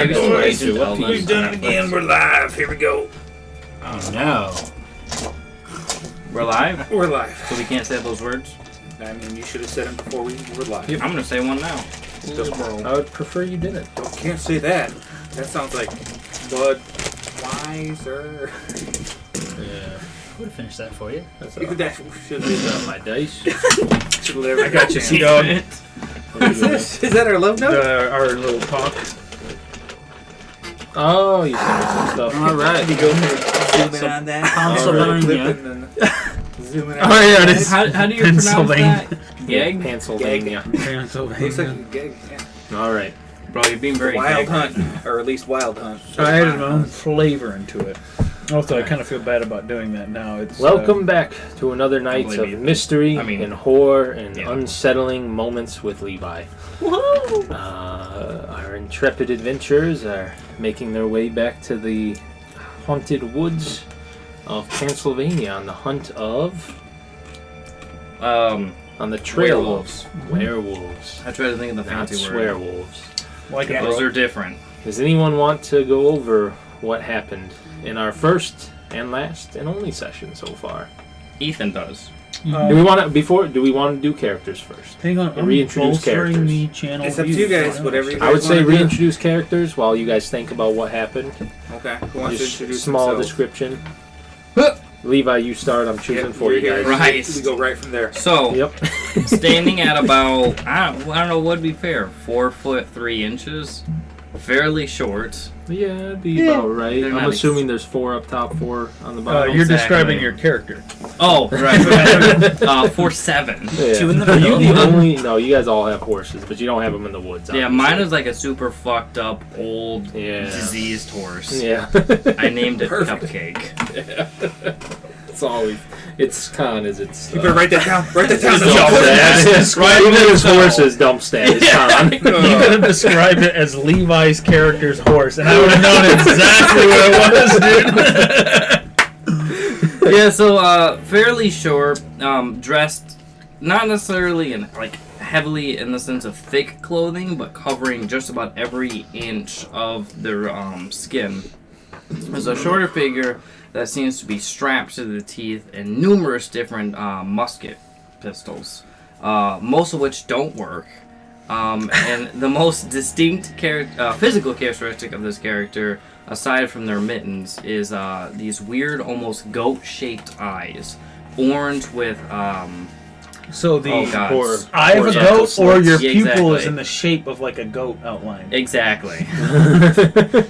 Maybe some agent We've Elvis done on it Netflix. again. We're live. Here we go. Oh no. We're live, We're live. so we can't say those words. I mean, you should have said them before we were live. I'm gonna say one now. I would prefer you didn't. Can't say that. That sounds like Budweiser. Yeah. I would have finished that for you. That's That should be my dice. I got you, Sea-Dog. Is that our love note? Our little talk. Oh, you sent me some stuff. All right. You go through zoom in on that. Pennsylvania. Zoom in on Oh, yeah, it is. How do you pronounce Pennsylvania. that? Gag? Pennsylvania. Looks like Pennsylvania. a gig. Yeah. All right. Bro, you're being very Wild gag. hunt, or at least wild hunt. So I added my own flavor into it. Also, I kind of feel bad about doing that now. It's Welcome back to another night believe of you. mystery and horror and yeah. unsettling moments with Levi. Woohoo! Our intrepid adventurers are making their way back to the haunted woods of Pennsylvania on the hunt of... On the trail werewolves. of werewolves. I tried to think of the Not fancy word. swearwolves. like Yeah, Those are different. Does anyone want to go over what happened in our first and last and only session so far? Ethan does. Do we want to do characters first? Hang on, I'm Reintroduce bolstering characters. the channel. It's up to you guys, whatever you guys I would say wanna do. reintroduce characters while you guys think about what happened. Okay. Who wants to Just introduce small themselves? description. Levi, you start. I'm choosing Yep, for you're you guys. here. Right. We go right from there. So, Yep. standing at about, I don't know what would be fair, 4'3". Fairly short. Yeah, it'd be about right. They're I'm not assuming there's 4 up top, 4 on the bottom. You're Exactly. describing your character. Oh, right. 4'7". Yeah. Two in the You middle. the only no, you guys all have horses, but you don't have them in the woods. Yeah, obviously. mine is like a super fucked up, old, Yeah. diseased horse. Yeah. I named it Perfect. Cupcake. It's always Con is its. You better write that down. Write that down. Even his horse is dump stat. It's Con. You could have described it as Levi's character's horse, and I would have known exactly what it was, dude. Yeah, so fairly short, dressed not necessarily in like heavily in the sense of thick clothing, but covering just about every inch of their skin. There's a shorter figure that seems to be strapped to the teeth and numerous different musket pistols, most of which don't work. And the most distinct physical characteristic of this character, aside from their mittens, is these weird, almost goat-shaped eyes, orange with So the eye of a Yeah. goat, or your Yeah, pupil exactly. is in the shape of like a goat outline. Exactly.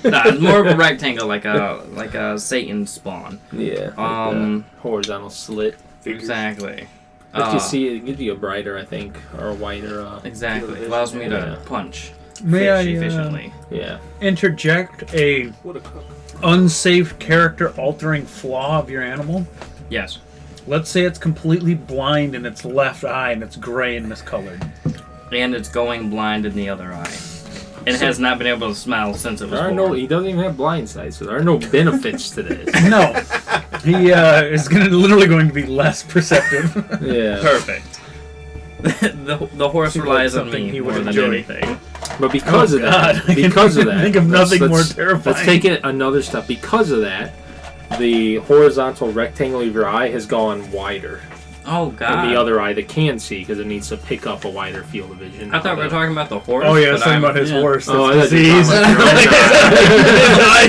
Nah, it's more of a rectangle, like a Satan spawn. Yeah. Like the horizontal slit. Exactly. If you see it, gives you a brighter, I think, or a whiter. Exactly. It allows me to Yeah. punch May I efficiently. Yeah. interject a What a cook. unsafe character-altering flaw of your animal? Yes. Let's say it's completely blind in its left eye and it's gray and miscolored. And it's going blind in the other eye. And has not been able to smell since it was There are born. he doesn't even have blind sight, so there are no benefits to this. No, he is literally going to be less perceptive. Yeah. Perfect. the horse Seems relies like on something me he more would than enjoy. anything. But because of God, that, I can think of nothing more terrifying. Let's take it another step. Because of that, the horizontal rectangle of your eye has gone wider Oh, God. than the other eye that can see because it needs to pick up a wider field of vision. I thought we were talking about the horse. Oh yeah, I but was talking I'm- about his horse. Oh, I That's thought you were disease. talking about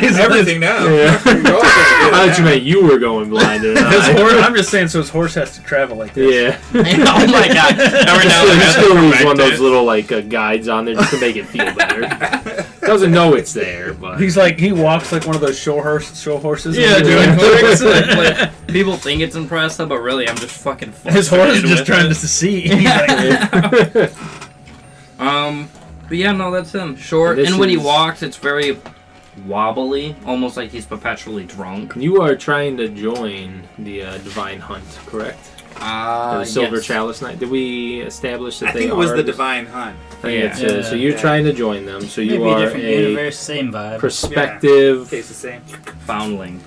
His eyes- Everything now. Yeah. You're all gonna do I thought you that. meant you were going blind. And His horse, I'm just saying, so his horse has to travel like this. Yeah. Oh, my God. Every now and then I You have to still use correct one of those it. little guides on there just to make it feel better. Doesn't know it's there, but He's like, he walks like one of those show horses. Yeah, and doing tricks. tricks. Like, people think it's impressive, but really, I'm just fucking. His horse is frustrated just with trying it. to see. He's like, But yeah, no, that's him. Short, This and when he is- walks, it's very wobbly, almost like he's perpetually drunk. you are trying to join the Divine Hunt, correct? The Silver yes. Chalice Knight. Did we establish that I they think it was are the Divine Hunt. I think it's, Yeah. so you're Yeah. trying to join them. So you Maybe a are different a universe, same vibe. prospective Tastes the same. Foundling.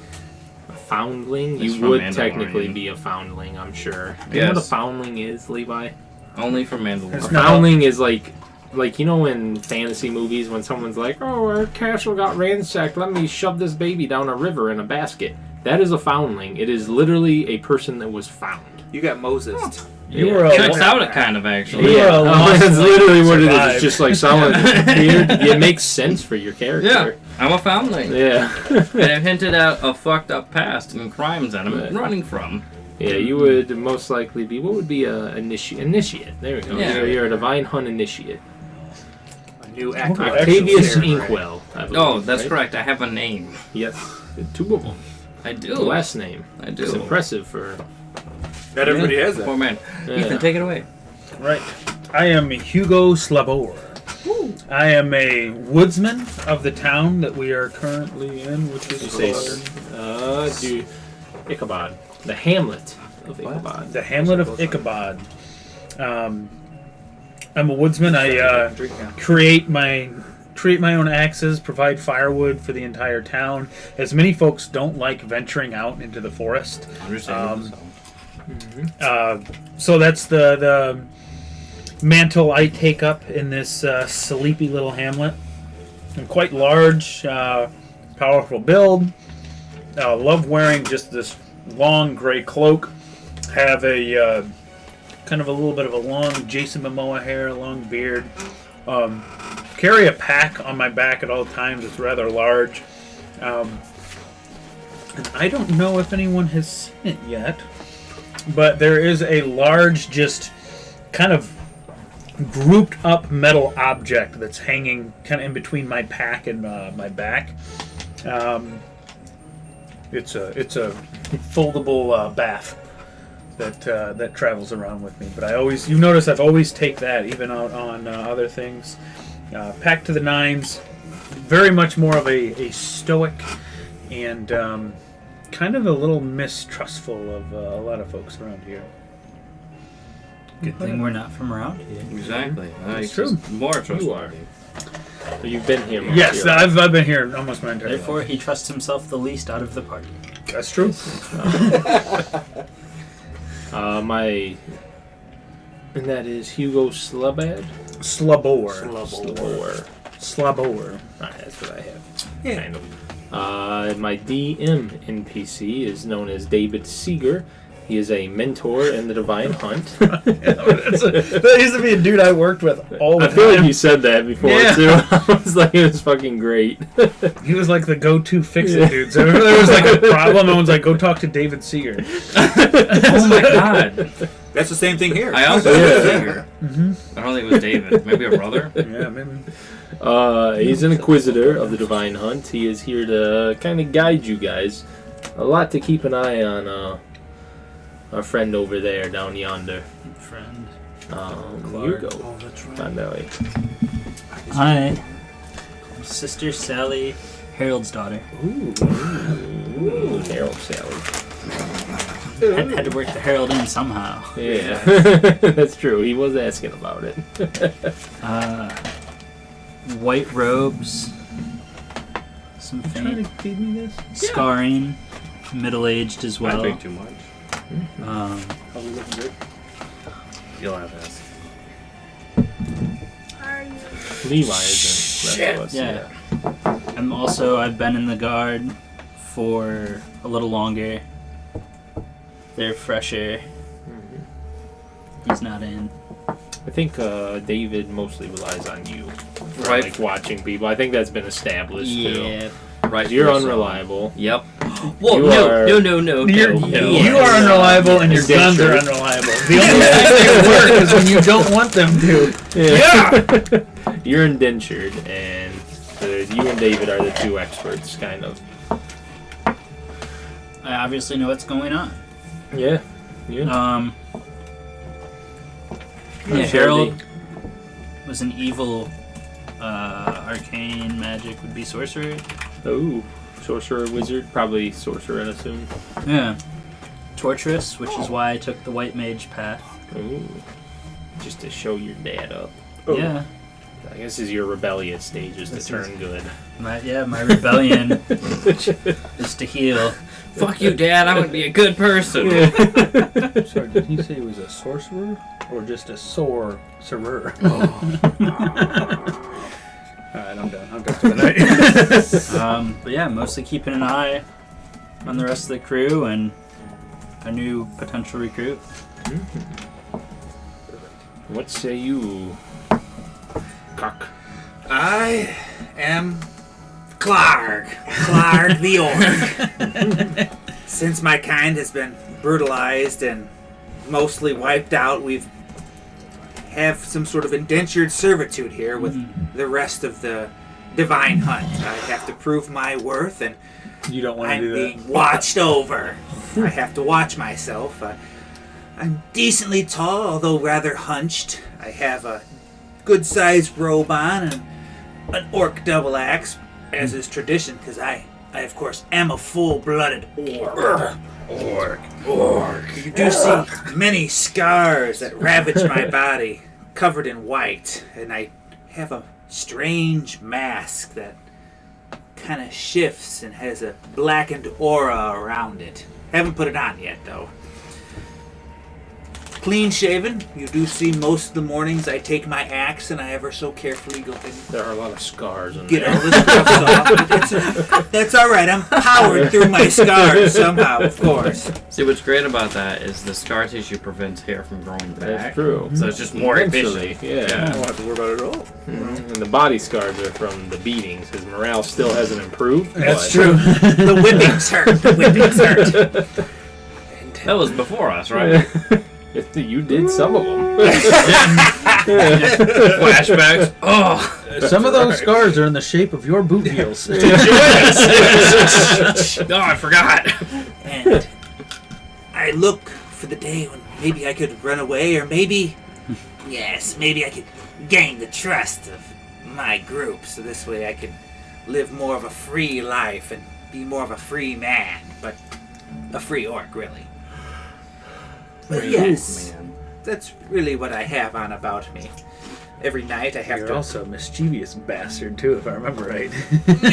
foundling. It's You from would Mandalorian. technically be a foundling, I'm sure. You know what a Yes. foundling is, Levi? Only for A Mandalorian. No. foundling is like like, you know, in fantasy movies when someone's like, "Oh, our castle got ransacked. Let me shove this baby down a river in a basket." That is a foundling. It is literally a person that was found. You got Moses. You were a Checks out it kind of actually. You were a lost That's literally what it is. survived. It's just like someone weird. It makes sense for your character. Yeah, I'm a foundling. Yeah. And I've hinted at a fucked up past and crimes that I'm Right. running from. Yeah, you would most likely be. What would be a initiate? There we go. Yeah. You're a divine hunt initiate. A new active Octavius character, right? Inkwell. I believe, Oh, that's right? correct. I have a name. Yes, 2 of them. I do. The last name. I It's do. impressive for. Not everybody has Poor that. man. Yeah. Ethan, take it away. Right. I am Hugo Slabor. I am a woodsman of the town that we are currently in, which You is say, called Ichabod, the hamlet of Ichabod. the Hamlet of Ichabod. I'm a woodsman. I Drink now. create my own axes, provide firewood for the entire town. As many folks don't like venturing out into the forest. Understandable. So that's the mantle I take up in this sleepy little hamlet. I'm quite large, powerful build. Love wearing just this long gray cloak. Have a kind of a little bit of a long Jason Momoa hair, long beard. Carry a pack on my back at all times. It's rather large. And I don't know if anyone has seen it yet, but there is a large, just kind of grouped up metal object that's hanging kind of in between my pack and my back. It's a foldable bath that travels around with me. But you notice I've always take that even out on other things. Packed to the nines, very much more of a stoic and kind of a little mistrustful of a lot of folks around here. Good thing we're not from around here. Exactly. It's true. More trustworthy. You are. So you've been here. most Yes, of your life. I've been here almost my entire Therefore, life. he trusts himself the least out of the party. That's true. And that is Hugo Slabad. Slabor. Slabor. Alright, that's what I have. Yeah. Kind of. My DM NPC is known as David Seeger. He is a mentor in the Divine Hunt. That used to be a dude I worked with all the I feel time. like you said that before Yeah. too. I was like, it was fucking great. He was like the go-to fix-it dude. So if there was like a problem, no one's like, go talk to David Seeger. Oh my god. That's the same thing here. I also Yeah. have a singer. I don't think it was David. Maybe a brother. Yeah, maybe. He's an inquisitor of the Divine Hunt. He is here to kind of guide you guys. A lot to keep an eye on. Our friend over there, down yonder. Friend. Hugo. Oh, that's right. Primarily. Hi. Sister Sally, Harold's daughter. Ooh, Harold Sally. Had to work the Harold in somehow. Yeah, that's true. He was asking about it. White robes. Some Trying faint to feed me this? scarring. Middle-aged as I well. drink too much. Probably looking good. You'll have this. Levi is in the rest of us. Yeah. I've been in the guard for a little longer. They're fresher. He's not in. I think David mostly relies on you for Right. like watching people. I think that's been established too. Right. You're yourself. unreliable. Yep. Whoa, You no, are- no, no, no, You're, no, no. You are unreliable and your guns are Indentured. unreliable. The only time they work is when you don't want them to. Yeah. You're indentured, and you and David are the two experts, kind of. I obviously know what's going on. Yeah. Yeah. Harold was an evil arcane magic would be sorcerer. Oh, sorcerer, wizard, probably sorcerer, I assume. Yeah. Torturous, which is why I took the white mage path. Ooh, just to show your dad up. Oh. Yeah. I guess is your rebellious stages to This turn good. My rebellion is to heal. Fuck you, Dad. I'm gonna be a good person. Sorry, did he say he was a sorcerer or just a sorcerer? Alright, I'm done. I'm done for the night. But yeah, mostly keeping an eye on the rest of the crew and a new potential recruit. What say you, Cock? I am Clark the Orc. Since my kind has been brutalized and mostly wiped out, we've have some sort of indentured servitude here with the rest of the divine hunt. I have to prove my worth, and You don't want to I'm do that. being watched over. I have to watch myself. I'm decently tall, although rather hunched. I have a good-sized robe on and an orc double axe, as is tradition, because I of course am a full-blooded orc. You do see many scars that ravage my body, covered in white, and I have a strange mask that kind of shifts and has a blackened aura around it. Haven't put it on yet, though. Clean shaven. You do see most of the mornings I take my axe and I ever so carefully go and There are a lot of scars in get there. all this stuff off. That's all right. I'm powered through my scars somehow, of course. See, what's great about that is the scar tissue prevents hair from growing back. That's true. So it's just more Eventually, efficient. yeah. I don't have to worry about it at all. And the body scars are from the beatings. His morale still hasn't improved. That's but- true. The whippings hurt. The whippings hurt. And That was before us, right? You did some of them. Flashbacks. Oh, Some of those scars are in the shape of your boot heels. oh, I forgot. And I look for the day when maybe I could run away, or maybe, yes, maybe I could gain the trust of my group, so this way I could live more of a free life and be more of a free man, but a free orc, really. But yes, Man. that's really what I have on about me. Every night I have You're to... also a mischievous bastard, too, if I remember right. every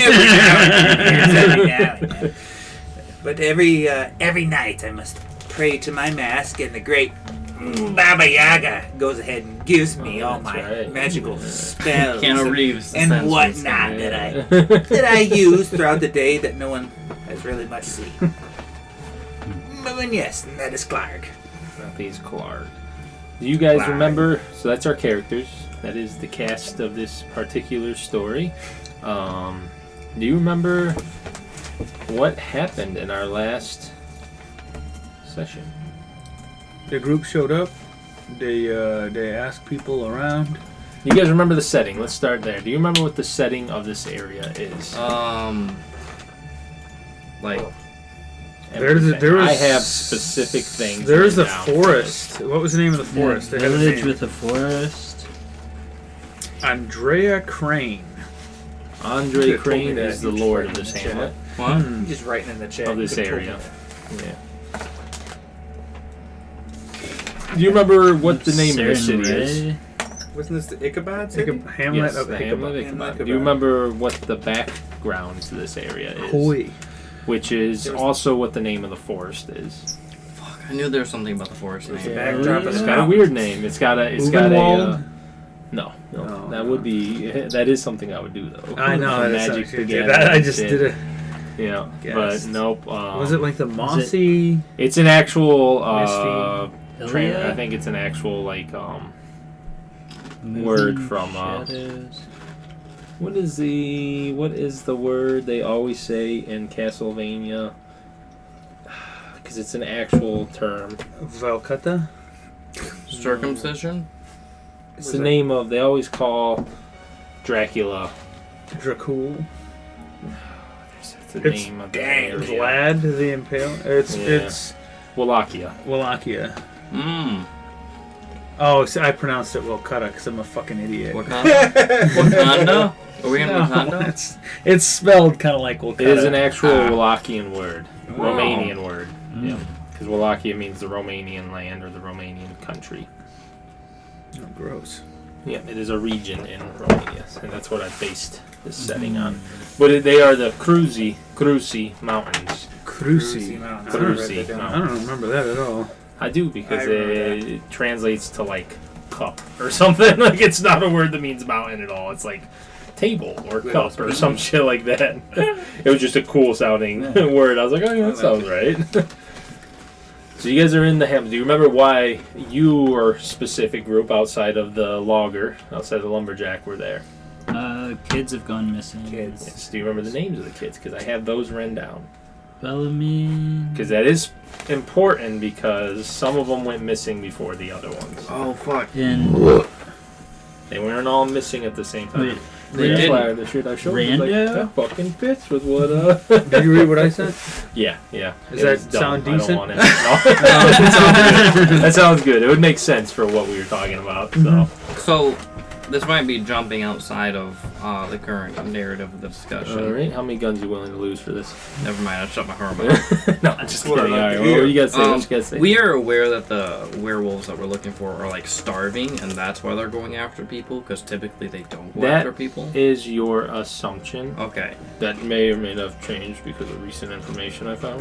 now and then. But every night I must pray to my mask, and the great Baba Yaga goes ahead and gives me all that's my right. magical spells Keanu Reeves. and essentially. whatnot that I use throughout the day that no one has really much seen. And yes, that is Clark. He's Clark. Do you guys Clark. remember? So that's our characters. That is the cast of this particular story. Do you remember what happened in our last session? The group showed up. They asked people around. You guys remember the setting? Let's start there. Do you remember what the setting of this area is? Like, Everything. there was- I have specific things. There's a written down. forest. What was the name of the forest? They had a Village name. with a forest. Andrea Crane. Andre Could've told me Crane that. is the You lord tried of this in the chat. hamlet. what? I'm just writing in the chat. Of this You could've told area. me that. Yeah. Do you remember what the name of the Saren city is? Ray. Wasn't this the Ichabod Like a Hamlet Yes, of the Ichabod. Hamlet of Hamlet Ichabod. of Do you Ichabod. remember what the background to this area is? Hoy. Which is There was- also what the name of the forest is. Fuck, I knew there was something about the forest It was name. the backdrop of It's the got a mountains. weird name. It's got a. Uvenwald? No, No, that no. would be. That is something I would do though. I know. Some That's magic not- together. that I and just shit. did it. Yeah, Guessed. but nope. Was it like the mossy? It's an actual. Ilia? I think it's an actual Moving word from, shadows. What is the word they always say in Castlevania? Because it's an actual term. Valcutta? Circumcision? It's the name of. They always call Dracula. Dracul? It's the It's- name of the dang, area. Vlad the Impale? It's Wallachia. Wallachia. Mmm. Oh, see, I pronounced it Walcutta because I'm a fucking idiot. Wakanda? Wakanda? Are we in No, Wakanda? it's spelled kind of like Walcutta. It is an actual Ah. Wallachian word. Wow. Romanian word. Mm. Yeah. Because Wallachia means the Romanian land or the Romanian country. Oh, gross. Yeah, it is a region in Romania, and that's what I based this setting on. But they are the Krusi Mountains. Cruci. Mountains. Krusi I Mountains. don't remember that at all. I do because I remember it translates to like cup or something. Like it's not a word that means mountain at all. It's like table or cup or some shit like that. It was just a cool sounding word. I was like, oh yeah, that sounds right. So you guys are in the hamlet. Do you remember why your specific group outside of the logger, outside of the lumberjack, were there? Kids have gone missing. Kids. Yes. Do you remember the names of the kids? Because I have those written down. Bellamy. Because that is important because some of them went missing before the other ones. Oh fuck! And They weren't all missing at the same time. Wait, They That's didn't. why the shit I showed was like, Rando? that fucking fits with what, Did you read what I said? Yeah. Does It that was dumb. sound I don't decent? want it. No. That sounds good. That sounds good. It would make sense for what we were talking about. So. So, this might be jumping outside of the current narrative of the discussion. All right. How many guns are you willing to lose for this? Never mind. I shut my heart mouth. No, I'm just what kidding. I'd All like right. to hear. What you guys say? What you guys say? We are aware that the werewolves that we're looking for are like starving, and that's why they're going after people. Because typically they don't go That after people. is your assumption. Okay. That may or may not have changed because of recent information I found.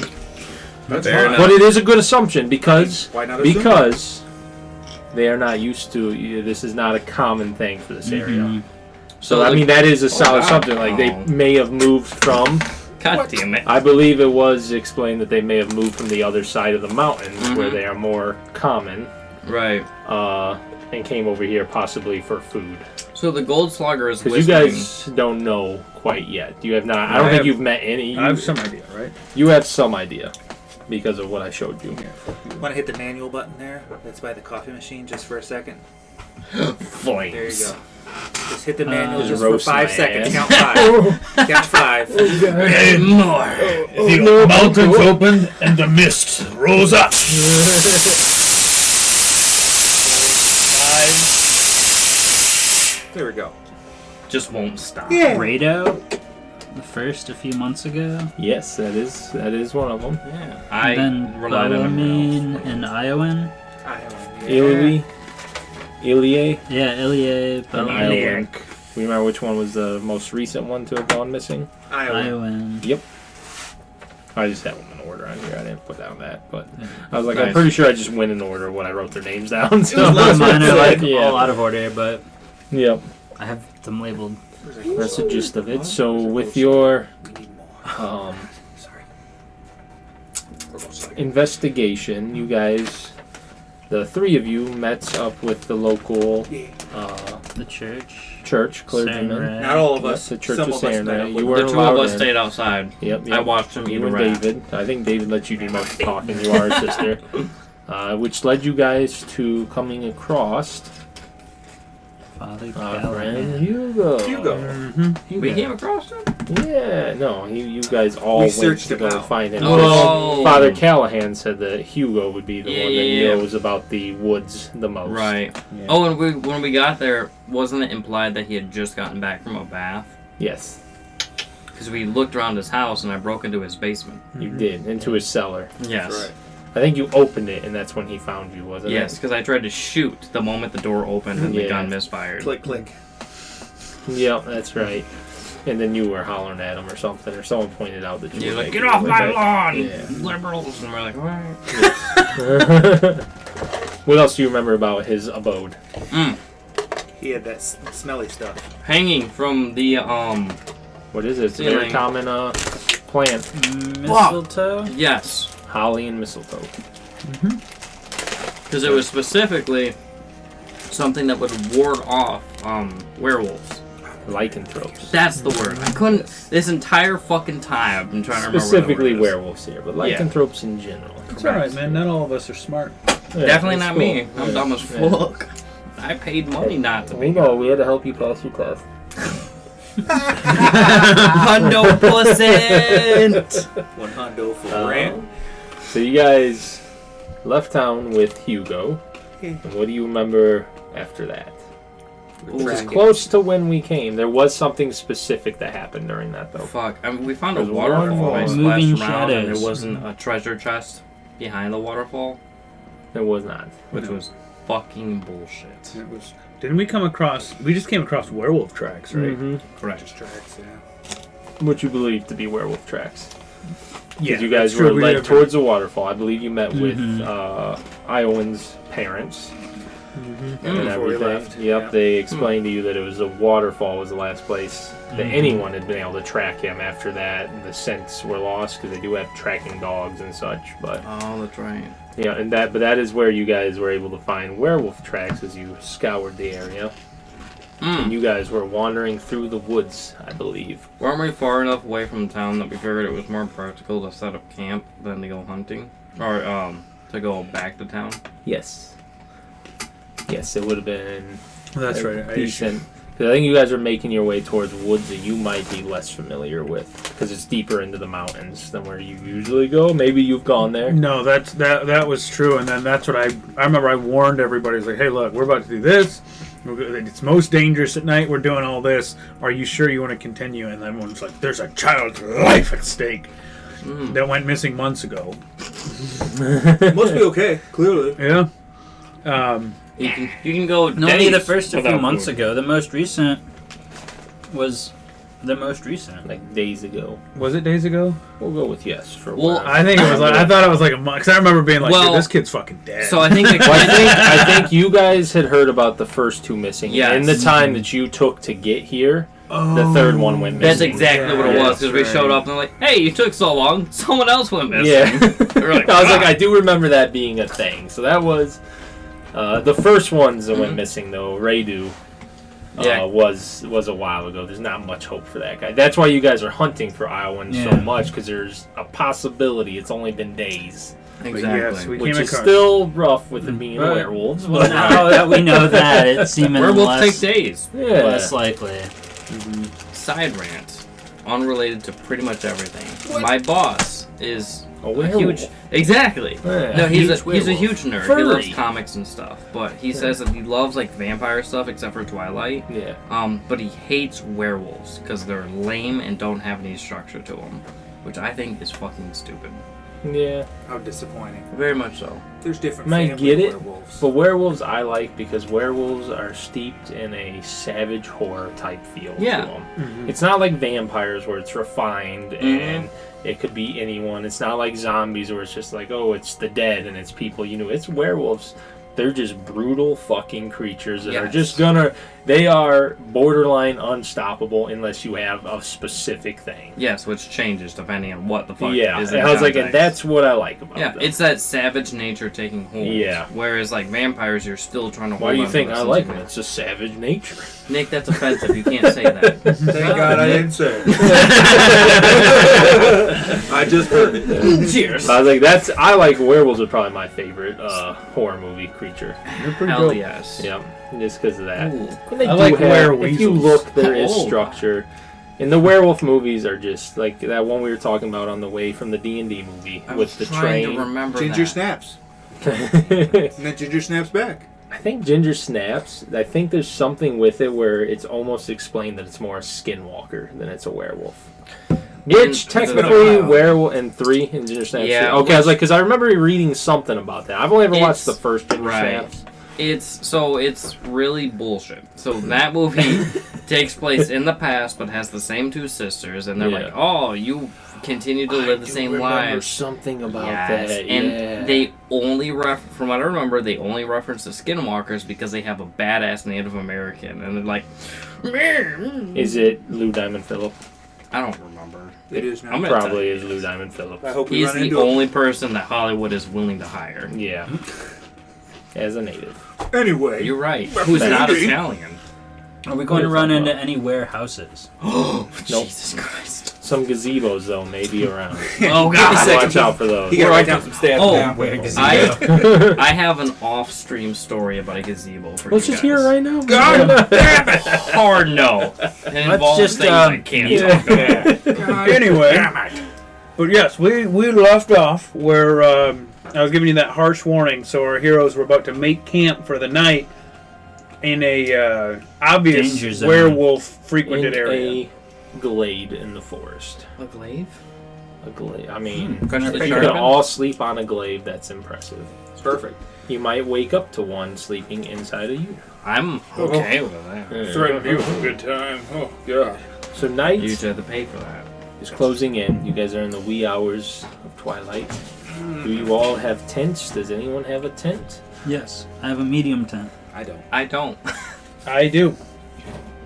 That's Fair fine. enough. But it is a good assumption because Why not assume? because they are not used to. This is not a common thing for this area. Mhm. So So, I like- mean that is a solid wow. assumption. Like they may have moved from. God damn it. I believe it was explained that they may have moved from the other side of the mountains where Mhm. they are more common, Right. and came over here possibly for food. So the gold slugger is Because you listening. guys don't know quite yet. You have not. I don't think you've met any. I have some idea, right? You have some idea because of what I showed you. Want to hit the manual button there? That's by the coffee machine just for a second. Flames. There you go. Just hit the manual Just just for roast 5 my seconds. ass. Count 5. Count 5. More. The mountains opened and the mist rose up. There we go. Just won't stop. Yeah. Rado, the first a few months ago. Yes, that is one of them. Yeah. I Then relied on everyone Bellarmine else. and Iowan. Ilie, Ilie, Yeah, Ilie, and Bellarmine, Iowan. We remember which one was the most recent one to have gone missing? Iowa. Iowan. I just have them in order on here. I didn't put down that, but Yeah. I was like, I'm Nice. pretty sure I just went in order when I wrote their names down. So A lot of mine are like yeah. all out of order, but Yep, I have them labeled. that's the gist of it. So with your We need more. Sorry. investigation, you guys, the three of you, met up with the local Yeah. The church. church clergyman. Samurai. Not all of Yep, us. the Church Some of of us Samurai. met up You with were The two allowed of us in. stayed outside. Yep, I watched him eat You a and rat. David. I think David let you do most talking. You are his sister. Which led you guys to coming across Father our friend Callahan. Hugo. Mm-hmm. We came across him? Yeah, no, you guys all We went searched to him go out. find him. Oh. Father Callahan said that Hugo would be the one that Yeah. knows about the woods the most. Right. Yeah. Oh, and when we got there, wasn't it implied that he had just gotten back from a bath? Yes, Because we looked around his house and I broke into his basement. you did. Into his cellar. Yes. Right. I think you opened it, and that's when he found you, wasn't Yes, because I tried to shoot the moment the door opened and the Yeah. gun misfired. Click, click. it? Yep, that's right. And then you were hollering at him or something, or someone pointed out that you He was were like, making "Get off it my like lawn, Yeah. liberals!" And we're like, "Alright." What else do you remember about his abode? He had that smelly stuff. Hanging from the What is it? It's a very Ceiling. common plant. Mistletoe. yes, Holly and mistletoe. because it was specifically something that would ward off werewolves. Lycanthropes. That's the word. I couldn't. This entire fucking time I've been trying to remember. Specifically what the word is. werewolves here, but lycanthropes in general. It's alright, man. Not all of us are smart. Yeah, Definitely that's not cool. me. I'm Yeah. dumb as Yeah. fuck. I paid money not to We be. know, we had to help you pass your test. Hundo percent. 100 for Um, rent. So you guys left town with Hugo, and what do you remember after that? We're Ooh. It's tracking. close to when we came. There was something specific that happened during that, though. Fuck. I mean, we found a There's waterfall. one I more. splashed Moving around, and shadows. there wasn't a treasure chest behind the waterfall, There was not. which was fucking bullshit. It was Didn't we come across? We just came across werewolf tracks, right? Mm-hmm. Correct. Just tracks, yeah. What you believe to be werewolf tracks. Yeah, You guys that's true. were We led have- towards the waterfall. I believe you met with Mhm. Iowan's parents and Before we everything. left, Yep, yeah. they explained to you that it was a waterfall was the last place that anyone had been able to track him. After that, the scents were lost because they do have tracking dogs and such. But Oh, that's right. yeah, but that is where you guys were able to find werewolf tracks as you scoured the area. And you guys were wandering through the woods, I believe. Weren't we far enough away from town that we figured it was more practical to set up camp than to go hunting? Or, to go back to town? Yes. Yes, it would have been That's right. I decent. Because I think you guys are making your way towards woods that you might be less familiar with. Because it's deeper into the mountains than where you usually go. Maybe you've gone there. No, that was true, and then that's what I remember. I warned everybody. I was like, "Hey, look, we're about to do this. It's most dangerous at night. We're doing all this. Are you sure you want to continue?" And everyone's like, "There's a child's life at stake that went missing months ago." Must be okay, clearly. Yeah. You can go No, only days the first a few without months food. ago. The most recent was the most recent. Like days ago. Was it days ago? We'll go with yes for a Well, while. I think it was. Like, I thought it was like a month. Because I remember being like, Well, "Dude, this kid's fucking dead." So I think the Well, I think you guys had heard about the first two missing. Yes. In the time that you took to get here, the third one went missing. That's exactly what it Yeah, was, because we that's showed right. up and they're like, "Hey, you took so long, someone else went missing." Yeah. We're like, I was like, "Ah." I do remember that being a thing. So that was the first ones that went missing, though. Radu Yeah. was a while ago. There's not much hope for that guy. That's why you guys are hunting for Iowan so Yeah. much, because there's a possibility. It's only been days, Exactly. yes, we which came is across. still rough with it being Right. werewolves. Well, But now that we know that, it's seeming Werewolves less, take days. yeah. less likely. Side rant, unrelated to pretty much everything. My boss is A a werewolf. huge. Exactly. Yeah. No, he's Huge a werewolf. huge nerd. He Furry. loves comics and stuff, but he says that he loves like vampire stuff except for Twilight. Yeah. But he hates werewolves because they're lame and don't have any structure to them, which I think is fucking stupid. Yeah. How disappointing. Very much so. There's different I family get it, werewolves. But werewolves I like because werewolves are steeped in a savage horror type feel Yeah. to them. It's not like vampires where it's refined and it could be anyone. It's not like zombies where it's just like, oh, it's the dead and it's people. You know, it's werewolves. They're just brutal fucking creatures that are Yes. just they are borderline unstoppable unless you have a specific thing. Yes, which changes depending on what the fuck Yeah, is. and I was like, and that's what I like about Yeah, them. it's that savage nature taking hold. Yeah. Whereas like vampires, you're still trying to hold Why do you on to think this I like insecurity. them? It's just savage nature. Nick, that's offensive. You can't say that. Thank God I didn't say it. I just heard it. Cheers. I was like, I like werewolves are probably my favorite horror movie creature. You're pretty Hell dope. yes. Yep, just because of that. Ooh. And they I do like have, wereweasels. if you look, there is Oh. structure. And the werewolf movies are just like that one we were talking about on the way from the D&D movie I with was the trying train. to remember Ginger that. snaps. I And then Ginger snaps back. think Ginger snaps. I think there's something with it where it's almost explained that it's more a skinwalker than it's a werewolf. Which It's been a technically while. werewolf and 3 in Ginger Snaps. Yeah, Okay, I was like, because I remember reading something about that. I've only ever watched the It's- first Ginger right. Snaps. It's really bullshit. So that movie takes place in the past, but has the same two sisters, and they're Yeah. like, "Oh, you continue to live the same lives." Something about Yes, that. and yeah. they only from what I remember, they only reference the Skinwalkers because they have a badass Native American, and they're like, Is it Lou Diamond Phillip? I don't remember. It is now. I'm gonna tell Probably you. is Lou Diamond Phillip. I hope we He's run the into him. only person that Hollywood is willing to hire. Yeah. As a native. Anyway. You're right. Who's not Representing. Italian? Are we going to What run is that into about? any warehouses? Oh, Nope. Jesus Christ! Some gazebos, though, maybe around. Oh God! Watch out for those. You gotta write down some stats Oh, now. I have an off-stream story about a gazebo for Let's you just guys. hear it right now. God damn it! Hard no. It involves just, things I can't talk about. God Anyway. damn it. But yes, we left off where I was giving you that harsh warning. So our heroes were about to make camp for the night in a Danger obvious zone. werewolf frequented In area. a glade in the forest. A glaive? A glade. I mean, Country if the you can Sharpen? all sleep on a glade, that's impressive. It's perfect. You might wake up to one sleeping inside of you. I'm okay with that. Yeah. Threatened you with a good time. Oh, God. So night You should have to pay for that. is closing in. You guys are in the wee hours of twilight. Do you all have tents? Does anyone have a tent? Yes, I have a medium tent. I don't. I don't. I do.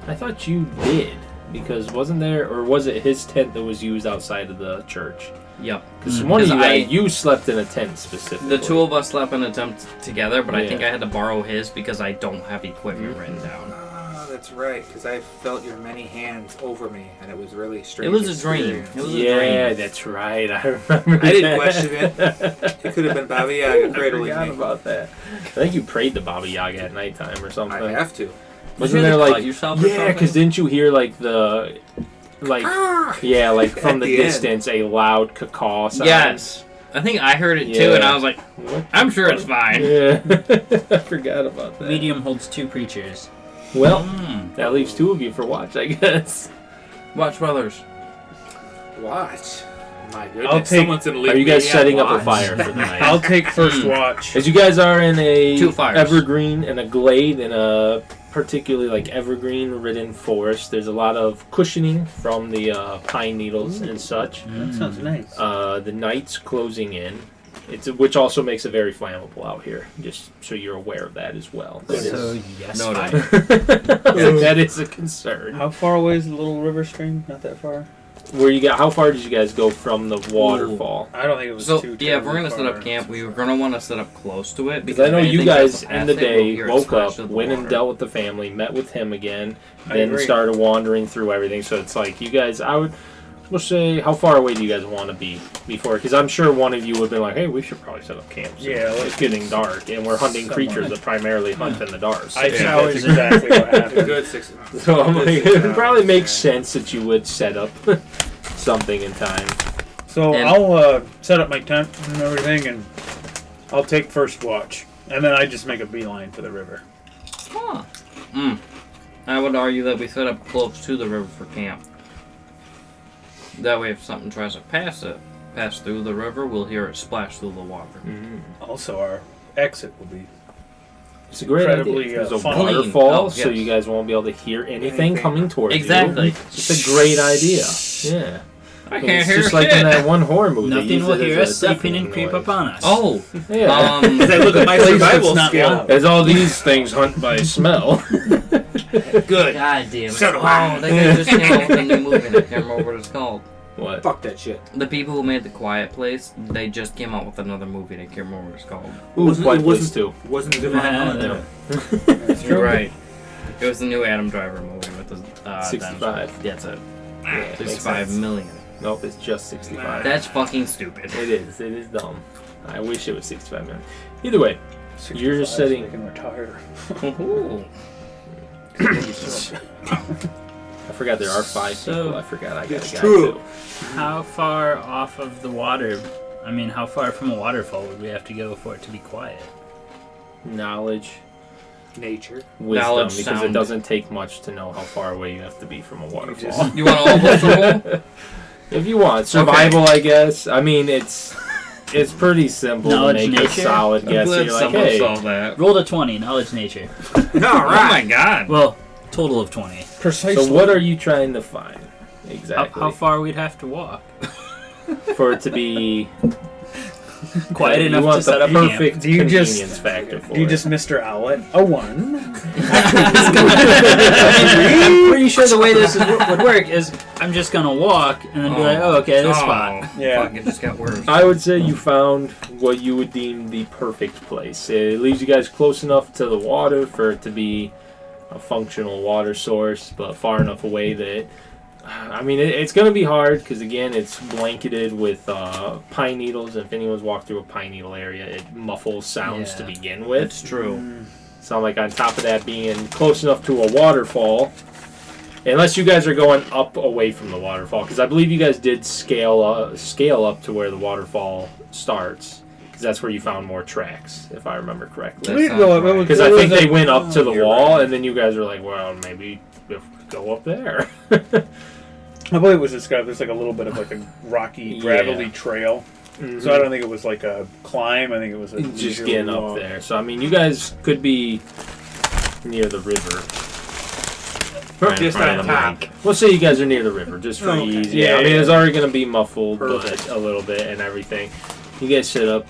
I thought you did. Because wasn't there, or was it his tent that was used outside of the church? Yep. Because one of Because you slept in a tent specifically. The two of us slept in a tent together, but I Yeah. think I had to borrow his because I don't have equipment written down. Ah, that's right, because I felt your many hands over me, and it was really strange. It was a dream. experience. It was a Yeah, dream. that's right. I remember. I didn't that. question it. It could have been Baba Yaga I cradling forgot me. about that. I think you prayed to Baba Yaga at nighttime or something. I have to. Wasn't Did you there have to like cut yourself or yeah? something? Because didn't you hear like the yeah like from At the the end. distance a loud caw sound? Yes. I think I heard it too, Yeah. and I was like, What? I'm sure it's fine. Yeah, I forgot about that. Medium holds 2 creatures. Well, Mm. that leaves 2 of you for watch, I guess. Watch Brothers. Watch. My goodness. I'll take- Someone's gonna leave Are you guys me setting at up a watch. fire for the night? I'll take first watch. As you guys are in a 2 fires. evergreen and a glade in a particularly like evergreen ridden forest, there's a lot of cushioning from the pine needles and such. That sounds nice. The night's closing in. Which also makes it very flammable out here, just so you're aware of that as well. So, yes. No, fine. That is a concern. How far away is the little river stream? Not that far. How far did you guys go from the waterfall? I don't think it was So, too yeah, if we're going to terribly set up far. camp, we were going to want to set up close to it. Because I know if you anything tries guys to in pass the it, we'll day hear it woke splash up, to the went and water. dealt with the family, met with him again, I then agree. started wandering through everything. So it's like you guys, we'll say, how far away do you guys want to be before? Because I'm sure one of you would have been like, hey, we should probably set up camp. soon. Yeah, It's getting dark, and we're hunting Somewhat. creatures that primarily hunt in the dark. So, I think Yeah. that's exactly what happened. Good 6. so I'm good like, 6 it probably hours, makes yeah. sense that you would set up something in time. So And- I'll set up my tent and everything, and I'll take first watch, and then I just make a beeline for the river. Huh. I would argue that we set up close to the river for camp. That way, if something tries to pass through the river, we'll hear it splash through the water. Also, our exit will be It's a great Incredibly, idea. There's a fun. waterfall, Oh, so yes. you guys won't be able to hear anything Anything. coming towards Exactly. you. It's a great idea. Yeah. I And can't it's hear just shit. like in that one horror movie. they Nothing use will it hear as us a sleeping and deafening creep noise. upon us. Oh, Yeah. As I look at my Place survival that's not skill. loud. As all these things hunt by smell. Good. God damn it. So do I. Oh, that guy just came out with a new movie. I can't remember what it's called. What? Fuck that shit. The people who made The Quiet Place, they just came out with another movie. I can't remember what it's called. Ooh, Wasn't- Quiet it Place wasn't- 2. Wasn't divine. Yeah. You're right. It was the new Adam Driver movie with the 65. That's it. Yeah, it makes 65 sense. million. Nope, it's just 65. That's fucking stupid. It is. It is dumb. I wish it was 65 million. Either way, You're just 65, so setting- they can retire. Ooh. I forgot there are 5 So, people. I forgot I got it's a guy true. too. How far off of the water? I mean, how far from a waterfall would we have to go for it to be quiet? Knowledge, Nature. wisdom, Knowledge, because sound. it doesn't take much to know how far away you have to be from a waterfall. just- You want all those roll? If you want survival, I guess. I mean, it's pretty simple Knowledge, to make a nature? solid I'm guess. glad You're like, someone hey, saw that. Roll to 20, knowledge, nature. All Oh my right. god. Well, total of 20. Precisely. so what are you trying to find How, exactly how far we'd have to walk? for it to be Quiet you enough want to set the up camp. perfect Do you convenience just- factor for Do you it. just Mr. Owlet? A 1. I'm pretty sure the way this would work is I'm just gonna walk and then be like, oh, okay, this spot. Yeah. Fuck, it just got worse. I would say you found what you would deem the perfect place. It leaves you guys close enough to the water for it to be a functional water source, but far enough away that I mean, it's going to be hard because, again, it's blanketed with pine needles. And if anyone's walked through a pine needle area, it muffles sounds to Yeah. begin with. It's true. So, like, on top of that, being close enough to a waterfall, unless you guys are going up away from the waterfall, because I believe you guys did scale up to where the waterfall starts, because that's where you found more tracks, if I remember correctly. We didn't go up. It was- Because it I think was they a- went up to the you're wall, right. and then you guys were like, well, maybe if we go up there. I believe it was described as like a little bit of like a rocky, gravelly Yeah. trail. So I don't think it was like a climb. I think it was a just leisurely getting up walk. there. So I mean, you guys could be near the river. Just Right in on the top. mic. We'll say you guys are near the river, just for Okay. ease. Yeah, I mean, yeah. it's already going to be muffled Perfect. but a little bit and everything. You guys set up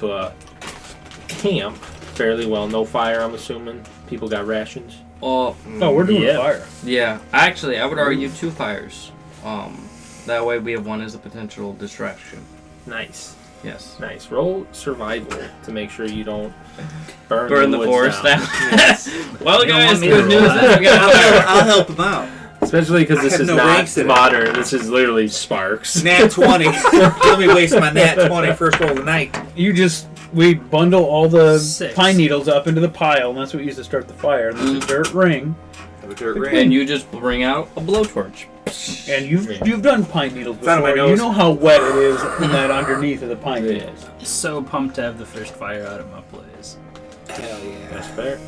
camp fairly well. No fire, I'm assuming. People got rations. Oh, No, we're doing Yeah. a fire. yeah. Actually, I would argue 2 fires. That way we have one as a potential distraction. Nice. Yes. Nice. Roll survival to make sure you don't burn The woods forest down. down. Yes. Well, You don't guys, want me good to news roll is that. we got a fire. I'll help him out. Especially because I this have is no not ranks in it. modern. This is literally sparks. Nat 20. Let me waste my Nat 20 first roll of the night. We bundle all the 6. pine needles up into the pile, and that's what we use to start the fire. And there's a dirt ring, Have a dirt ring. And you just bring out a blowtorch. and you've done pine needles It's out of my before. You nose. know how wet it is in that underneath of the pine Yeah. needles. So pumped to have the first fire out of my place. Hell That's yeah. fair.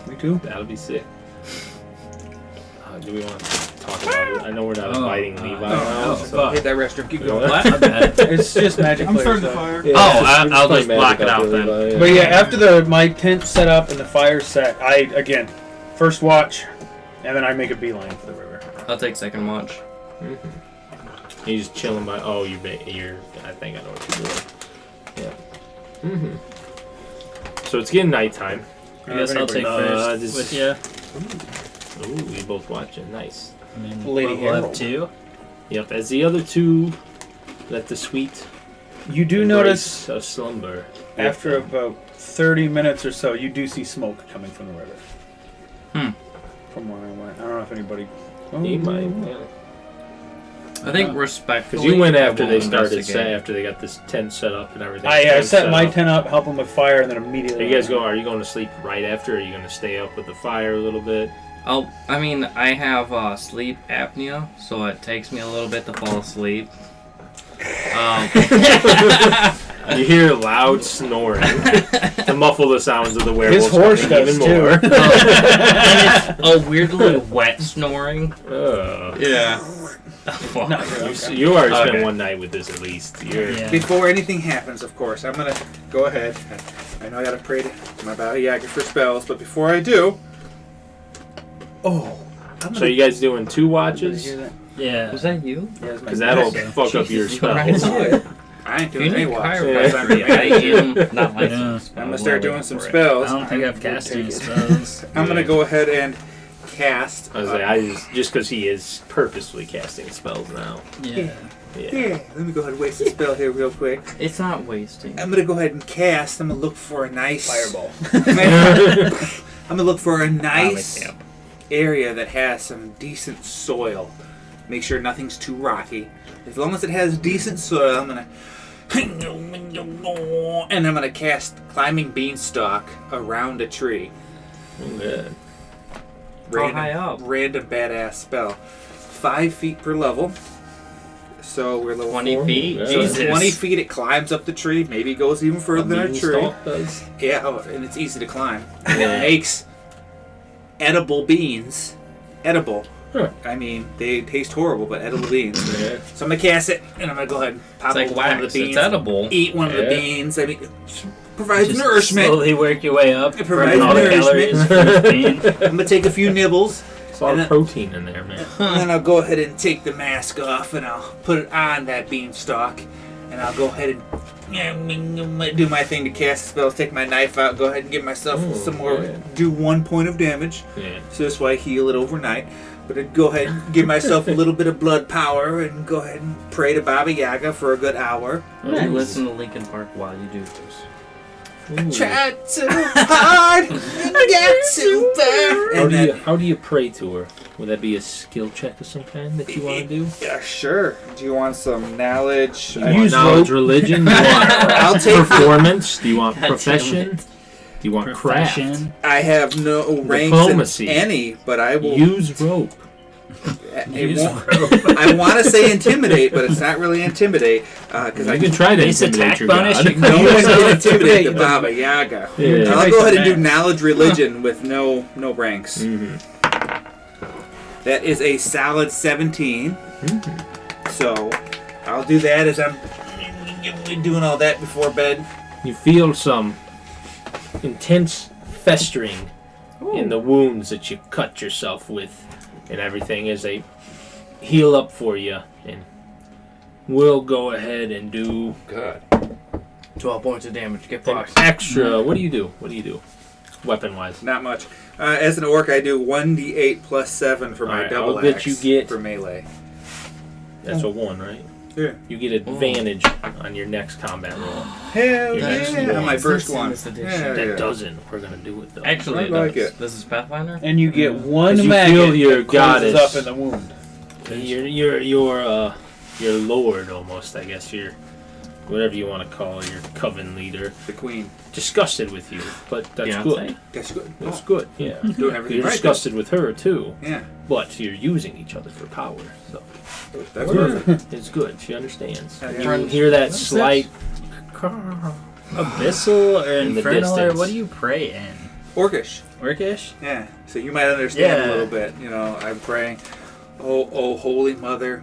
Me too. That'll be sick. Do we want to talk about it? I know we're not inviting Levi no, now. no, so- fuck. Hit that restroom. Keep going. My bad. It's just magic. I'm player starting the stuff. fire. Yeah, Oh, we're I'll playing just Magic block it up out there, then. Levi, But yeah, after my tent set up and the fire set, again, first watch, and then I make a beeline for the river. I'll take second watch. You're just chilling by. Oh, you're. I think I know what you're doing. Yeah. So it's getting nighttime. I guess I'll take first with you. Ooh, we both watching. Nice. I mean, Lady we'll have Harold. 2. Yep. As the other two let the sweet You do embrace notice of slumber. after about 30 minutes or so, you do see smoke coming from the river. From where I went. I don't know if anybody. You might. Yeah. I think respectfully. Because you went after I they will started, investigate. after they got this tent set up and everything. I Tent set my up. tent up, help them with fire, and then immediately. Are you guys going? Are you going to sleep right after? Or are you going to stay up with the fire a little bit? I mean, I have sleep apnea, so it takes me a little bit to fall asleep. You hear loud snoring to muffle the sounds of the werewolves. His horse coming does even too. more. And it's a weirdly wet snoring. Yeah. Fuck. No, You already Okay. spent one night with this at least. You're, Yeah. Before anything happens, of course, I'm gonna go ahead. I know I gotta pray to my Baba Yaga for spells, but before I do, Oh. I'm So gonna, you guys doing 2 Did you watches? hear that? Yeah. Was that you? Yeah, it's my Because that'll neck. fuck up your Jesus spells. Christ. I ain't You doing any need watch. chiropractor. I am not Yeah. licensed. I'm gonna start doing some I spells. don't think I've cast any spells. I'm gonna go ahead and cast. I was like, just because he is purposefully casting spells now. Yeah. Yeah. Yeah, let me go ahead and waste a spell here real quick. It's not wasting. I'm gonna go ahead and cast. I'm gonna look for a nice Fireball. I'm gonna look for a Vomit nice camp. area that has some decent soil. Make sure nothing's too rocky. As long as it has decent soil, I'm gonna and I'm gonna cast climbing beanstalk around a tree. Good. How high up? Random badass spell. 5 feet per level. So we're level 20 4. feet? Yeah. So Jesus. 20 feet, it climbs up the tree. Maybe goes even further than a tree. Beanstalk does. Yeah, oh, and it's easy to climb. And Yeah. it makes edible beans edible. Huh. I mean, they taste horrible, but edible beans. Yeah. So I'm gonna cast it, and I'm gonna go ahead and pop It's like open one of wax. the It's beans. edible. Eat one of the Yeah. beans. I mean, it provides Just nourishment. slowly work your way up. It provides burning all the nourishment. calories from each bean. I'm gonna take a few nibbles, It's a lot And of protein in there, man. and then I'll go ahead and take the mask off, and I'll put it on that beanstalk, and I'll go ahead and do my thing to cast spells. Take my knife out. Go ahead and give myself Ooh, some more. yeah. Do 1 point of damage. Yeah. So this way I heal it overnight. But I'd go ahead and give myself a little bit of blood power and go ahead and pray to Baba Yaga for a good hour. You listen to Linkin Park while you do this. Ooh. Tried too hard and got too far. And then, How do you pray to her? Would that be a skill check of some kind that you want to do? yeah, sure. Do you want some knowledge? Do you want Use knowledge, rope. religion? Do you want I'll take the, performance? Do you want God damn profession? it. Do you want craft? Profession. I have no ranks Diplomacy. in any, but I will. Use rope. It won't- I want to say intimidate, but it's not really intimidate because I You can try to Base intimidate attack your bonus, god. you can no one use can it. intimidate the Baba Yaga. Yeah. I'll go ahead and do Max. knowledge religion with no ranks. Mhm. That is a solid 17. Mm-hmm. So I'll do that as I'm doing all that before bed. You feel some intense festering in the wounds that you cut yourself with and everything as they heal up for you. And we'll go ahead and do Good. 12 points of damage. Get an fucked. extra. What do you do? Weapon-wise. Not much. As an orc, I do 1d8 plus 7 for my Alright, double I'll bet axe you get- for melee. That's a 1, right? Yeah. You get advantage on your next combat roll. Hell That's yeah! one. My first It's in one. this edition. Yeah, That yeah. doesn't. We're gonna do it though. Actually, it I like does. it. This is Pathfinder? And you get one 'Cause you maggot feel your that closes goddess. up in the wound. Your lord almost. I guess your whatever you want to call your coven leader. The queen. Disgusted with you, but that's Fiancé? good. That's good. That's good. Yeah. Doing everything You're right. disgusted with her too, Yeah. but you're using each other for power. So That's perfect. it's good. She understands. Yeah. You hear that What's slight. Abyssal or In the infernal, or distance. what do you pray in? Orcish. Orcish? Yeah. So you might understand a Yeah. little bit. You know, I'm praying, oh, Holy Mother,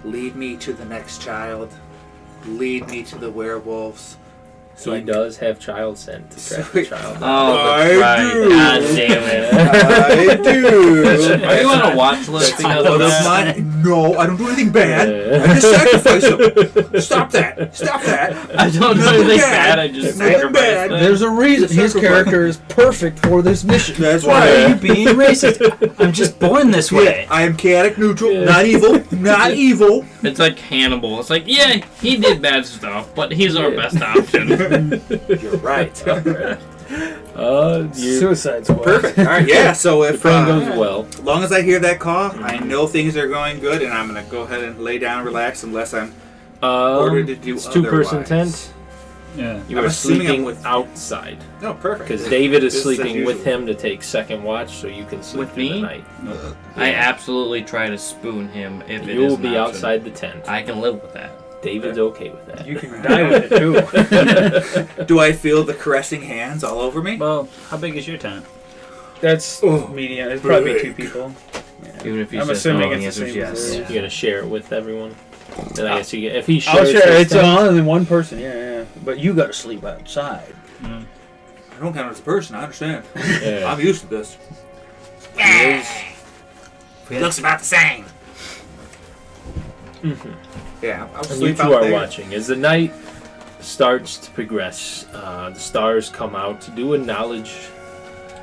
lead me to the next child. Lead me to the werewolves. So He I does have child scent to track the child. Oh, I that's right. do. God damn it. I do. Are you on a watch list because Out of of that? my, no, I don't do anything bad. Yeah. I just sacrifice them. Stop that. Stop that. I don't do Nothing anything bad. bad. I just Nothing sacrifice bad. them. There's a reason his Sacrifice. character is perfect for this mission. That's Why are you right. being racist? I'm just born this way. I am chaotic neutral, Yeah. not evil, not evil. It's like Hannibal. It's like, yeah, he did bad stuff, but he's our best option. You're right. Your Suicide Squad. Perfect. All right. Yeah. So if plan goes well. as long as I hear that call, I know things are going good, and I'm gonna go ahead and lay down, relax, unless I'm ordered to do It's two-person otherwise. tent. Yeah. You I'm are assuming I'm sleeping with- outside No, perfect. because David is Business as sleeping with usual. him to take second watch, so you can sleep With through the me? night. I absolutely try to spoon him if it You is will an be option. outside the tent. I can live with that. David's okay with that. You can die with it too. Do I feel the caressing hands all over me? Well, how big is your tent? That's medium. It'd probably be 2 people. Even if he's I'm just assuming the it's the answer's same as yes. theirs. You're gonna share it with everyone. Then I guess you get if he I'll shares. share. his It's tent- only one person. Yeah. But you got to sleep outside. I don't count as a person. I understand. Yeah. I'm used to this. Looks about the same. Yeah, I'll And you sleep two out are there. watching as the night starts to progress. The stars come out to do a knowledge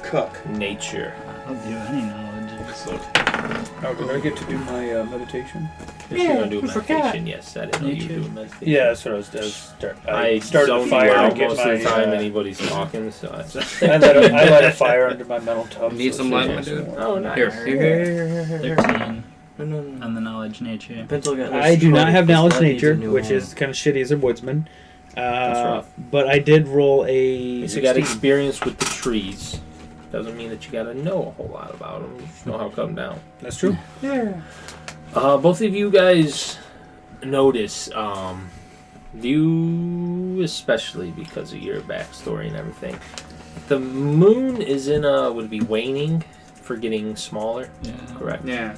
Cook. nature. I'll do any knowledge. Oh, did I get to do my meditation? If you're gonna do meditation, yes, I didn't know you were Nature. doing meditation. Yeah, that's what I was doing. I started zone a you fire out to get most my. of the time anybody's talking, so I lit a fire under my mental tub. Need so some it light, feels my dude? more- Oh, nice. Here. 13 No, no, no. on the knowledge nature. Pencil got I do not have knowledge nature, New which home. is kind of shitty as a woodsman. That's rough. But I did roll a. So you got 16. experience with the trees. Doesn't mean that you gotta know a whole lot about them. You just know how to cut them down. That's true. Both of you guys notice, you especially because of your backstory and everything, the moon is in a would be waning for getting smaller. Yeah. Correct. Yeah.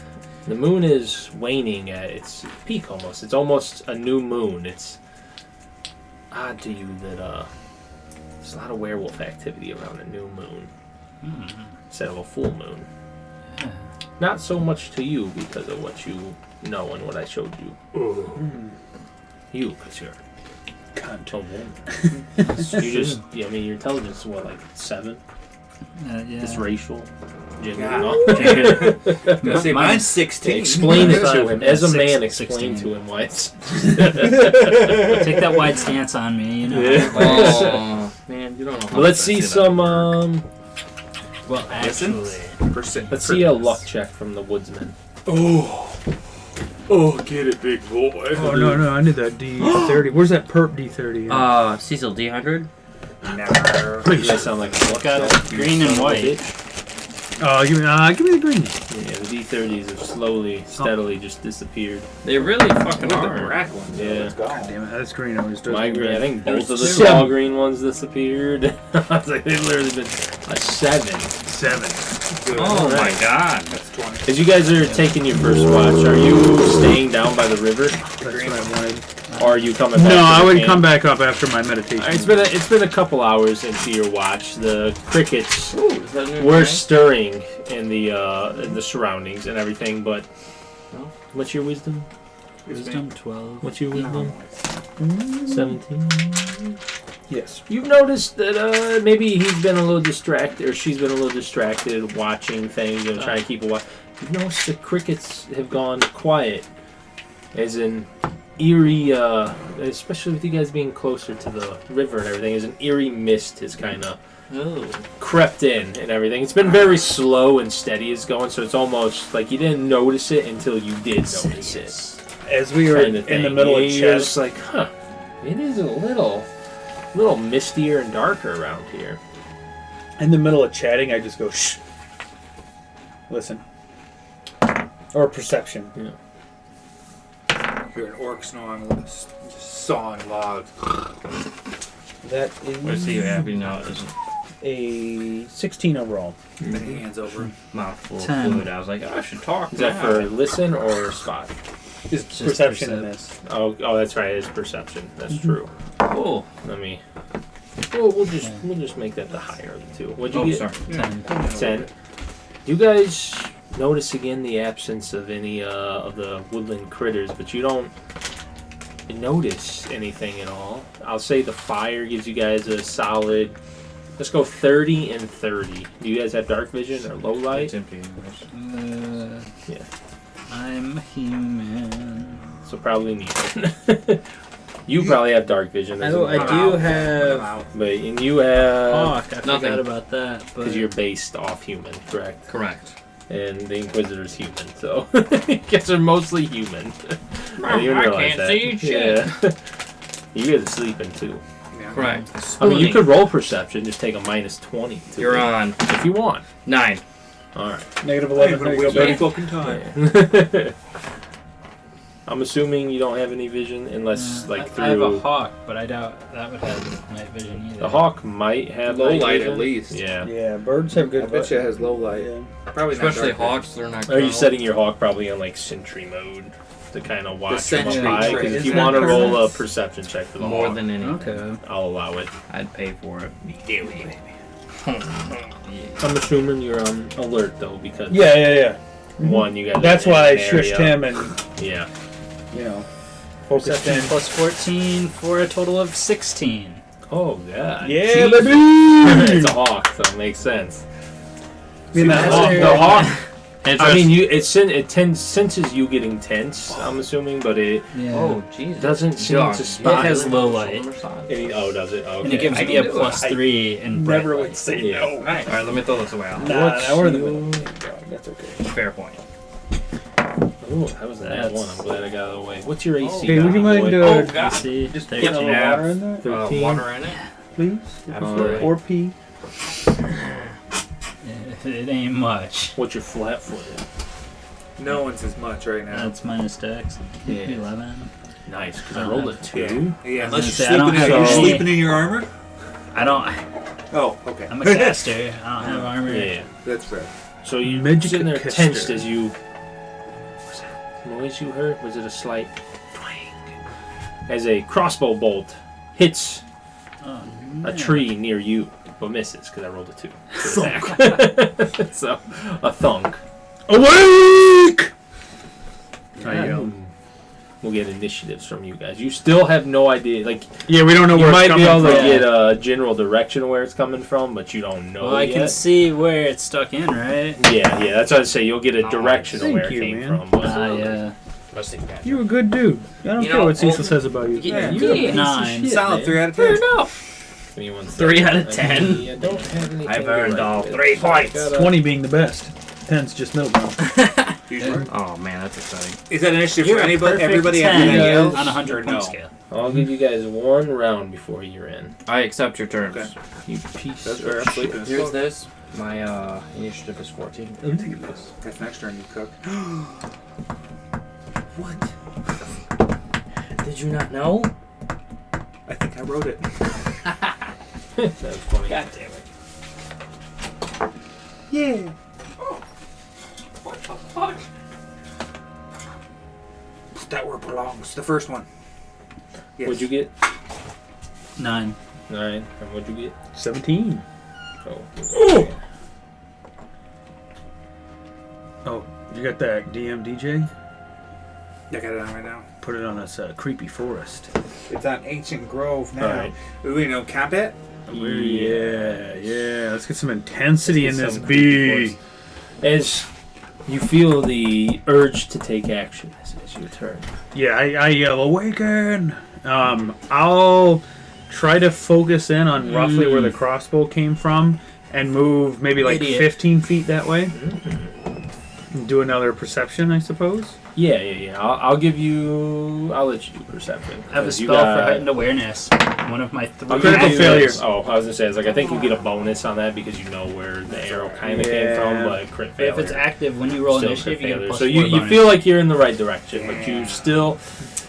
The moon is waning at its peak almost. It's almost a new moon. It's odd to you that there's a lot of werewolf activity around a new moon instead of a full moon. Yeah. Not so much to you because of what you know and what I showed you. You, because you're Cunt. a woman. You just, I mean, your intelligence is what, like 7? Yeah. It's racial. Gender, Yeah. no? Gonna say Mine- mine's 16. Explain it to Five, him. As a six, man, explain 16. to him why it's... Take that wide stance on me, you know. Yeah. Oh, man, you don't know how Let's much see I that some, work. Well, Listen. actually, let's see a luck check from the woodsman. Oh, get it, big boy. Oh no, I need that D30. Where's that perp D30? Cecil D100? Never. You guys sound like a luck got check. green and white. Give me the green. Yeah, the D30s have slowly, steadily just disappeared. They really fucking Look at the are. black one. Yeah. Let's go. God damn it, that's green. I was My green, I think both of the Seven. small green ones disappeared. I was like, they've literally been a 7. 7. Good. Oh my Alright. god. That's 20. As you guys are taking your first watch, are you staying down by the river? That's what I wanted. Or are you coming back? No, to the I would camp? come back up after my meditation. It's been a couple hours into your watch. The crickets Ooh, is that new were night? stirring in the surroundings and everything, but No. what's your wisdom? Wisdom 12. What's your wisdom? 17. Yes. You've noticed that maybe he's been a little distracted, or she's been a little distracted watching things and trying to keep a watch. You've noticed the crickets have gone quiet, as in eerie, especially with you guys being closer to the river and everything, as an eerie mist has kind of Oh. crept in and everything. It's been very slow and steady as going, so it's almost like you didn't notice it until you did notice it. As we were Kind of in the thing. middle of You're chess, just like, huh, it is a little mistier and darker around here. in the middle of chatting, I just go shh. Listen. Or perception. You're an orc just sawing logs. That Let's see what is happy now. Is a 16 overall. The hands over him. mouthful of 10. fluid. I was like, I should talk. Is that now. for listen or spot? Is Just perception in percep- this. Oh, that's right. It's perception. That's true. Cool. Let me. Well, we'll just make that the higher of the two. What'd you Oh, get? sorry. 10. 10. You guys notice again the absence of any of the woodland critters, but you don't notice anything at all. I'll say the fire gives you guys a solid. Let's go 30 and 30. Do you guys have dark vision or low light? It's empty. Yeah. I'm human. So probably neither. You probably have dark vision. I as well. do I'm have out. But and you have Hawk. I Nothing. forgot about that. But because you're based off human, correct? Correct. And the Inquisitor's human, so you guys are mostly human. I didn't even I realize can't that. see shit. Yeah. You guys are sleeping too. Yeah. Correct. I mean, you Spooning. could roll perception, just take a minus 20. To You're it, on if you want. 9. All right. Negative I 11. ain't There gonna you go, waste my baby. fucking time. I'm assuming you don't have any vision unless, like, through. I have a hawk, but I doubt that would have night vision either. The hawk might have Low night light vision. at least. Yeah. Yeah, birds have I good bet you it has low light. Yeah. Probably not Especially dark hawks, they're not. Are you gonna- setting your hawk probably on like sentry mode to kind of watch them up sentry high? trait. Because if Is you that want to roll a correct? perception check for the more hawk, than anything? Okay. I'll allow it. I'd pay for it. I'm assuming you're on alert though, because Yeah. one, you guys. That's are in why I an shushed area- him and, Yeah. Focused Perception in. plus 14 for a total of 16. Oh god. Yeah, Jesus. baby! It's a hawk, so it makes sense. I mean, The that hawk, hawk- the hawk. And I mean, it senses you getting tense. I'm assuming, but it Yeah. Oh, Jesus. doesn't seem Dog. to spot. It has low light. Oh, does it? Oh, And it okay. gives I me can a do plus it. 3 in bright Never light. would say Yeah. no. Alright, let me throw this away. Nah, What's now we're in the your- middle. That's okay. Fair point. Ooh, that was a nat That's- one. I'm glad I got it away. What's your AC? Okay, would you Donny mind boy? Oh, uh, God. See? just There putting a you little Yeah. water in there, 13. Water in it? please? Absolutely. Or pee. It ain't much. What's your flat footed? No one's as much right now. That's minus dex. Yeah. 11. Nice, because I rolled a 2. Yeah, I was unless gonna you're say, I don't sleeping, have you're any- sleeping in your armor? I don't. Oh, okay. I'm a caster. I don't have armor. Yeah. That's fair. So you Magic sitting there caster. tensed as you. What's that noise you heard? Was it a slight twang? As a crossbow bolt hits Oh, a man. tree near you, but misses because I rolled a 2 to attack. So a thunk. Awake! I yell. We'll get initiatives from you guys. You still have no idea. Like Yeah, we don't know you where might it's be coming able to from. get a general direction of where it's coming from, but you don't know Well, I yet. can see where it's stuck in, right? Yeah, that's what I'd say. You'll get a direction of Thank where it you, came man. from. But Yeah. You're a good dude. I don't You care know, what Cecil says about you. Yeah, You're a yeah. piece of 9. shit, Solid man. 3 out of Fair 10. enough. give me 1 3 second. out of 10. I don't have anything I've to earned write all with. 3 points. Gotta- 20 being the best. 10's just middle ground. You sure? Oh, man, that's exciting. Is that an initiative You're for a anybody? perfect Everybody 10 everything else? on a or 100 no? point scale. I'll give you guys 1 round before you're in. I accept your terms. Okay. You piece That's of fair. I'm shit. sleeping as Here's fuck. this. My initiative is 14. That's next turn, you cook. What? Did you not know? I think I wrote it. That was funny. God damn it. Yeah. What the fuck? That where it belongs. The first one. Yes. What'd you get? 9. 9. And what'd you get? 17. Oh. Oh, you got that DM DJ? I got it on right now. Put it on this creepy forest. It's on Ancient Grove now. Alright. We know combat? Yeah. Let's get some intensity in Let's this get some bee. As you feel the urge to take action as you turn. Yeah, I yell, awaken! I'll try to focus in on roughly where the crossbow came from and move maybe like Idiot. 15 feet that way. Do another perception, I suppose. Yeah. I'll give you. I'll let you do perception. I have a 'cause you spell got- for heightened awareness. One of my 3 I'll Critical give you- failure. Oh, I was gonna say, I think you get a bonus on that because you know where the arrow kind of came from, but crit failure. If it's active, when you roll Still initiative, crit you get a failure. plus So 4 you bonus. feel like you're in the right direction, but you still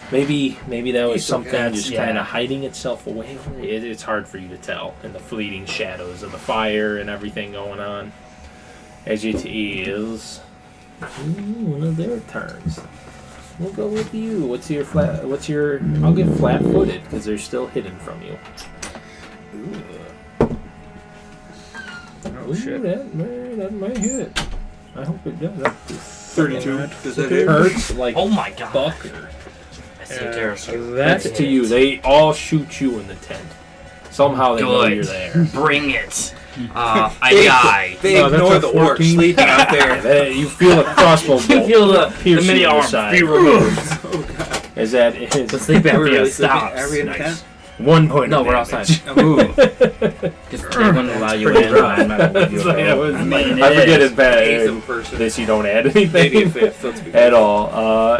maybe that was something That's- just yeah. kind of hiding itself away. It's hard for you to tell in the fleeting shadows of the fire and everything going on. As it is one of their turns. We'll go with you. What's your? I'll get flat-footed because they're still hidden from you. Oh, shit. That might hit. I hope it does. 32. Does that It hit? hurts like Oh my god. fuck. I see a terrorist. That's to you. They all shoot you in the tent. Somehow they know Good. you're there. Bring it. I die. They No, that's ignore a the orc 14. sleeping out there. You feel a crossbow bolt. You feel the piercing mini your arm side. be removed. As that is The sleep We're really apnea sleeping. stops. Are we in the Nice. tent? 1 point. No, of we're damage. outside. Ooh. Because they wouldn't allow you in. I'm not gonna give you So, yeah, a it was- I mean, I it forget is. it's bad. Eighth of a person. This you don't add Maybe a anything fifth. Let's be at all.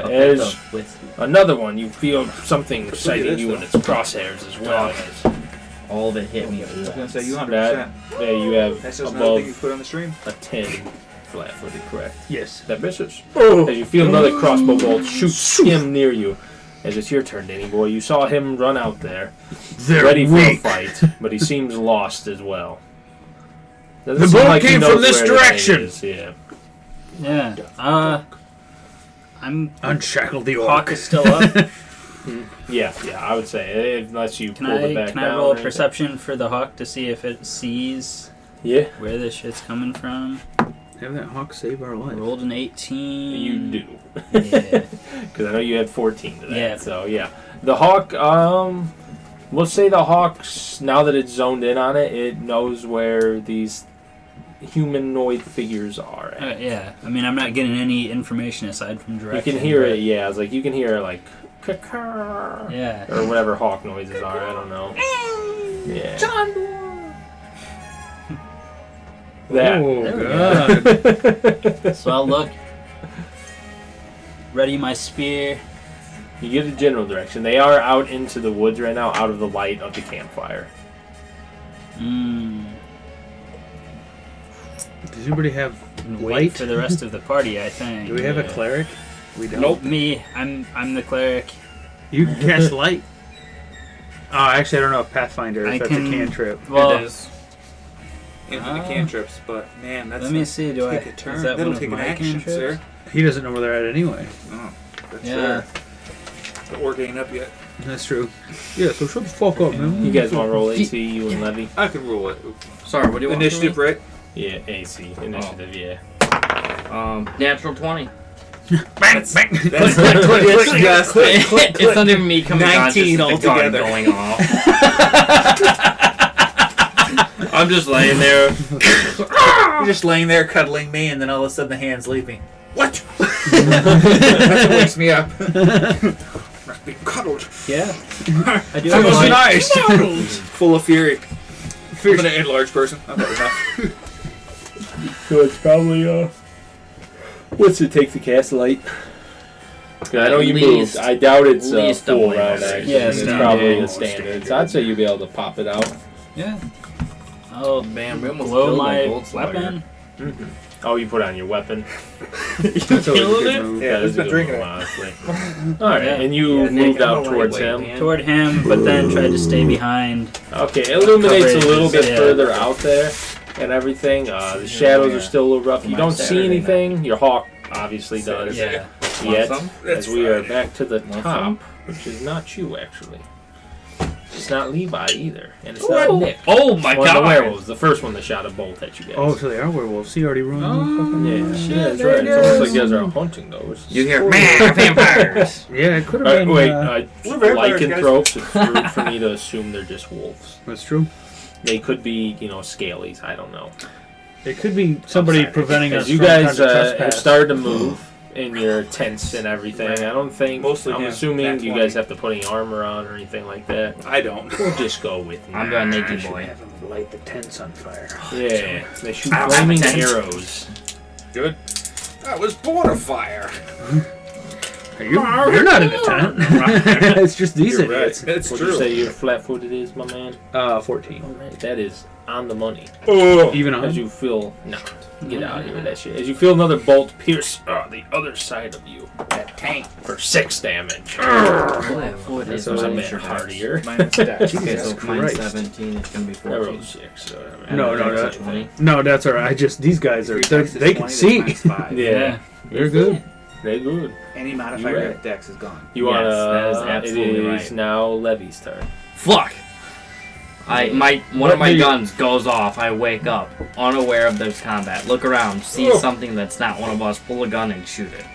Okay, As so with another one, you feel something sighting this, you though. in its crosshairs as well. all of it hit me. I was going to say, you 100%. That, yeah, you have That's just another thing you above put on the stream. a 10 flat-footed, correct? Yes. That misses. As you feel another crossbow bolt shoot skim near you. As it's your turn, Danny boy. You saw him run out there, They're ready for weak. a fight, but he seems lost as well. Doesn't The seem bolt like he came knows from this where the thing direction. is, Yeah. Yeah. I'm. Unshackle the Hawk orc. is still up. Yeah, I would say, unless you Can pull it back I down. roll or a anything. perception for the hawk to see if it sees Yeah, where this shit's coming from? Have that hawk save our life. Rolled an 18. you do. Yeah. Because I know you had 14 to that. Yeah. So, yeah. The hawk, we'll say the hawk's, now that it's zoned in on it, it knows where these humanoid figures are at. Yeah. I mean, I'm not getting any information aside from You direction. can hear but- it, yeah. It's like you can hear like caw Yeah. or whatever hawk noises are. I don't know. Yeah. That. Oh, There we God. So I'll look. Ready my spear. You get a general direction. They are out into the woods right now, out of the light of the campfire. Does anybody have And wait light? for the rest of the party, I think. Do we have a Yeah. cleric? We don't. Nope. Me. I'm the cleric. You can cast light. Oh, actually, I don't know if Pathfinder if I that's can- a cantrip. Well, it is. Infinite Ah. cantrips, but man, that's let me see. Do I? take a turn. Is that That'll one of take an my action, cantrips? sir. He doesn't know where they're at anyway. Oh, that's Yeah. fair. The orc ain't up yet. That's true. Yeah, so shut the fuck up, man. You guys want to roll AC, you and Levy? I can rule it. Sorry, what do you want? Initiative, from me? right? Yeah, AC. Initiative, yeah. Natural 20. That's bang. That's just It's not even me coming 19 conscious, it's the gun altogether. going off. I'm just laying there. You're just laying there cuddling me, and then all of a sudden the hand's leaping. What? That's what wakes me up. Not being cuddled. Yeah. I do That have was light. nice. Full of fury. I'm an enlarged person. I've had enough. So it's probably, what's it take to cast light? I know At you least- moved. I doubt it's at least full double round, damage. actually. Yeah, it's standard. probably a standard. So I'd say you'd be able to pop it out. Yeah. Oh, Man, we almost glow killed my gold slugger. weapon. Oh, you put on your weapon. That's always a good move. Yeah, that's who's been a good drinking move, it? honestly. Alright, Yeah. and you Yeah, Nick, moved I'm out a towards lightweight, him. man. Toward him, but then tried to stay behind. Okay, it illuminates a little bit Yeah. further out there and everything. The shadows are still a little rough. You My don't see Saturday anything. Your hawk obviously does. Yeah. Yet, Want some? as we are Friday. back to the Want top, some? which is not you actually. It's not Levi either, and it's not Nick. Oh my One of the god! werewolves, the first one that shot a bolt at you guys. Oh, so they are werewolves. He already ruined yeah, the that's right. It's almost like you guys are hunting those. You hear, man, vampires! Yeah, it could have been. Wait, We're vampires, lycanthropes. It's rude for me to assume they're just wolves. That's true. They could be, scalies. I don't know. It could be somebody preventing us As you from guys trying to have trespass. started to move in your tents and everything, I don't think. Mostly I'm him. assuming That's you why. guys have to put any armor on or anything like that. I don't. We'll just go with me. I'm going I naked should boy. have them light the tents on fire. Yeah, they shoot I don't have a flaming tent. arrows. Good. That was border fire. You're not in a tent. It's just these You're right. idiots. It's Would true. you say you're flat-footed is, my man? 14. All right, that is on the money. Oh. Even on. As you feel, get out of here with that shit. As you feel another bolt pierce the other side of you That tank. for 6 damage. Flat-foot is So I'm a only bit your hardier. Minus that. Okay, Jesus so mine's Christ. 17, it's gonna be I 14. rolled 6. So No, That's that- 20. No, that's alright. These guys are. They can see. Yeah, They're good. they're good. Any You modifier right. at Dex is gone. You Yes, wanna? that is absolutely it is right. now Levy's turn. Fuck! One What of my do you- guns goes off. I wake up, unaware of there's combat. Look around, see something that's not one of us, pull a gun and shoot it.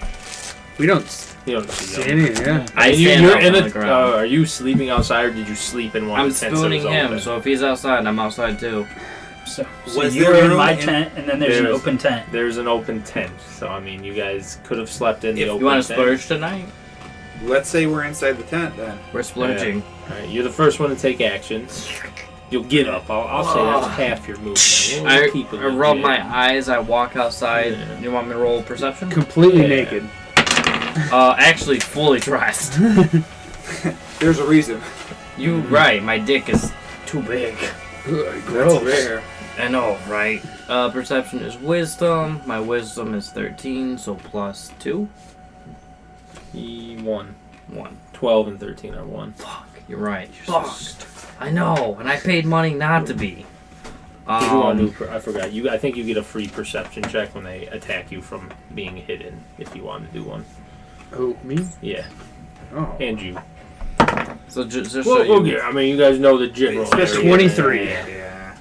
We don't You don't see see any. Yeah. I And stand you're up in on a. the ground. Are you sleeping outside, or did you sleep in one I'm of the tents? that spooning was him, open? so if he's outside, I'm outside too. So Was you there were in room my in- tent, and then there's an There's- open tent. There's an open tent, so I mean, you guys could have slept in the If open You want to tent. splurge tonight? Let's say we're inside the tent then. We're splurging. Alright, you're the first one to take action. You'll get up. I'll say that's half your movement. We'll I keep it rub legit. my eyes, I walk outside. Yeah. You want me to roll perception? Completely Yeah. naked. Actually fully dressed. There's a reason. You right, my dick is too big. That's rare. I know, right? Perception is wisdom. My wisdom is 13, so plus 2. 1. 1. 12 and 13 are 1. Fuck, you're right. Fuck. I know, and I paid money not to be. If you want to do I forgot. I think you get a free perception check when they attack you from being hidden. If you want to do one. Who, me? Yeah, Oh. and you. So just Well, so we'll you. get, I mean, you guys know the general. Especially area. 23. Yeah.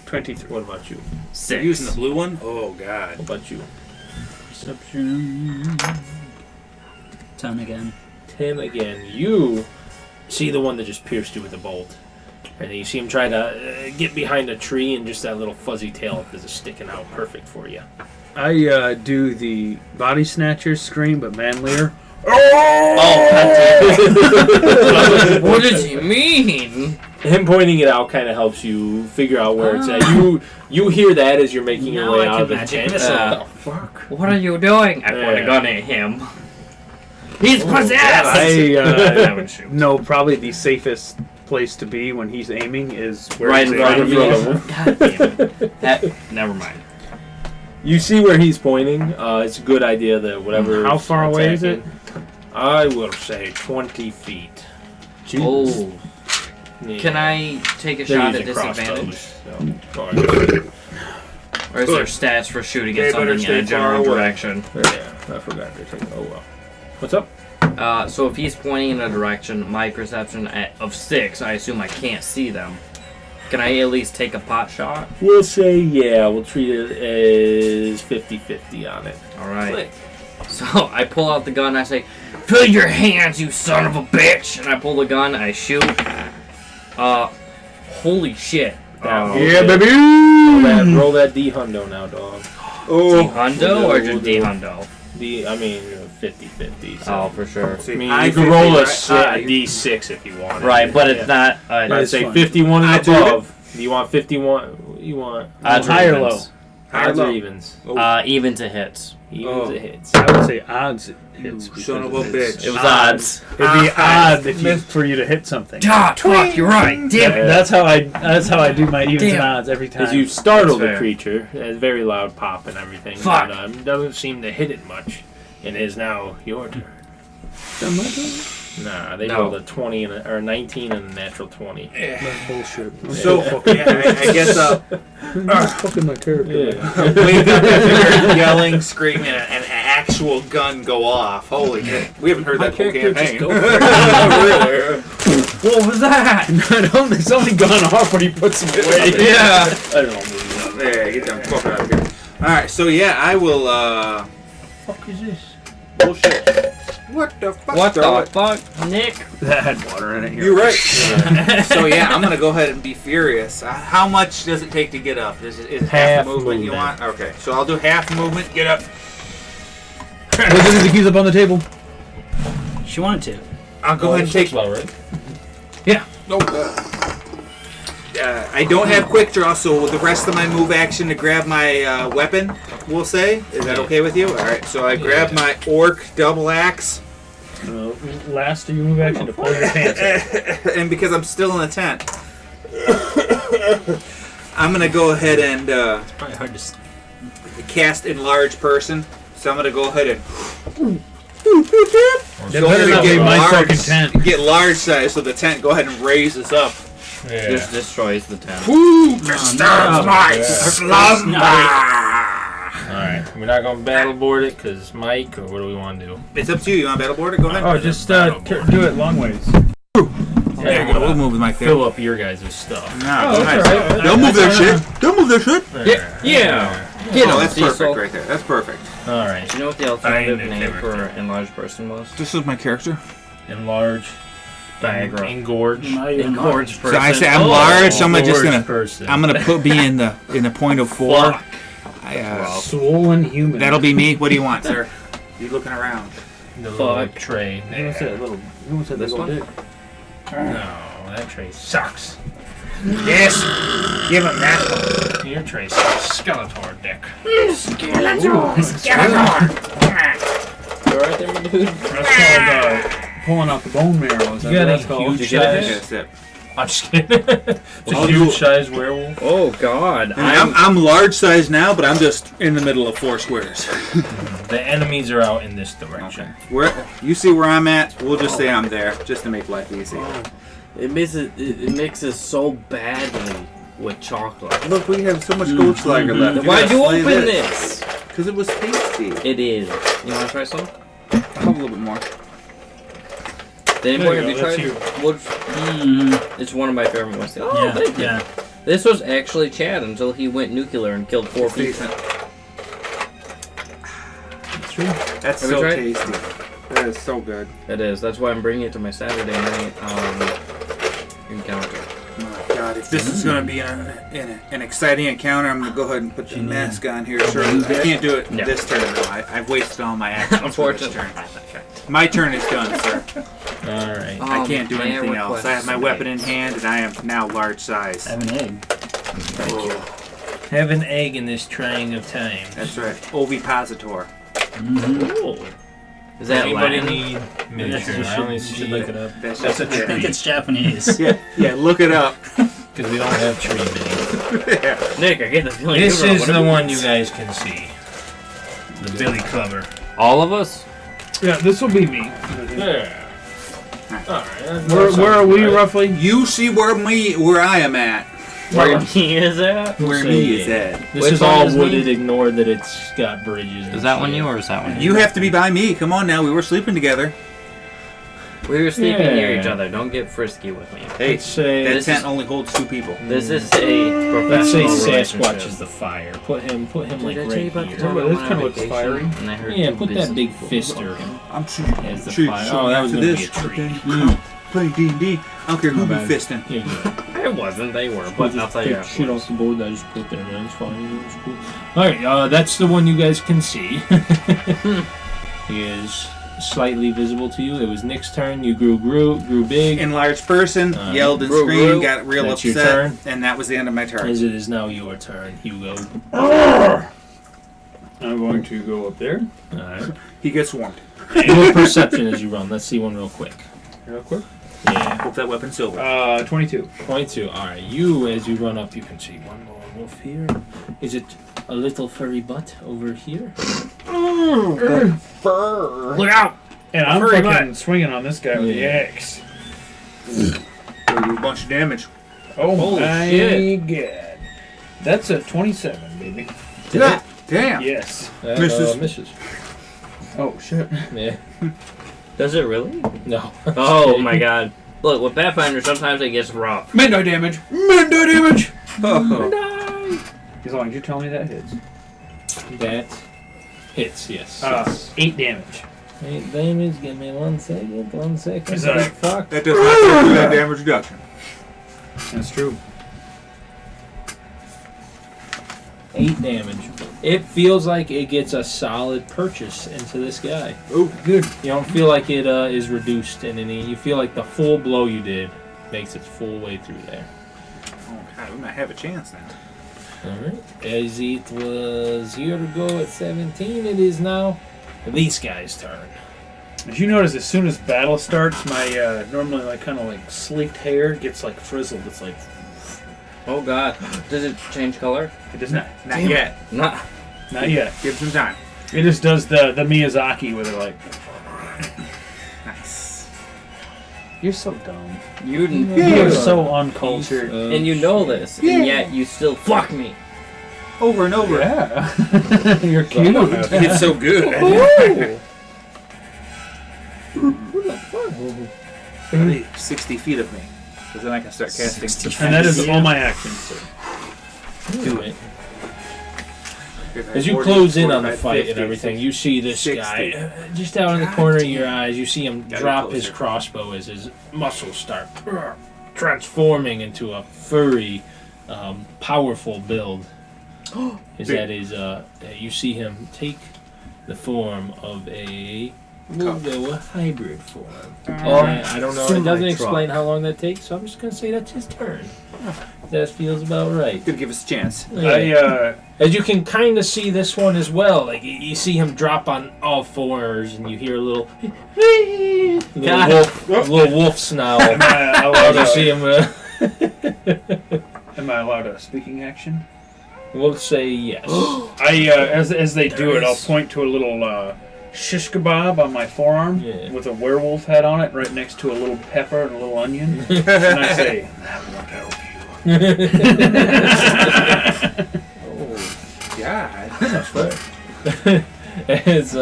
23. What about you? 6. Using the blue one? Oh god. What about you? Perception. 10 again. 10 again. You see the one that just pierced you with a bolt. And then you see him try to get behind a tree, and just that little fuzzy tail is sticking out perfect for you. I do the body snatcher scream, but manlier. Oh, goddamn. What does he mean? Him pointing it out kind of helps you figure out where it's at. You hear that as you're making your Now way I out can of the magic tent. missile. What the fuck? What are you doing? I point Yeah. a gun at him. He's Oh, possessed! I would shoot. know probably the safest place to be when he's aiming is where Right he's in front of aiming. me. God damn it. Never mind. You see where he's pointing. It's a good idea that whatever. How far away is it? I will say 20 feet. Oh. Yeah. Can I take a They're shot at using disadvantage? crossbows, so go ahead. Or is there stats for shooting They at better something in a stay far general away. direction? Yeah, I forgot. They're taking. Oh well. What's up? So if he's pointing in a direction, my perception of 6, I assume I can't see them. Can I at least take a pot shot? We'll say yeah. We'll treat it as 50-50 on it. Alright. So I pull out the gun, I say, "Fill your hands, you son of a bitch!" And I pull the gun, I shoot. Holy shit. Yeah, baby! Roll that D hundo now, dog. D-hundo or just D-hundo? I mean 50-50. So. Oh, for sure. I mean, you can roll a D6 if you want. Right, but it's not... I'd It's say fine. 51 and I do above. Do you want 51? You want Odds high or evens. odds low? or evens? Even to hits. Evens it hits. I would say odds hits. You son of a because bitch. It was odds. It'd be odd if you, for you to hit something. God, fuck, you're right. Damn Yeah, it. that's how I do my evens and Damn. odds every time. Because you startle That's the fair. creature, it has very loud pop and everything. Fuck. But it doesn't seem to hit it much. It is now your turn. Nah, they No. rolled a 20 or 19 and a natural 20. That's bullshit. So, yeah, I guess That's fucking my character. Yeah. wake up after you're yelling, screaming, and actual gun go off. Holy shit. We haven't heard My that whole character just campaign. go for it. What was that? It's only gone off when he puts them away. Yeah. I don't know. Yeah, get them fuck out of here. Alright, so yeah, I will, What the fuck is this? bullshit. What the fuck? What Throw the it. fuck, Nick? That had water in it. You're right. So yeah, I'm gonna go ahead and be furious. How much does it take to get up? Is half Half the movement you movement. want? Okay, so I'll do half movement. Get up. Look at the keys up on the table. She wanted to. I'll go ahead and take. Well, right? No. I don't have quick draw, so the rest of my move action to grab my weapon, we'll say. Is that okay with you? All right. So I grab my orc double axe, Last you move action to pull your pants up. and because I'm still in the tent, I'm gonna go ahead and Probably hard to. cast enlarge person. So I'm gonna go ahead and That better not be my fucking tent. get large size, so the tent go ahead and raises up. Yeah. Just destroys the tent. Disturbs my slumber. Alright, we're not going to battle board it because Mike, or what do we want to do? It's up to you. You want battle board it? Go ahead. Oh, just do it long ways. There you go. We'll move the mic there. Fill up your guys' stuff. No, Oh, that's all right. Don't move that shit. Don't move that shit. Yeah. Oh, that's perfect right there. That's perfect. Alright, Do you know what the alternative name for enlarged person was? This is my character. enlarge, Viagra. engorge. Engorged person. So I say I'm large, so I'm just Engorged gonna person. I'm gonna be in the point of 4. Fuck. Swollen human. That'll be me. What do you want, sir? You looking around? the little Fuck. tray. What's that little? What's that This little one? dick? No, that tray sucks. Yes. Give him that. Your tray sucks. Skeletor dick. You alright there, my dude? That's called pulling out the bone marrow. Is that You got what any that's called? huge Did you get it? size? That's it. I'm just kidding. It's a Well, huge size werewolf. Oh God. I'm large size now, but I'm just in the middle of 4 squares. The enemies are out in this direction. Where you see where I'm at, we'll just say I'm there, just to make life easy. It mixes so badly with chocolate. Look, we have so much Goldschlager left. Why'd you open this? Because it was tasty. It is. You want to try some? I'll have a little bit more. Did There anybody you have you go, tried? that's Wood? It's one of my favorite ones. Oh, Yeah, thank you. yeah. This was actually Chad until he went nuclear and killed 4 people. Decent. That's true. That's Have you so tried? tasty. That is so good. It is. That's why I'm bringing it to my Saturday night encounter. Oh my God, if this is going to be an exciting encounter, I'm going to go ahead and put the mask on here. Sure, I can't do it No. this turn though. I've wasted all my actions for this Unfortunately. turn. My turn is done, sir. Alright. I can't do May anything else. I have my request weapon in hand, and I am now large size. I have an egg. Oh, Have an egg in this trying of time. that's right. Ovipositor. Ooh. Is that Anybody Latin? need miniature? you I only should see look it up. That's That's just a I think tree. it's Japanese. yeah, look it up. Because we don't have tree names. Nick, I get the feeling This you were is one the of one you guys can see. The Billy Clubber. All of us? Yeah, this will be me. Yeah. Alright. Where are we roughly? You see where I am at. Where he is at? Where Say me it. is at. This Which is one all is wooded. me? Ignore that it's got bridges. Is that one you or is that one You have to be by me. Come on now, we were sleeping together. We were sleeping near Yeah. each other. Don't get frisky with me. Hey, Let's say that this tent is- only holds 2 people. This is a let's say professional Sasquatch relationship. is the fire. Put him Did like I tell you right about the here. time I This went on kinda looks vacation fiery. and I heard Yeah, 2 put that business big people fister I'm as the treat- fire. show Oh, me that was after gonna be this, a tree. okay? Come play D&D. I don't care who My be bad. fisting. Yeah, yeah. It wasn't. They were, but I'll tell you Take shit afterwards. off the board that I just put there, man. It's fine. It's cool. Alright, that's the one you guys can see. He is slightly visible to you. It was Nick's turn. You grew big. Enlarged person, yelled and Grew, screamed, grew. got real That's your upset, turn. and that was the end of my turn. As it is now your turn, Hugo. I'm going to go up there. Alright. He gets warmed. Roll perception as you run. Let's see one real quick. Real quick. Yeah. Hope that weapon's silver. 22. 22. Alright, you, as you run up, you can see one more wolf here. Is it a little furry butt over here? Look out! And I'm Furry fucking swinging on this guy with the Yeah. axe. Gonna do a bunch of damage. Oh Holy my shit. god. That's a 27, baby. Yeah. Damn. Yes. That, Misses. misses. Oh shit. Yeah. Does it really? No. Oh my god. Look, with Pathfinder, sometimes it gets rough. Mendo damage. Mendo damage. Oh. As long as you tell me that hits. That hits, yes. 8 damage. 8 damage, give me 1 second, 1 second. Is that- Fuck. That does not take that damage reduction. That's true. 8 damage. It feels like it gets a solid purchase into this guy. Oh, good. You don't feel like it is reduced in any. You feel like the full blow you did makes its full way through there. Oh, God, we might have a chance then. Alright. As it was year ago at 17, it is now these guys' turn. As you notice, as soon as battle starts, my normally like kind of like sleeked hair gets like frizzled. It's like Oh god. Does it change color? it does not. Not yet. Not. Not yet. Give some time. It just does the Miyazaki with it like. Nice. You're so dumb. You You're so uncultured. and you know this, and yet you still fuck me. Over and over. Yeah. You're cute. It's so good. Probably 60 feet of me. Because then I can start casting. And that is all my actions, sir. Do it. As you close in on the fight and everything, you see this 60. guy just out in the corner of your damn. eyes. You see him Gotta drop be his closer. crossbow as his muscles start transforming into a furry, powerful build. Is that is you see him take the form of a hybrid form. I don't know. It doesn't explain how long that takes, so I'm just gonna say that's his turn. That feels about right. Gonna give us a chance. As you can kind of see this one as well, like you see him drop on all fours, and you hear a little wolf snarl. Am I allowed You to see him. Am I allowed a speaking action? We'll say yes. As they do it, I'll point to a little shish kebab on my forearm with a werewolf head on it, right next to a little pepper and a little onion, and I say, "That won't help you." Oh, God. That's fair. As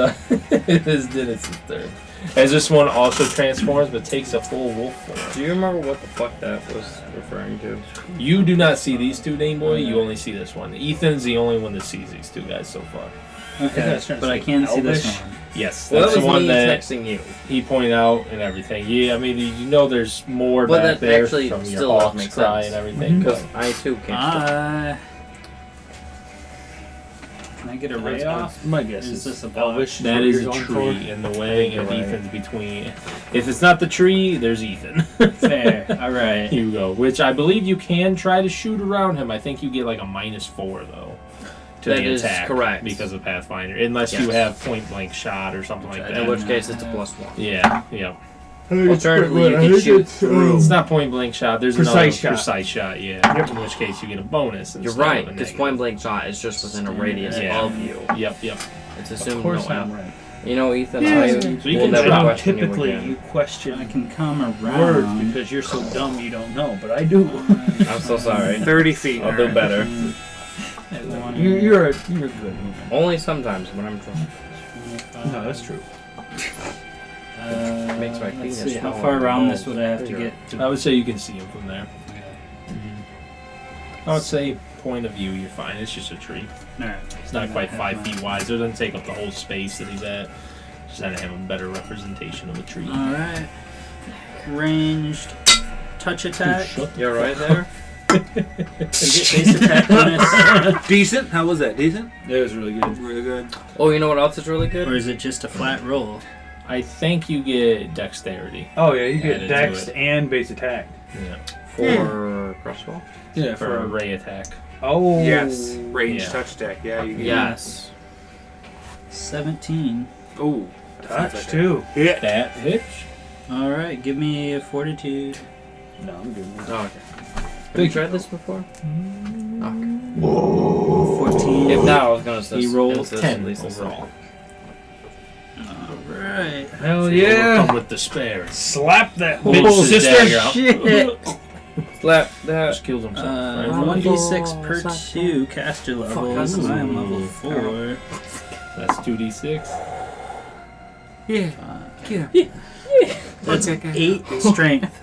Dennis's turn. As this one also transforms but takes a full wolf form. Do you remember what the fuck that was referring to? You do not see these two, Dane Boy. You only see this one. Ethan's the only one that sees these two guys so far. Okay, but I can see this one. Yes, Well, that's that the was one me that texting you. he pointed out and everything. Yeah, I mean, you know there's more Well, back that there actually from your still does hawk's make cry sense. and everything. Because I too can't. Can I get a ray off? My guess Is this a elvish. That what is you're a going tree for. in the way, you're and right. Ethan's between. If it's not the tree, there's Ethan. Fair. All right. Here you go. Which I believe you can try to shoot around him. I think you get like a -4 though to That the is attack correct. because of Pathfinder, unless you Yes. have point blank shot or something like In that. which case, it's a +1. Yeah, yeah. Alternatively, you can shoot through. It's not point blank shot. There's Precise another shot. precise shot. Yeah. In which case you get a bonus. You're instead right, of a because negative. point blank shot is just within a radius Yeah. of you. Yep. It's Of assumed course no I'm L. right. You know, Ethan, Yeah. I So you will can never try. question you Typically, again. you question I can come around. words because you're so dumb you don't know, but I do. I'm so sorry. 30 feet. I'll do better. You're a good woman. Only sometimes when I'm drunk. No, that's true. Makes my Let's penis see, how smaller far than around balls. this would I have to Bigger. get? I would say you can see him from there. I would say point of view, you're fine. It's just a tree. Alright. It's not quite 5 feet wide, so it doesn't take up the whole space that he's at. Just had to have a better representation of a tree. Alright. Ranged touch attack. You're right there? Base attack bonus. Decent? How was that? Decent? That was really good. Really good. Oh, you know what else is really good? Or is it just a flat roll? I think you get dexterity. Oh yeah, you Added get to dex it. and base attack. Yeah. For crossbow? Yeah, For a ray attack. Oh Yes. Range Yeah. touch attack. Yeah, you get Yes. 17. Oh. touch too. Hit. That hits. Alright, give me a fortitude. No, I'm good. Oh, okay. Have you tried this before? Okay. 14. If not, I was gonna say He rolled it's 10 at least overall. Alright. Hell Come yeah! with despair. Slap that Pulls bitch, his dagger sister. out. Shit! Slap that. Just kills himself. right? 1d6 per Slap. 2 caster levels. that's I am a- level 4. That's 2d6. Yeah. Get him. That's Okay. 8 strength.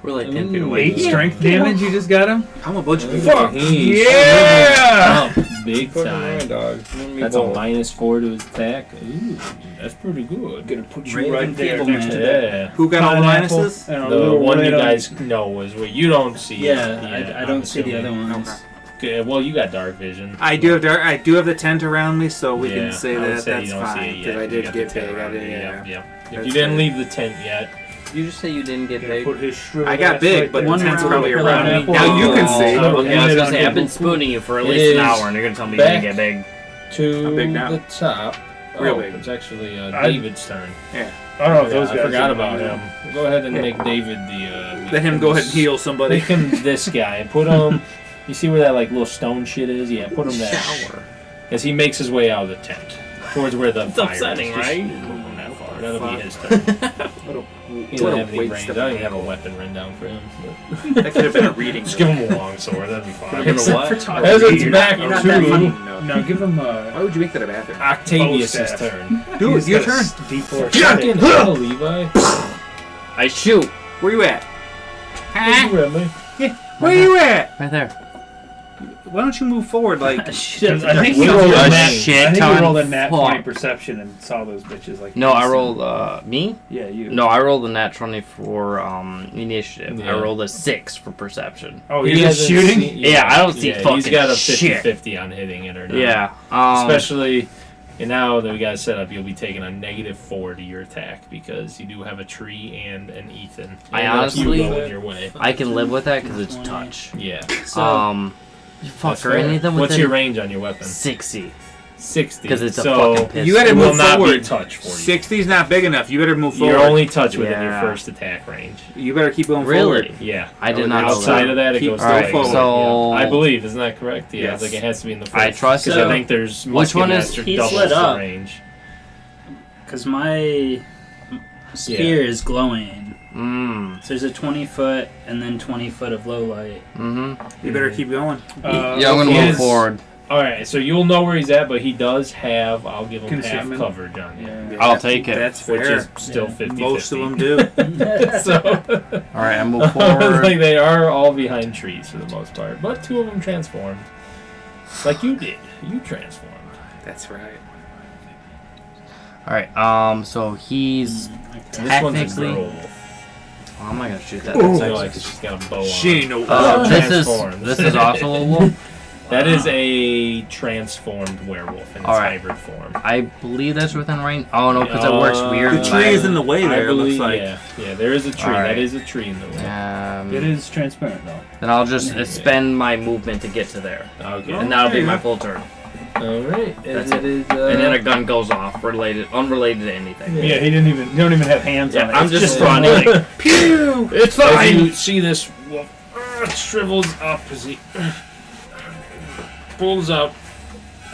We're like 10 feet Ooh. away. 8 strength damage. You just got him. I'm a bunch of people. Fuck He's yeah! up big time. dog. That's a -4 to his attack. Ooh, that's pretty good. Gonna put you Raven right there Feeble next Man. to that. Yeah. Who got all the Pineapple minuses? and a The little one you red guys know is what you don't see. Yeah, I don't see the other assuming. ones. Okay, well, you got dark vision. I do have the tent around me, so we can say I would that say that's you don't see fine it because yet. I You did got get the tent big. I around you. did, Yep. If That's you didn't fair. leave the tent yet, You just say you didn't get Gonna big. put his shriveled I got ass big, right but there. the One tent's round probably per around me. pineapple. Now you can see. Okay, I was Hand it gonna on say, your I've been boot. spooning you for at It least an is hour, and you're gonna tell me you back. didn't get big. to How big now? the top. Real Oh, big. it's actually I- David's turn. I don't know if those I guys. forgot are- about him. Go ahead and make David the. Let him go ahead and heal somebody. Make him this guy. Put him. You see where that like little stone shit is? Yeah, put him there. As he makes his way out of the tent towards where the fire upsetting, is. Just right? move him that far. That'll be his turn. He doesn't have any weight range. I stuff. don't even have a weapon written down for him. But That could have been a reading. just give him a long sword. That'd be fine. Give him a what? As it's back You're not that funny. to No, give him Why would you make that a bathroom? Octavius' Bow staff. turn. Dude, it's your turn. D4 Fucking hell, Levi. I shoot. Where you at? You read me? Where you at? Right there. Why don't you move forward? Like, I think We you rolled rolled a a nat. shit I think ton. you rolled a nat Fuck. 20 perception and saw those bitches like. No, I instantly. rolled, me? Yeah, you. No, I rolled a nat 20 for, initiative. Yeah. I rolled a 6 for perception. Oh, He you're just hasn't shooting. seen- Yeah, I don't see He's fucking got a shit. 50-50 on hitting it or not. Yeah. Especially, and now that we got it set up, you'll be taking a -4 to your attack because you do have a tree and an Ethan. I And honestly- you going your way. I can live with that because it's touch. Yeah. You That's fucker, fair. anything What's within your range on your weapon? 60. 60. 'Cause it's a so fucking pistol. you gotta it will move not be forward. touch for you. 60's not big enough. You better move forward. You're only touch within your Yeah. first attack range. You better keep going Really? forward. Yeah. I did not know Outside that. of that, it Keep goes going to forward. So- I believe, isn't that correct? Yeah, Yes. it's like it has to be in the first. I trust because you. I think there's Which one is- Musket he's Master lit doubles up. the range. Because my spear is glowing. Mmm. So there's a 20-foot and then 20-foot of low light. Mm-hmm. You better keep going. Yeah, I'm gonna he move is- forward. All right, so you'll know where he's at, but he does have. I'll give him half Concealment. coverage on you, Yeah. I'll take it. That's which fair. is still 50. Most of them do. So Alright, I move forward. like they are all behind trees for the most part, but 2 of them transformed, like you did. You transformed. That's right. Alright, so he's This one's a technically. girl. Oh, I'm not gonna shoot that. So That's like actually- she's got a bow on. She ain't no. Transformed. this is also a wolf. That is a transformed werewolf in its Alright. hybrid form. I believe that's within range. Oh no, because it works weird. The tree is in the way I there. It looks believe, like. yeah, there is a tree. Alright. That is a tree in the way. It is transparent though. Then I'll just spend my movement to get to there, Okay. and that'll be my full turn. All right. That's and it. is. And then a gun goes off, unrelated to anything. Yeah, he didn't even. You don't even have hands on it. I'm It's just a running. bullet. Like, pew! It's As fine. you see this wolf shrivels up as he pulls out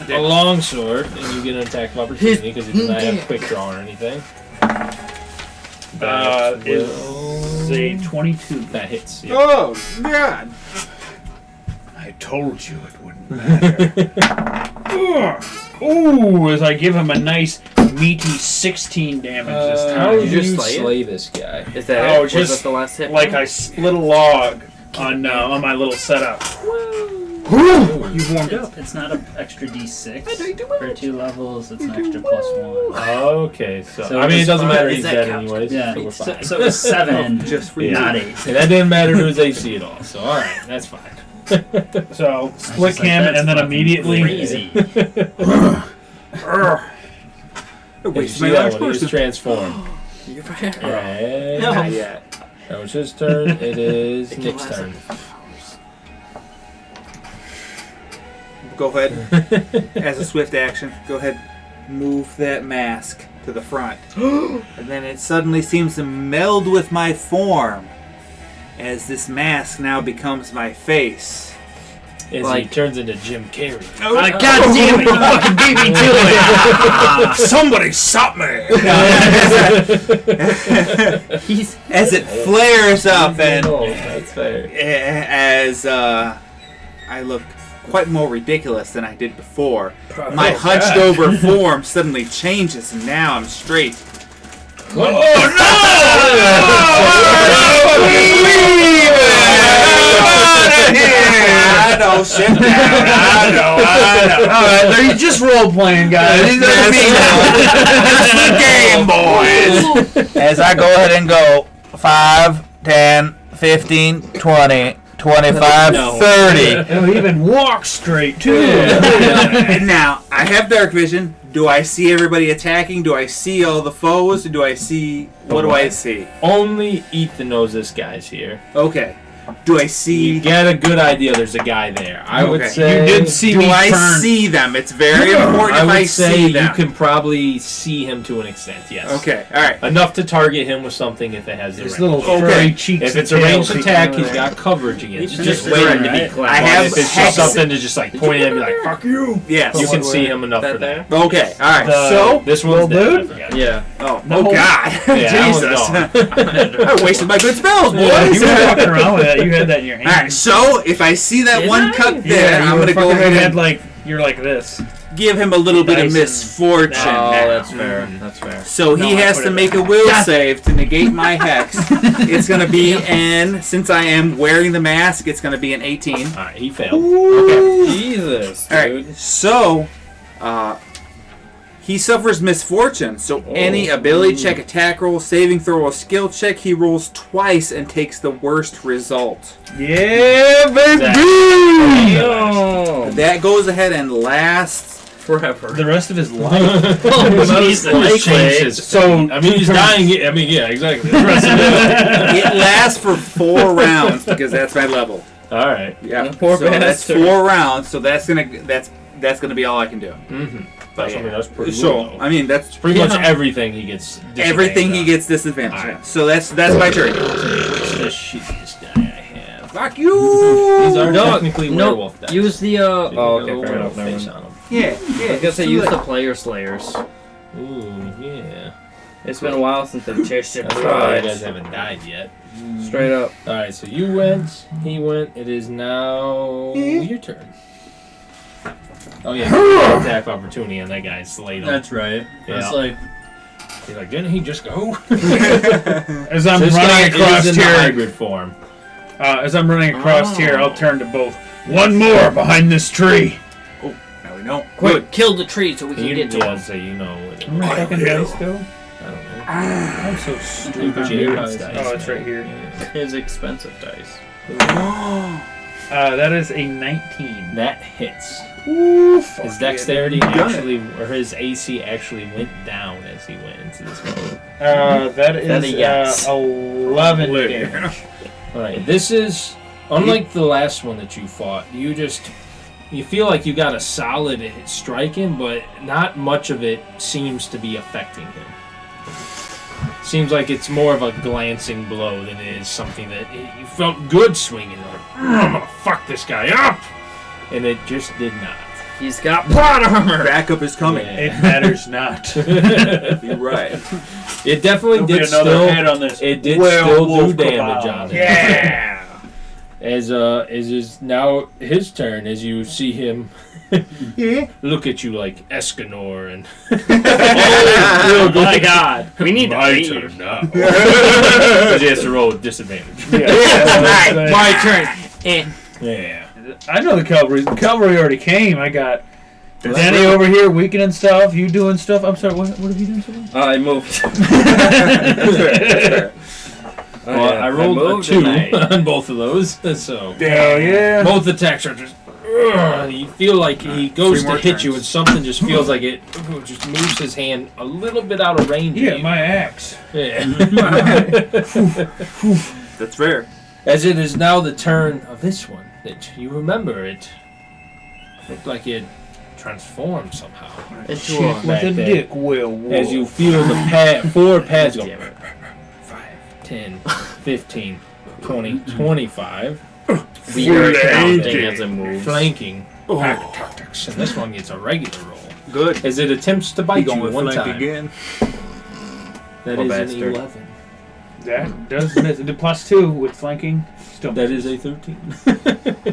a long sword, and you get an attack of opportunity because he does not have quick draw or anything. That Is a 22. that hits. Yeah. Oh God! I told you it wouldn't matter. Ooh, as I give him a nice meaty 16 damage this How time. did you you slay it? slay this guy? Is that Oh, it? Was just that the last hit? Like I split a log on my little setup. You warmed up. It's not an extra D6 for 2 levels. It's an extra +1. Okay, so So I mean it as doesn't far matter. as He's that dead counts. anyways. Yeah, So we're so, fine. so it was 7, Just for Yeah. you. not 8. And that didn't matter to his AC at all. So all right, that's fine. So It's split just like, him that's and then fucking immediately. crazy. You Waste see my that last one? He is person. transformed. You're right. Right. Not yet. That was his turn. It is It Nick's lasts turn. Go ahead. As a swift action, go ahead. Move that mask to the front, and then it suddenly seems to meld with my form, as this mask now becomes my face. As he Like- turns into Jim Carrey. God damn it! You fucking beat me to it. Somebody stop me! He's As it flares up and Oh, that's fair. as I look quite more ridiculous than I did before, my hunched over form suddenly changes and now I'm straight I know, sit down. I know. All right, they're just role playing, guys. That's the game, boys. As I go ahead and go 5, 10, 15, 20, 25, No. 30. It'll even walk straight too. And now, I have dark vision. Do I see everybody attacking? Do I see all the foes? Do I see... What do I see? Only Ethan knows this guy's here. Okay. Do I see... You get a good idea there's a guy there. I would Okay. say... You did see Do me I turn. see them? It's very important I if would I say see them. you can probably see him to an extent, yes. Okay, alright. Enough to target him with something if it has the His range. little Okay. furry cheeks. If it's and a ranged tail attack, peeking he's out. got coverage against you. Just Just waiting to be right. clapped. I have If it's hex- just something to just like point at me like, fuck you, Yes. you can see him enough for that. Okay, alright. The- So... This one's Little dead. dude? I forgot. Yeah. Oh, No. oh God. Yeah, Jesus. that one's gone. I wasted my good spells, boys. Yeah, you were walking around with that. You had that in your hand. Alright, so if I see that Did one I? cut there, Yeah, I'm you going to go fucking ahead had and like you're like this. give him a little bit of Dice and- misfortune Oh, now. that's fair. That's fair. So he No, I has put to it make a back. will save to negate my hex. It's going to be an, since I am wearing the mask, it's going to be an 18. Alright, he failed. Okay. Jesus, dude. Alright, so he suffers misfortune. So any ability check, attack roll, saving throw, or skill check, he rolls twice and takes the worst result. Yeah, baby. Yo. That goes ahead and lasts. Forever. The rest of his life. He's changed his So, I mean, he's dying. I mean, yeah, exactly. The rest of It lasts for 4 rounds because that's my level. All right. Yeah, Poor so that's bastard. 4 rounds. So that's gonna be all I can do. Mm-hmm. But I mean, that's pretty so good, though. I mean that's Pretty much everything he gets. everything he disadvantage gets disadvantage. Alright. Yeah. So that's my turn. on. What's the shittiest die I have? Fuck you. These are No, technically no, werewolf dice. use the So you oh, can okay, go fair enough. face Never mind. on them. Yeah, I was gonna say do use it. the player slayers. Ooh, yeah. It's been a while since I've tasted That's why you fries. guys haven't died yet. Straight up. All right, so you went, he went. It is now your turn. Oh yeah, attack opportunity on that guy. Slayed him. That's right. Yeah. It's like He's like, didn't he just go? As I'm This guy running across is in the here, hybrid form. I'll turn to both. One more behind this tree. Now we know. Quick, kill the tree so we can get to yeah, him. so you know. What How many fucking dice go? I don't know. I'm so stupid. Jared's dude. dice, Oh, it's man. right here. Yeah. His expensive dice. That is a 19. That hits. Ooh, His dexterity actually, or his AC actually went down as he went into this mode. That is That a yes. 11 damage. Alright, this is, unlike the last one that you fought, you feel like you got a solid hit strike in, but not much of it seems to be affecting him. Seems like it's more of a glancing blow than it is something that you felt good swinging. Like, I'm gonna fuck this guy up! And it just did not. He's got plot armor. Backup is coming. Yeah. It matters not. You're right. It definitely There'll be did another still. head on this. It did still werewolf do damage cabal. on it. Yeah. As is now his turn, as you see him look at you like Escanor and Oh my god. We need to my leave. turn now. Because he has to roll with disadvantage. Alright, my turn. Yeah. I know the cavalry. The cavalry already came. I got Danny over here weakening stuff. You doing stuff. I'm sorry. What have you done so far? I moved. Well, I rolled a moved 2 tonight. on both of those, so Hell yeah. both attacks are just. You feel like he goes 3 to more hit you, turns. and something just feels like it just moves his hand a little bit out of range. Yeah, of you. my axe. Yeah. That's fair. As it is now the turn of this one, that you remember it looked like it transformed somehow. Into Chick a with back a there. dick werewolf. As you feel the 4 pads go Damn it. 5, 10, 15, 20, 25. We are Flanking. counting as it moves. Flanking. Pack tactics. And this one gets a regular roll. Good. As it attempts to bite you one time. again. That Poor is bastard. an 11. That does miss. The +2 with flanking. Still That is a 13.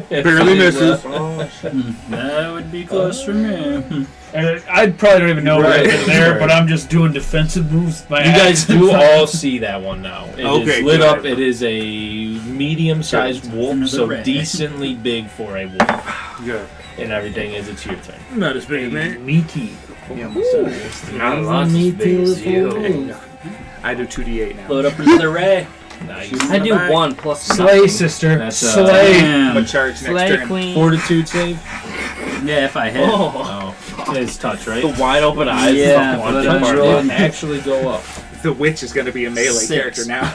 Barely misses. that would be close for me. And I probably don't even know Right. what's there, Right. but I'm just doing defensive moves. With my You guys axe. do all see that one now. It is Okay, lit good. up. It is a medium-sized wolf, Another so red. decently big for a wolf. Good. And everything is, it's your turn. Not as big, meaty. Not lots as big as you. I do 2d8 now. Load up another ray. Nice. I do 1 plus Slay, nothing. sister. That's, Slay. I'm Damn. a charge next Slay turn. queen. Fortitude save. Yeah, if I hit. Oh, Oh, it's touch, right? the wide open eyes. Yeah, is the but one I'm part. rolling. Didn't actually go up. The witch is going to be a melee 6. character now.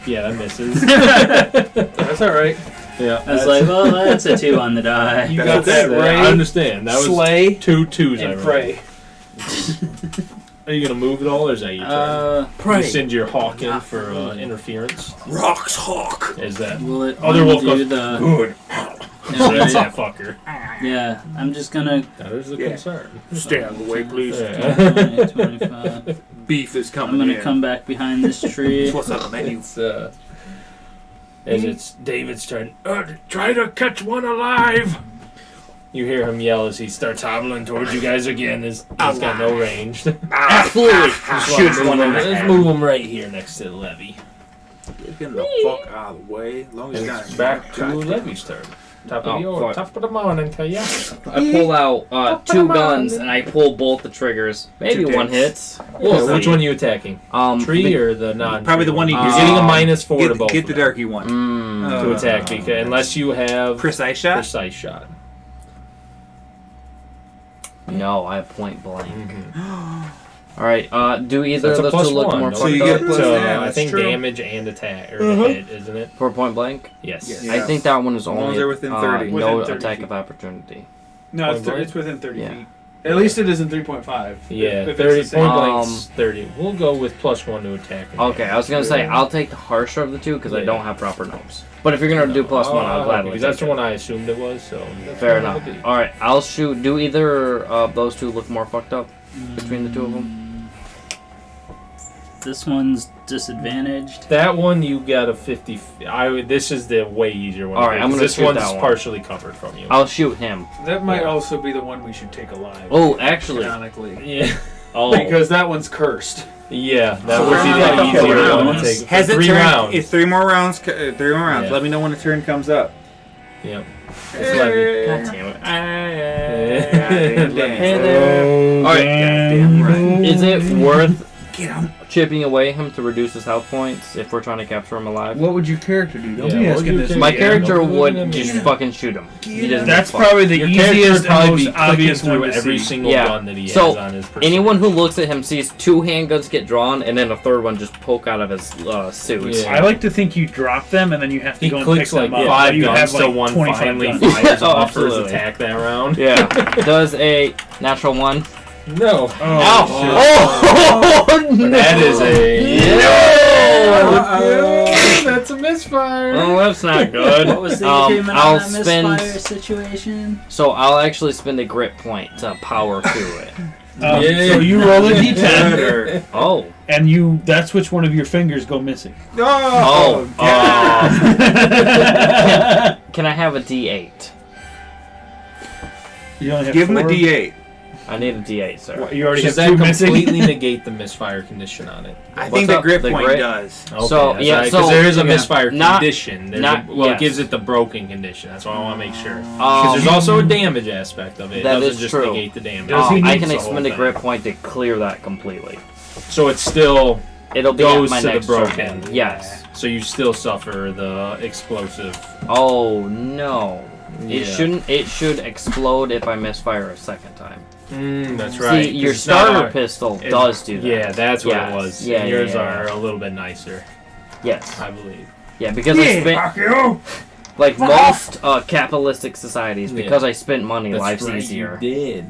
Yeah, that misses. That's all right. Yeah, I was like, well, that's a 2 on the die. You That's got that I right. understand. That was Slay 2 twos. I and rolled. pray. Are you gonna move at all, or is that your turn? You Pray. send your hawk in for interference. Rocks Hawk. Is that? Will it Other wolf undo goes, the... Good. That's that fucker. Yeah, I'm just gonna... That is the Yeah. concern. Stay out of the way, please. Yeah. 20, 25. Beef is I'm coming gonna in. come back behind this tree. What's on the menu? It's as it's David's turn. Try to catch one alive. You hear him yell as he starts hobbling towards you guys again. He's got no range. Absolutely. Shoots one in the Let's head. move him right here next to the levee. Get the fuck out of the way. As long as you It's got back to Levy's turn. Top of the Oh, order. fuck. Top of the morning to ya. I pull out 2 guns and I pull both the triggers. Maybe Two one dicks. hits. We'll Which see. one are you attacking? Tree or the non? Probably the one you You're get. getting a -4 to both. Get the of them darky one. Mm. to attack because unless you have Precise shot. precise shot. No, I have point blank. Mm-hmm. All right. Do either That's of a those two look +1, more no? So fucked you up get plus- So yeah, I that's think true. damage and attack or the hit, isn't it? for point blank? Yes. Yeah. I think that one is long as only they're within 30. no Within 30 attack feet. of opportunity. No, Point it's, blank? it's within 30 Yeah. feet. At least it is in 3.5. Yeah, If it's 30 the same. point blank's 30. We'll go with +1 to attack. and Okay, I was gonna say damage. I'll take the harsher of the two because I Yeah. don't have proper notes. But if you're gonna do +1, I'll gladly. because that's take the it. one I assumed it was. So that's Fair what enough. it'll be. All right, I'll shoot. Do either of those two look more fucked up between the two of them? This one's disadvantaged. That one you got a 50. This is the way easier one. All right, I'm gonna this shoot one's that one. partially covered from you. I'll shoot him. That might Yeah. also be the one we should take alive. Oh, actually, Canonically. Yeah. Oh. Because that one's cursed. Yeah, that So would we're be on the like a easier couple one rounds. to take. Has it 3 turned? rounds. It's 3 more rounds. 3 more rounds. Yeah. Let me know when the turn comes up. Yep. It's Levy. God damn it. Goddamn Hey damn. there. All right, Goddamn right. is it worth Get him. chipping away him to reduce his health points if we're trying to capture him alive? What would your character do? Don't Yeah, be what asking would this. your My Yeah, character don't would do it just immediately. fucking shoot him. He doesn't That's give a fuck. probably the Your character easiest would probably and be most clicking obvious through one to every see. single Yeah. gun that he So, has on his person. Anyone who looks at him sees 2 handguns get drawn and then a third one just poke out of his suit. Yeah. I like to think you drop them and then you have to He go and pick clicks like them up. 5 you guns have like till one 25 finally guns. fires Oh, off for his absolutely. attack that round. Yeah. Does a natural 1? No. Oh, no. That is a... No! That's a misfire. Oh, that's not good. What was the Um, agreement I'll on that misfire situation? So I'll actually spend a grit point to power through it. Yeah. So you roll a d10 Better. Oh. and that's which one of your fingers go missing. Oh. God. Can I have a D8? You only have Give him a 4? D8. I need a D8, sir. What, you already Does have that 2 missing? completely negate the misfire condition on it? I What's think the up? grip The point grit? does. Okay, So, that's yeah, right, so- 'cause there is a yeah. misfire Not- condition. There's not- it yes. gives it the broken condition. That's why I want to make sure. Because there's Um, also a damage aspect of it. It that doesn't is just true. negate the damage. Does he I need can the whole expend a thing. grit point to clear that completely. So it still It'll be goes at my to the next broken. turn. Yes. So you still suffer the explosive. Oh no. Yeah. It should explode if I misfire a second time. That's right. See, your 'cause it's not starter our- pistol it- does do that. Yeah, that's what Yes. it was. Yeah, And yours yeah, are yeah. a little bit nicer, Yes. I believe. Yeah, because I spent like most capitalistic societies, Yeah. because I spent money, That's life's right, easier. You did.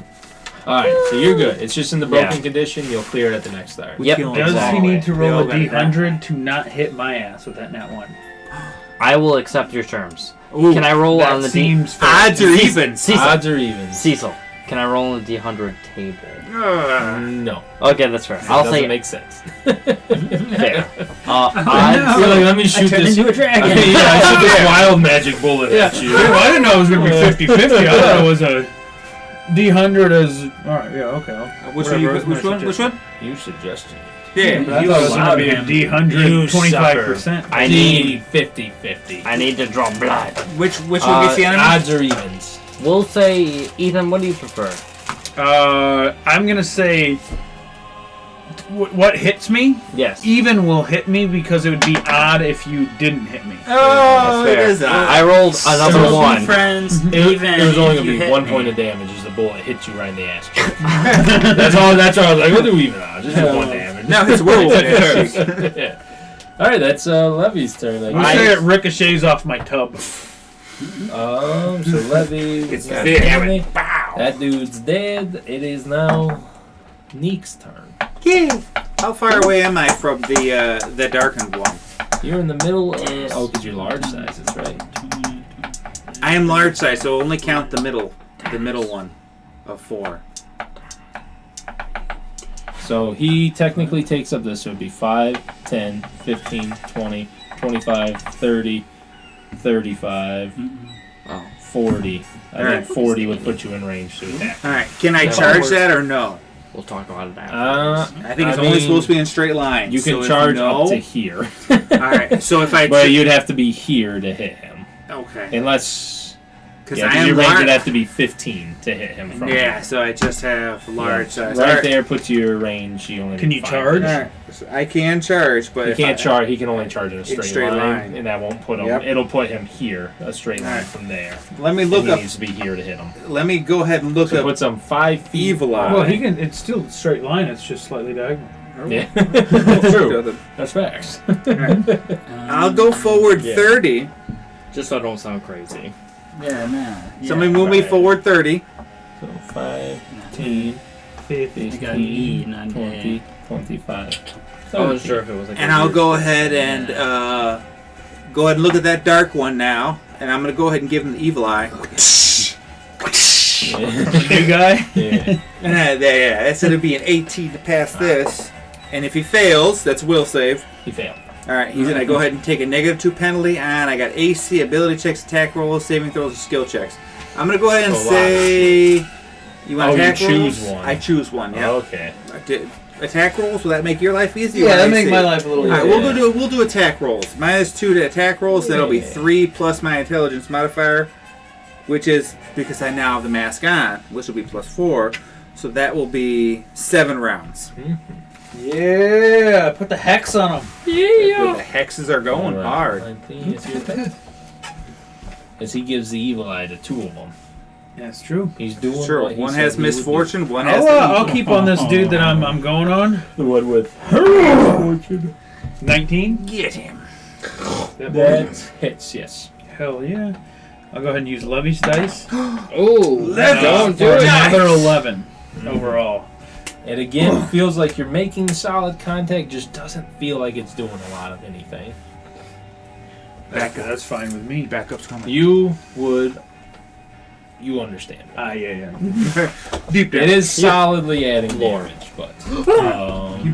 Alright, so you're good. It's just in the broken Yeah. condition. You'll clear it at the next start. Yep. Kill him. Does Exactly. he need to They roll all a got it down. d100 to not hit my ass with that nat 1? I will accept your terms. Ooh, Can I roll that on the seems fair. Odds or even. Cecil. Odds or evens? Cecil, can I roll on the D100 table? No. Okay, that's fair. That I'll doesn't say make sense. fair. Odds. You're like, let me I shoot turned this. into a dragon. Yeah, I shoot this wild magic bullet at you. Well, I didn't know it was going to be 50-50. I thought it was a D100 is all right. Yeah, okay. Which one? Which one? You suggested. Yeah. But I thought it was going to be a D100, 25%. I need 50-50. I need to draw blood. Which one gets the enemy? Odds or evens? We'll say, Ethan, what do you prefer? I'm gonna say what hits me. Yes. Even will hit me because it would be odd if you didn't hit me. Oh, it is odd. I rolled another So, one. friends, It even was only if going you to be hit 1 me. point of damage as the bullet hit you right in the ass cheek. That's all I was like, we'll do even odds. Just do 1 damage. No, it's werewolf. Yeah. Alright, that's Levy's turn. I'm gonna say it ricochets off my tub. So Levy... It's got the Levy. Bow. That dude's dead. It is now Neek's turn. Yay. How far away am I from the darkened one? You're in the middle of... Oh, because you're large size, that's right. I am large size, so only count the middle one of 4. So he technically takes up this, so it would be 5, 10, 15, 20, 25, 30, 35, 40. I think 40 would put you in range to attack. All right, can I charge that or no? We'll talk about it after. I think it's only supposed to be in straight lines. You can so charge no, up to here. All right, so if I But you'd have to be here to hit him. okay, Unless... because Yeah, I am your range large. would have to be 15 to hit him from Yeah, here. so I just have large Yeah. size. Right All right. there puts your range. You only Can need you 5. charge? All right. So I can charge, but He if can't I- charge. He can only charge in a straight, line, line. and that won't put him. Yep. It'll put him here, a straight line Alright. from there. Let me And look he up. needs to be here to hit him. Let me go ahead and look So it up puts him 5 feet. evil eye. Well, he can. It's still a straight line. It's just slightly diagonal. Yeah, that's true. That's facts. I'll go forward Yeah. 30. Just so I don't sound crazy. Yeah, man. Somebody move me right. forward 30. So 5, 10, 15, You got an E, not an 20, A. 25. I wasn't sure if it was like. And I'll go ahead and look at that dark one now. And I'm going to go ahead and give him the evil eye. Big guy. Yeah. Yeah, it's going to be an 18 to pass this. And if he fails, that's will save. He failed. All right, he's going to go ahead and take a -2 penalty on. I got AC, ability checks, attack rolls, saving throws, and skill checks. I'm going to go ahead and So say... You want Oh, you attack choose rolls? one. I choose one, yeah. Okay. Attack rolls, will that make your life easier? Yeah, or that I make say- my life a little All right, easier. we'll do attack rolls. -2 to attack rolls. That'll be Yeah. 3 plus my intelligence modifier, which is because I now have the mask on, which will be +4. So that will be 7 rounds. Yeah, put the hex on him. The hexes are going Alright, hard. 19 is your turn. As he gives the evil eye to 2 of them. That's true. He's doing Sure, what he one said has he would do. misfortune, one has. I'll keep on this dude that I'm going on. The one with 19. Get him. that hits, yes. Hell yeah. I'll go ahead and use Levy's dice. Oh, don't do For it. another 11 overall. It again feels like you're making solid contact, just doesn't feel like it's doing a lot of anything. That's fine with me. Backup's coming. You understand. Yeah. Deep down. It is solidly adding damage, but Keep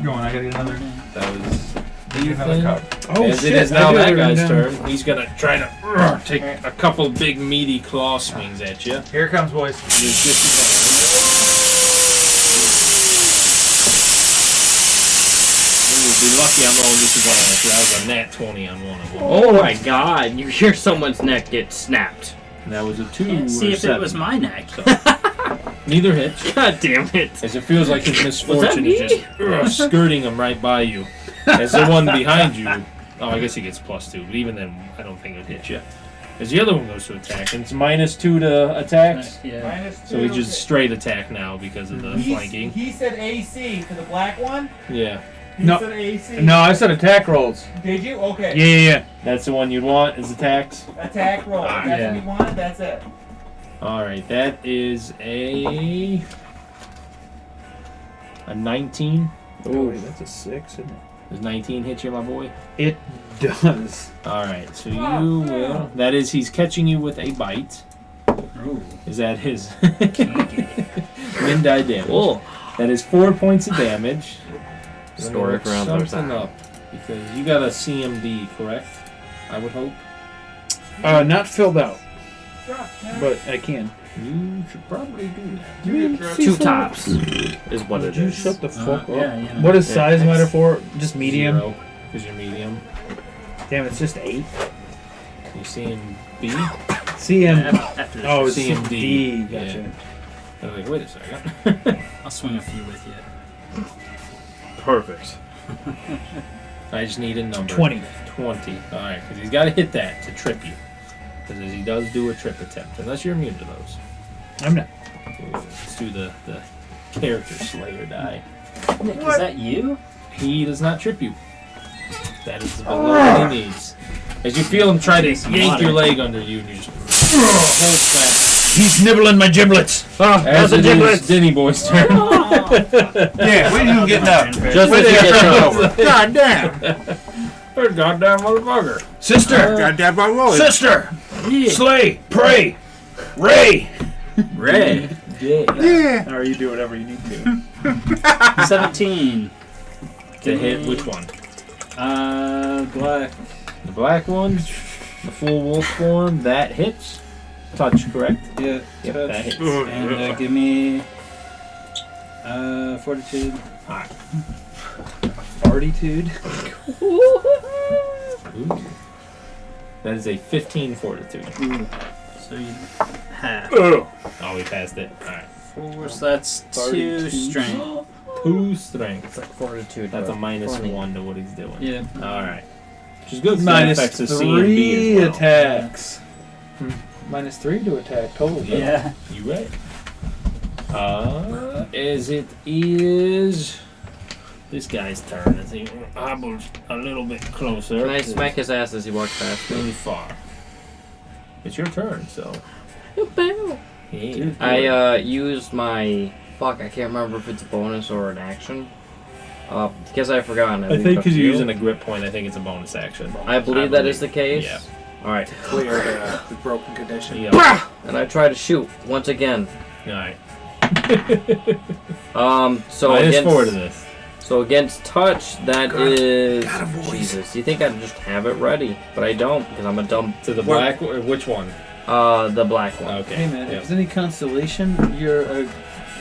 going. I gotta get another. that was Another cup. Oh, as shit. it is now I do that have it guy's written down. turn. He's gonna try to take a couple big meaty claw swings at you. Here it comes, boys. You'll be lucky I'm rolling disadvantage. That was a nat 20 on one of them. Oh my god, you hear someone's neck get snapped. And that was a 2 Can't see or if 7. it was my neck. Neither hits. God damn it. As it feels like his misfortune me? is just skirting him right by you. As the one behind you, oh, I guess he gets +2, but even then, I don't think it would hit you. As the other one goes to attack, and it's -2 to attacks, Yeah. so he just straight attack now because of the flanking. He said AC for the black one. Yeah, He No. said AC. No, I said attack rolls. Did you? Okay. Yeah. that's the one you'd want is attacks. Attack roll. If that's Yeah. what you wanted. That's it. All right, that is a 19. Oh, wait, that's a 6, isn't it? Does 19 hit you, my boy? It does. All right, so you will. That is, he's catching you with a bite. Ooh. Is that his min die damage? Oh. That is 4 points of damage. Let me Historic look round other something side. up because you got a CMD, correct? I would hope. Not filled out, but I can. You should probably do that. 2 tops is what it You is. shut the fuck up. Yeah, you know. What does size matter for? Just medium? Because you're medium. Damn, it's just 8. You seeing B? CM. After the Oh, it's show. CMD. D. Gotcha. Yeah. I was like, wait a second. I'll swing a few with you. Perfect. I just need a number. 20. 20. Alright, because he's got to hit that to trip you. Because he does do a trip attempt, unless you're immune to those. I'm not. Ooh, let's do the character slayer die. Nick, is that you? He does not trip you. That is below what he needs. As you feel him try to yank your leg under you, and you just hold fast. He's nibbling my giblets. As it is Denny Boy's turn. Yeah, when are you getting up? Just as you get over. God damn. Goddamn motherfucker. Sister! Goddamn my roll. Sister! Slay! Pray! Ray! Ray. Yeah. Or you do whatever you need to. 17. To hit which one? Black. The black one, the full wolf form, that hits. Touch, correct? Yeah. Yep, that hits. And give me fortitude. Alright. Fortitude. Ooh. That is a 15 fortitude. So you half. Oh, we passed it. Alright. 4, so that's 2 strength. 2 strength. It's like fortitude. That's a but minus 20. 1 to what he's doing. Yeah. Alright. Which is good. 'Cause Minus that affects the C and B 3 as well. attacks. Minus 3 to attack total. Yeah. You right. As it is this guy's turn as he hobbles a little bit closer. Can I smack his ass as he walks past me? Really far. It's your turn, so. Yeah. I used my... Fuck, I can't remember if it's a bonus or an action. Because I forgot. I think because you're using a grip point, I think it's a bonus action. I believe that is the case. Yeah. Alright. Clear the broken condition. Yeah. And I try to shoot once again. Alright. So Minus against 4 to this. So against touch, that is got a voice. Jesus. You think I'd just have it ready, but I don't because I'm a dumb. To the black, or which one? The black one. Okay. Hey man, if Yep. there's any consolation, you're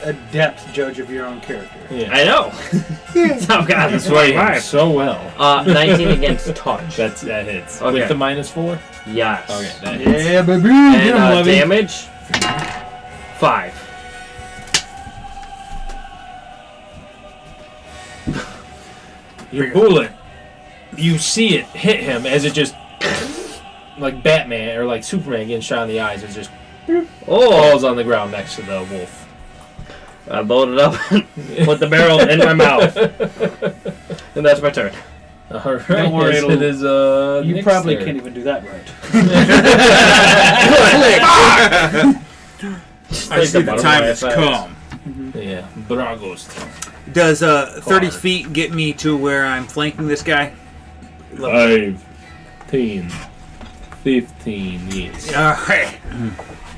a depth judge of your own character. Yeah. I know. Oh god, That's right. So well. 19 against touch. That hits. Okay. With the minus 4? Yes. Okay, that hits. Yeah, baby. And Get him, Levy. damage 5. Your bullet, you see it hit him as it just, like Batman or like Superman getting shot in the eyes, it just falls on the ground next to the wolf. I load it up and put the barrel in my mouth, and that's my turn. All right. Don't worry, yes, it'll- it is. You Nick's probably turn. can't even do that right. I see the time has come. Yeah, Brago's turn. Does 30 Far. feet get me to where I'm flanking this guy? 15, 15, yes. Alright.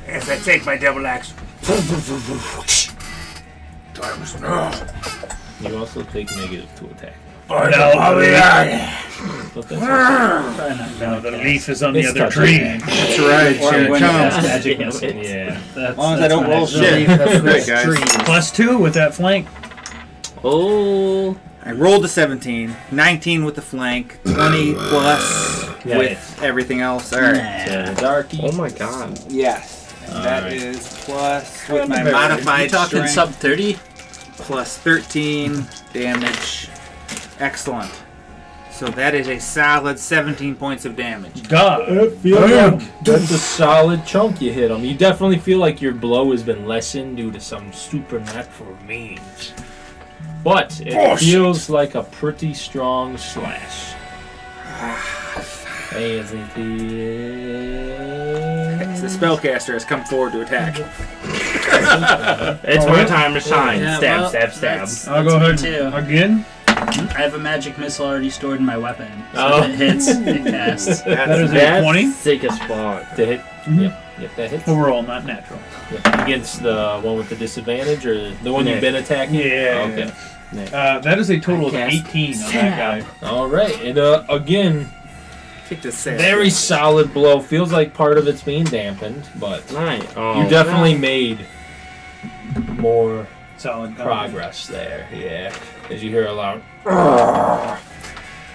As I take my double axe. You also take negative to attack. But But that's now the leaf is on the It's other touching. tree. That's right. Or I'm Here going it to cast comes. magic Damn missile. it. yeah. That's, As long as I don't my roll action. shit. That's Great, guys. Plus 2 with that flank. Oh, I rolled a 17, 19 with the flank, 20 plus Yeah, with everything else. Alright. So the darky. oh my god. Yes. And that Alright. is plus with my You modified talking strength, sub 30? plus 13 damage. Excellent. So that is a solid 17 points of damage. God. I feel like that's a solid chunk you hit him. You definitely feel like your blow has been lessened due to some supernatural means. But it feels like a pretty strong slash. As it is... The spellcaster has come forward to attack. It's my time to shine. Yeah, Stab, well, stab, stab. I'll go ahead too. again. I have a magic missile already stored in my weapon. So Oh. if it hits, it casts. That is a That's 20 sick as fuck. To hit. Mhm. Yep, that hits. overall, not natural. Yep. Against the one with the disadvantage or the one Nick. you've been attacking? Yeah. Okay. That is a total of I cast 18 on that stab. guy. All right. And again, Take this sad. Very solid blow. Feels like part of it's being dampened, but Nice. Oh, you definitely made more Solid progress there. Yeah, as you hear a loud.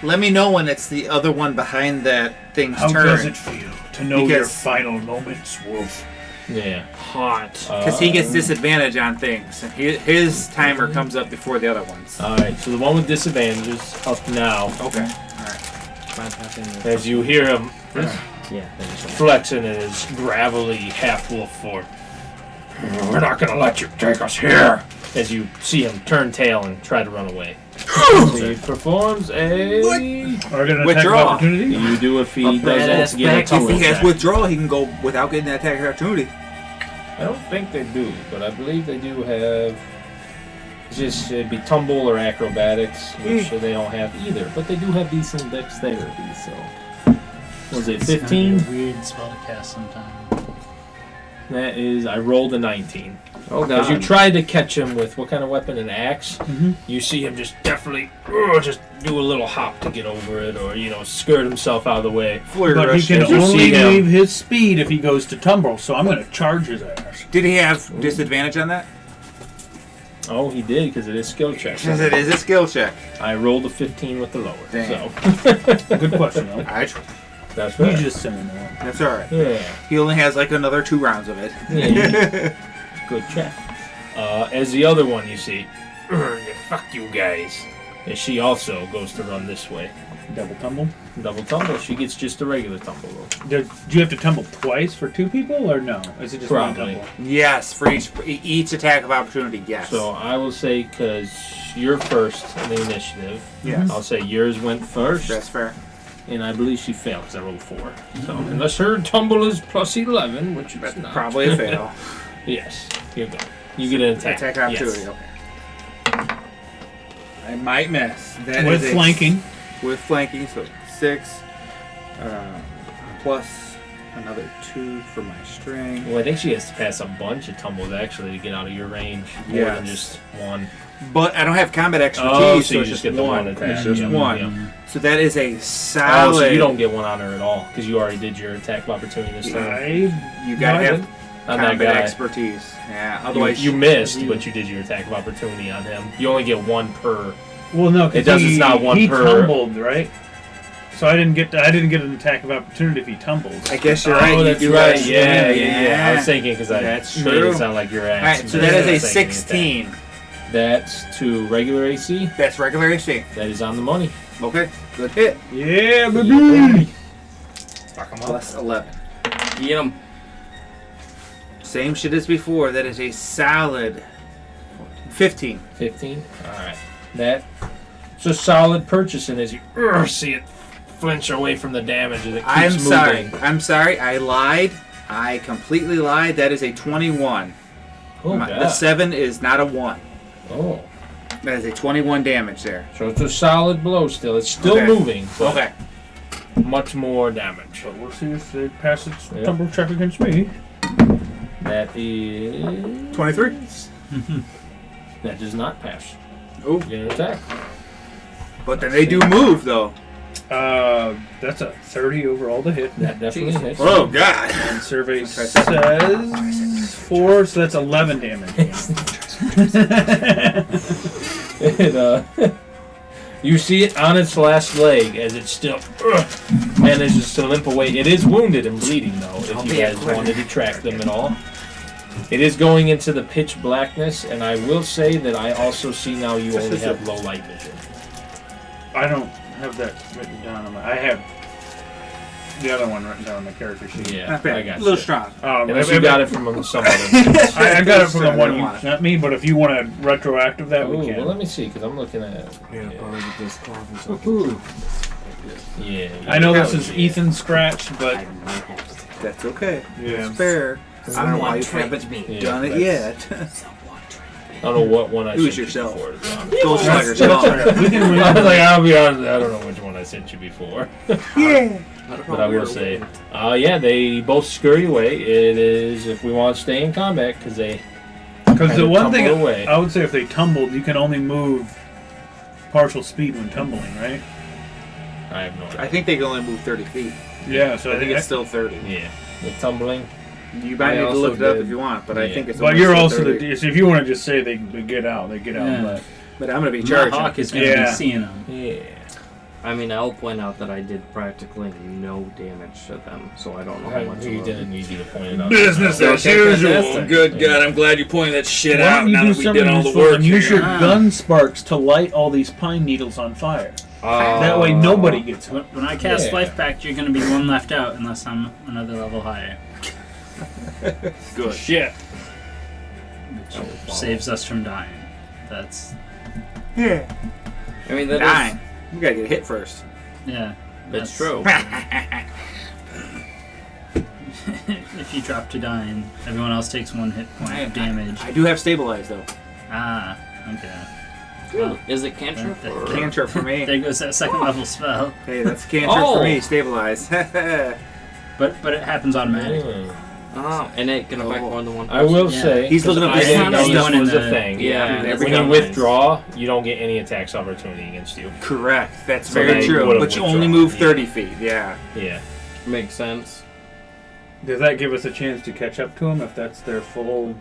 Let me know when it's the other one behind that thing's How turn. does it feel to know your Because- final moments, Wolf? Yeah. hot. Because he gets disadvantage on things. And his timer comes up before the other ones. All right. So the one with disadvantages up now. Okay. As you hear him Yeah. flexing in his gravelly half-wolf form. We're not gonna let you take us here. As you see him turn tail and try to run away. He performs a. Are we going to attack of Withdraw. opportunity? You do if he A badass doesn't get a back- tumble If he has check. withdraw, he can go without getting that attack of opportunity. I don't think they do, but I believe they do have. It's just it'd be tumble or acrobatics, which they don't have either. But they do have decent dexterity. So was it 15? It's gonna be a weird spell to cast sometime. That is, I rolled a 19. Oh As you god. try to catch him with what kind of weapon? An axe. Mhm. You see him just definitely just do a little hop to get over it, or skirt himself out of the way. Flurry But he rush. can as you only see him. leave his speed if he goes to tumble, so I'm going to charge his ass. Did he have disadvantage on that? Oh, he did because it is skill check. Because it is a skill check. I rolled a 15 with the lower. Damn. So Good question, though. that's You right. just saying that. That's alright. Yeah. He only has like another 2 rounds of it. Yeah. Good check. As the other one you see, fuck you guys. And she also goes to run this way. Double tumble. Double tumble. She gets just a regular tumble roll. Do you have to tumble twice for 2 people, or no? Is it just Probably. one tumble? Yes, for each attack of opportunity, yes. So I will say, because you're first in the initiative, yes. I'll say yours went first. That's fair. And I believe she failed because I rolled 4. So unless her tumble is plus 11, which it's not. Probably a fail. Yes. Here you go. You get an attack. Attack opportunity, Yes. okay. I might miss. That With is flanking. With flanking, so 6. Plus another 2 for my string. Well, I think she has to pass a bunch of tumbles actually to get out of your range. More than Yes. just one. But I don't have combat expertise, Oh, so you it's just just get the one. one attack. It's just Yeah. one. Yeah. So that is a Oh, solid. so you don't get one on her at all because you already did your attack of opportunity this time. You gotta No, I have didn't. On that combat guy. expertise. Yeah. You, Otherwise, you missed, but you did your attack of opportunity on him. You only get one per. Well, no, It does, it's not one he per- tumbled, right? So I didn't get an attack of opportunity if he tumbles. I guess you're right. Oh, you that's do right. that. Yeah. I was thinking because I That's made true. it sound like your All axe. right, so but that is I a was thinking 16. attack. That's to regular AC. That's regular AC. That is on the money. Okay, good hit. Yeah, baby. Fuck 'em up. Plus 11. Get him. Same shit as before. That is a solid 15. 15. All right. That's a solid purchase, and as you see it flinch away from the damage as it keeps I'm moving. sorry. I'm sorry. I lied. I completely lied. That is a 21. Oh, The God. 7 is not a 1. Oh. That is a 21 damage there. So it's a solid blow still. It's still Okay. moving, but Okay. much more damage. But we'll see if they pass its Yeah. tumble check against me. That is 23. That does not pass. Oh, Get an attack. but then they do move though. That's a 30 overall to hit. That definitely hits. Oh God. And survey Let's try says 4, so that's 11 damage. It, you see it on its last leg as it still manages to limp away. It is wounded and bleeding, though, if you guys wanted to track them at all. It is going into the pitch blackness, and I will say that I also see now you only have low light vision. I don't have that written down on my. I have the other one written down on the character sheet. Yeah, Not bad. I got A little you. strong. Unless you got it from some other. I got it from the I one don't you want it. sent me, but if you want to retroactive that, Ooh, we can. well, let me see, because I'm looking at. Yeah, probably with this cloth or something. Ooh. Yeah. I know this yeah. is Ethan's scratch, but That's okay. yeah. It's fair. I don't know why you haven't Yeah, done it that's- yet. I don't know what one I It was sent yourself. you before. To be honest. Ghost Rider's gone. We can I was like, I'll be honest, I don't know which one I sent you before. Yeah. But I will say, yeah, they both scurry away. It is, if we want to stay in combat, because they Because kinda the one thing tumble away. I would say, if they tumbled, you can only move partial speed when tumbling, right? I have no idea. I think they can only move 30 feet. Yeah, so I think it's still 30. Yeah. With tumbling. You might I need to also look it up did. if you want, but I Yeah. think it's. But only you're still also 30. the. So if you want to just say they get out, they get out. Yeah. But I'm gonna be My charging. hawk is going to Yeah. be seeing them. Yeah. I mean, I'll point out that I did practically no damage to them, so I don't know how much. You of a- didn't need you to point it out. Business Okay, as usual. fantastic. Good Yeah. God, I'm glad you pointed that shit Why out. don't you Now do that we something did all the useful work. and Use your Ah. gun sparks to light all these pine needles on fire. Oh. That way, nobody gets hurt. When I cast Yeah. Life Pact, you're going to be one left out unless I'm another level higher. Good. Shit. Which saves us from dying. That's... Yeah. I mean, that Dying. You gotta get hit first. Yeah. is. It's that's- true. If you drop to dying, everyone else takes 1 hit point of damage. I do have stabilize though. Ah, okay. Well, Is it cantrip? That- or- Cantrip for me. there goes that second level spell. Hey, that's cantrip Oh. for me. Stabilize. But it happens automatically. Mm. Oh, and it can affect Oh. more than one I will Yeah. say, He's looking up I his didn't know anyone this in was a the- thing. Yeah, that's When got you mine. withdraw, you don't get any attacks of opportunity against you. Correct. That's So very they true. would've But you only withdrawn, move yeah. 30 feet. Yeah. Yeah. Makes sense. Does that give us a chance to catch up to them if that's their full?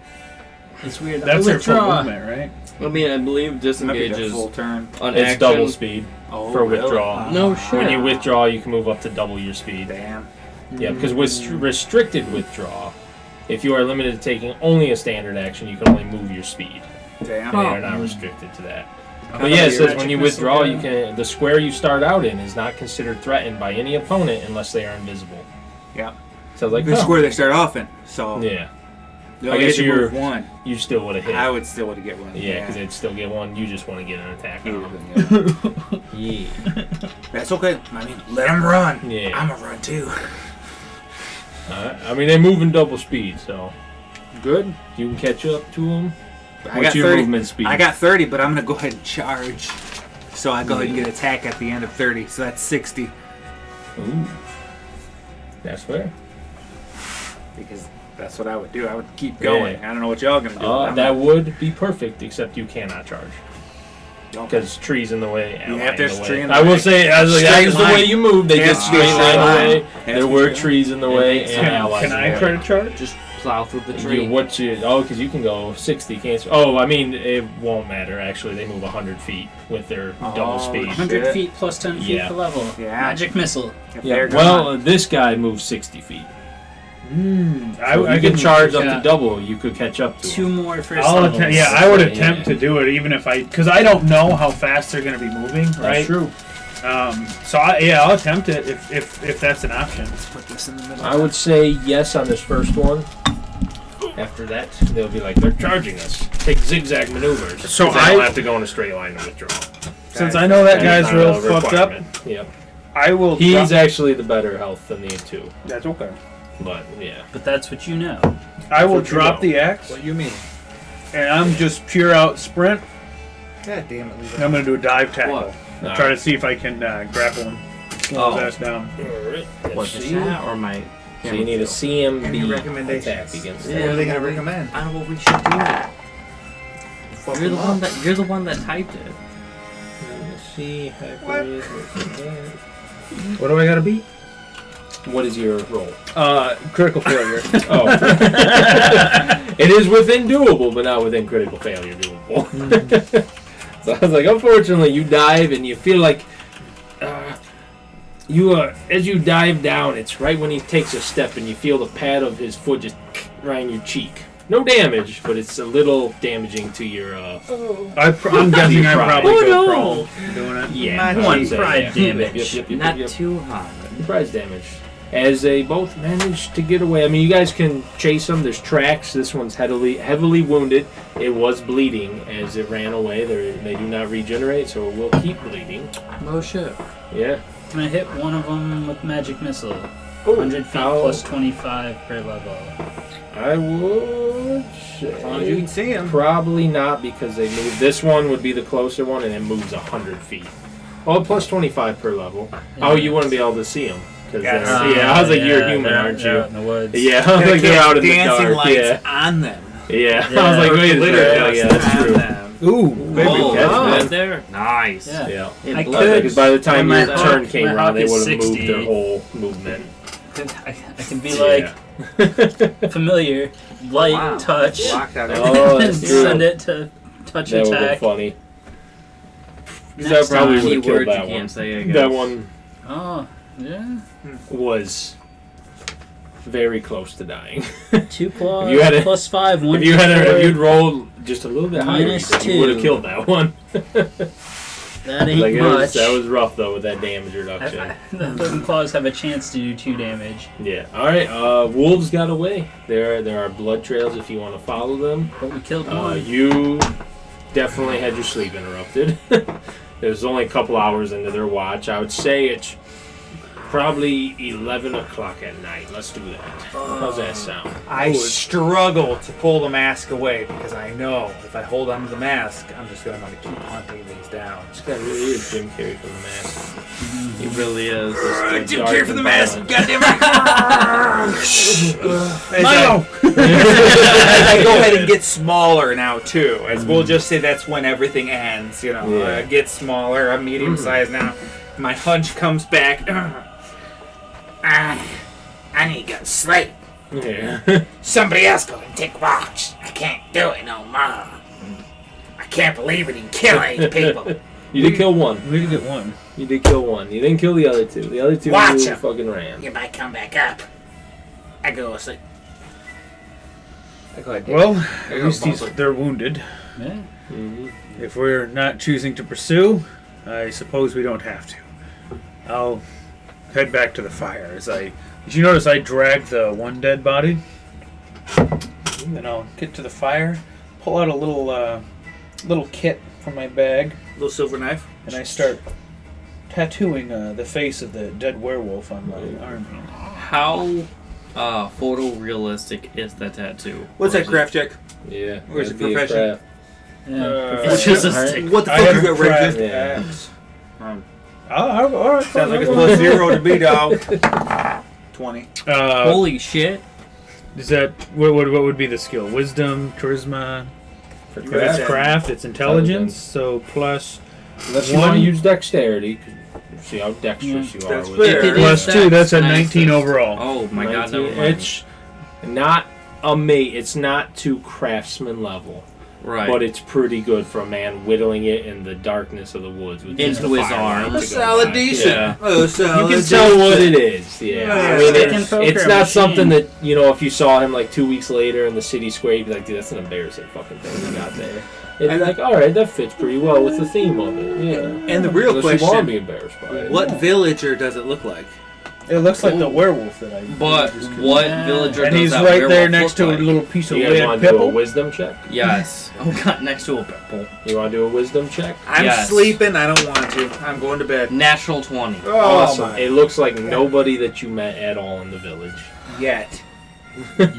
It's weird. That's their full Withdraw. movement, right? I mean, I believe Might be disengage their is full turn. an It's action. double speed Oh, for really? withdrawal. No shit. When you withdraw, you can move up to double your speed. Damn. Yeah, because with restricted withdrawal, if you are limited to taking only a standard action, you can only move your speed. Damn. They are not restricted to that. But yeah, it says when you withdraw, you can the square you start out in is not considered threatened by any opponent unless they are invisible. Yeah. So like, The square they start off in. So yeah, they I only guess get to you're- move one. you still would have hit. I would still want to get one. Yeah, because they'd still get one. You just want to get an attack Either on them. than the other. Yeah. That's okay. I mean, let them run. Yeah. I'm gonna run too. I mean, they move in double speed, so Good. you can catch up to them. I What's got your 30. movement speed? I got 30, but I'm gonna go ahead and charge. So I go ahead and get attack at the end of 30. So that's 60. Ooh. That's fair. Because that's what I would do. I would keep going. I don't know what y'all gonna do. I'm That not- would be perfect, except you cannot charge. Okay. Because trees in the way. You ally have in there's the tree way. in the I will way. say, as like, Straight that is the line. way you move. They Has just to be a straight straight line line. away. Has There to be were straight trees in the It way makes and sense. allies Can in I the try way. to charge? Just plow through the tree. Because you can go 60, can't you? Oh, I mean, it won't matter, actually. They move 100 feet with their double speed. 100 Shit. feet plus 10 feet Yeah. per level. Yeah. Magic missile. If Yeah, they're well, gone. this guy moves 60 feet. So I you can charge up yeah. to double. You could catch up to 2 him. more first I'll levels. attempt, yeah, I would Yeah. attempt to do it even if because I don't know how fast they're going to be moving, right? That's true. So I'll attempt it if that's an option. Put this in the middle. I would say yes on this first one. After that, they'll be like, they're charging us. Take zigzag maneuvers. So 'Cause they don't have to go in a straight line to withdraw. Since I know that That guy's is real not a fucked up, requirement. Yep. I will. He's drop- actually the better health than the two. That's okay. But, yeah. But that's what you know. I will what you drop know. the axe, What you mean? and I'm just pure out sprint. God damn it, leave And I'm going to do a dive tackle. What? I'll try to see if I can grapple him. Slow his ass down. What, the shot or my... So you need a CMB Any recommendations? attack against Yeah. What are they gonna well, recommend? I don't know what we should do. You're the one that typed it. See, What do I got to beat? what is your roll? Critical failure. Oh. It is within doable, but not within critical failure doable. So I was like, unfortunately, you dive and you feel like as you dive down, it's right when he takes a step and you feel the pad of his foot just right in your cheek. No damage, but it's a little damaging to your. I'm guessing I probably Oh, go no. prone doing it. Yeah, One I would say, pride yeah. damage. Yep. Not too high. Prize damage. As they both manage to get away. I mean, you guys can chase them. There's tracks. This one's heavily wounded. It was bleeding as it ran away. They do not regenerate, so it will keep bleeding. No shit. Yeah. Can I hit one of them with magic missile? Oh, 100 feet how- plus 25 per level. I would As long as you say can see him. probably not because they move. This one would be the closer one, and it moves 100 feet. Oh, plus 25 per level. Oh, you wouldn't be able to see them. Yes. I was like, you're yeah, human, they're- aren't they're you? out in the woods. Yeah, I was like, they're out in the dancing dark. lights Yeah. on them. Yeah. Yeah. I was like, wait a Glitter second. Oh, yeah, dust that's on true. them. Ooh, baby. Oh, catch, right man. there. Nice. Yeah. Yeah. It I blows. could- Because by the time when your my turn hawk- came my around, hawk they is would have moved 60. their whole movement. I can be like familiar, light Wow. touch, Locked out Oh, and that's true. send it to touch That would have attack. been funny. 'Cause Next that probably time. would have killed Keyword you that one. can't say, I guess. That one Oh, yeah. was very close to dying. 2 claws, If you had a- plus 5, 1 if you'd rolled just a little bit higher, Minus you would have 2. killed that one. That ain't Like, much. that was rough though with that damage reduction. The Wooden Claws have a chance to do 2 damage. Yeah. All right. Wolves got away. There are blood trails if you want to follow them. But we killed one. You definitely had your sleep interrupted. It was only a couple hours into their watch. I would say it's probably 11 o'clock at night. Let's do that. How's that sound? I struggle to pull the mask away because I know if I hold onto the mask, I'm just going to want to keep hunting these down. This guy really is Jim Carrey from The Mask. He really is. Jim dark Carrey for and the mask! violent. Goddamn it! Milo! I go ahead and get smaller now too. As we'll just say that's when everything ends. You know, Yeah. I get smaller. I'm medium sized now. My hunch comes back. I need to go to sleep. Yeah. Somebody else go and take watch. I can't do it no more. I can't believe we didn't kill 8 people. You did kill one. We did get one. You did kill one. You didn't kill the other 2. The other 2 Watch you 'em. fucking ran. You might come back up. I go to sleep. I go ahead. Well, I at go least bumper. they're wounded. Yeah. Mm-hmm. If we're not choosing to pursue, I suppose we don't have to. I'll head back to the fire. Did you notice I dragged the one dead body? Then I'll get to the fire, pull out a little kit from my bag, Little silver knife. and I start tattooing the face of the dead werewolf on my arm here. How photorealistic is that tattoo? What's Or that is it- craft check? Yeah. Where's that'd the be a profession? craft. Yeah. It's just a Alright. stick. What the I fuck you haven't got, craft Ranger? axe. All right. Sounds like it's plus 0 to me, dog. 20. Holy shit! Is that what would be the skill? Wisdom, charisma. For If craft. it's craft, it's intelligence. So plus Unless you one. want to use dexterity. 'Cause see how dexterous you are That's with fair. If it plus is 2. dex, That's a nice. 19 overall. Oh my god, 19. never mind. It's not a mate. It's not to craftsman level. Right. But it's pretty good for a man whittling it in the darkness of the woods with just Into the his firelight arm. to A go solid by. decent. Yeah. A solid You can tell what it is. Yeah. Yeah. I mean, Stick and poker it's not machine. something that, you know, if you saw him like 2 weeks later in the city square, you'd be like, dude, that's an embarrassing fucking thing you got there. And you're like, all right, that fits pretty well with the theme of it. Yeah. And the real Unless you want to question, be embarrassed by it. what villager does it look like? It looks like the werewolf that I. But just killed. what Yeah. villager And does he's that right there werewolf next to look a like? little piece of You guys red want to do a pipple. wisdom check? Yes. Oh god, next to a pimple. You want to do a wisdom check? I'm Yes. sleeping. I don't want to. I'm going to bed. Natural 20. Oh, Awesome. my. It looks like nobody that you met at all in the village. Yet.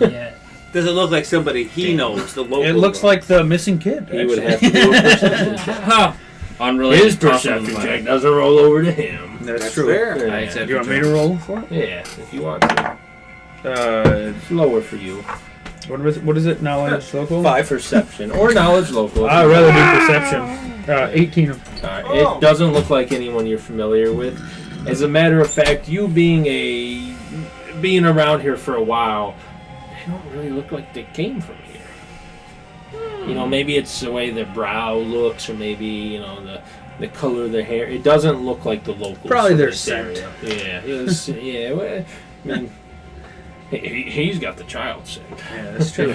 Yeah. Does it look like somebody he knows? The local. It looks like the missing kid. He would actually. have to do a perception check. Huh. Unrelated. His perception check doesn't roll over to him. That's true. fair. I Yeah. accept Do you want me to roll for it? Yeah, if you want to. It's It's lower for you. what is it? Knowledge local. 5 perception or knowledge local. I'd rather do perception. 18. It doesn't look like anyone you're familiar with. As a matter of fact, you being around here for a while, they don't really look like they came from here. You know, maybe it's the way their brow looks, or maybe, you know, the color of their hair. It doesn't look like the locals. Probably from their this scent. area. Yeah, yeah. Well, I mean, he's got the child scent. Yeah, that's true.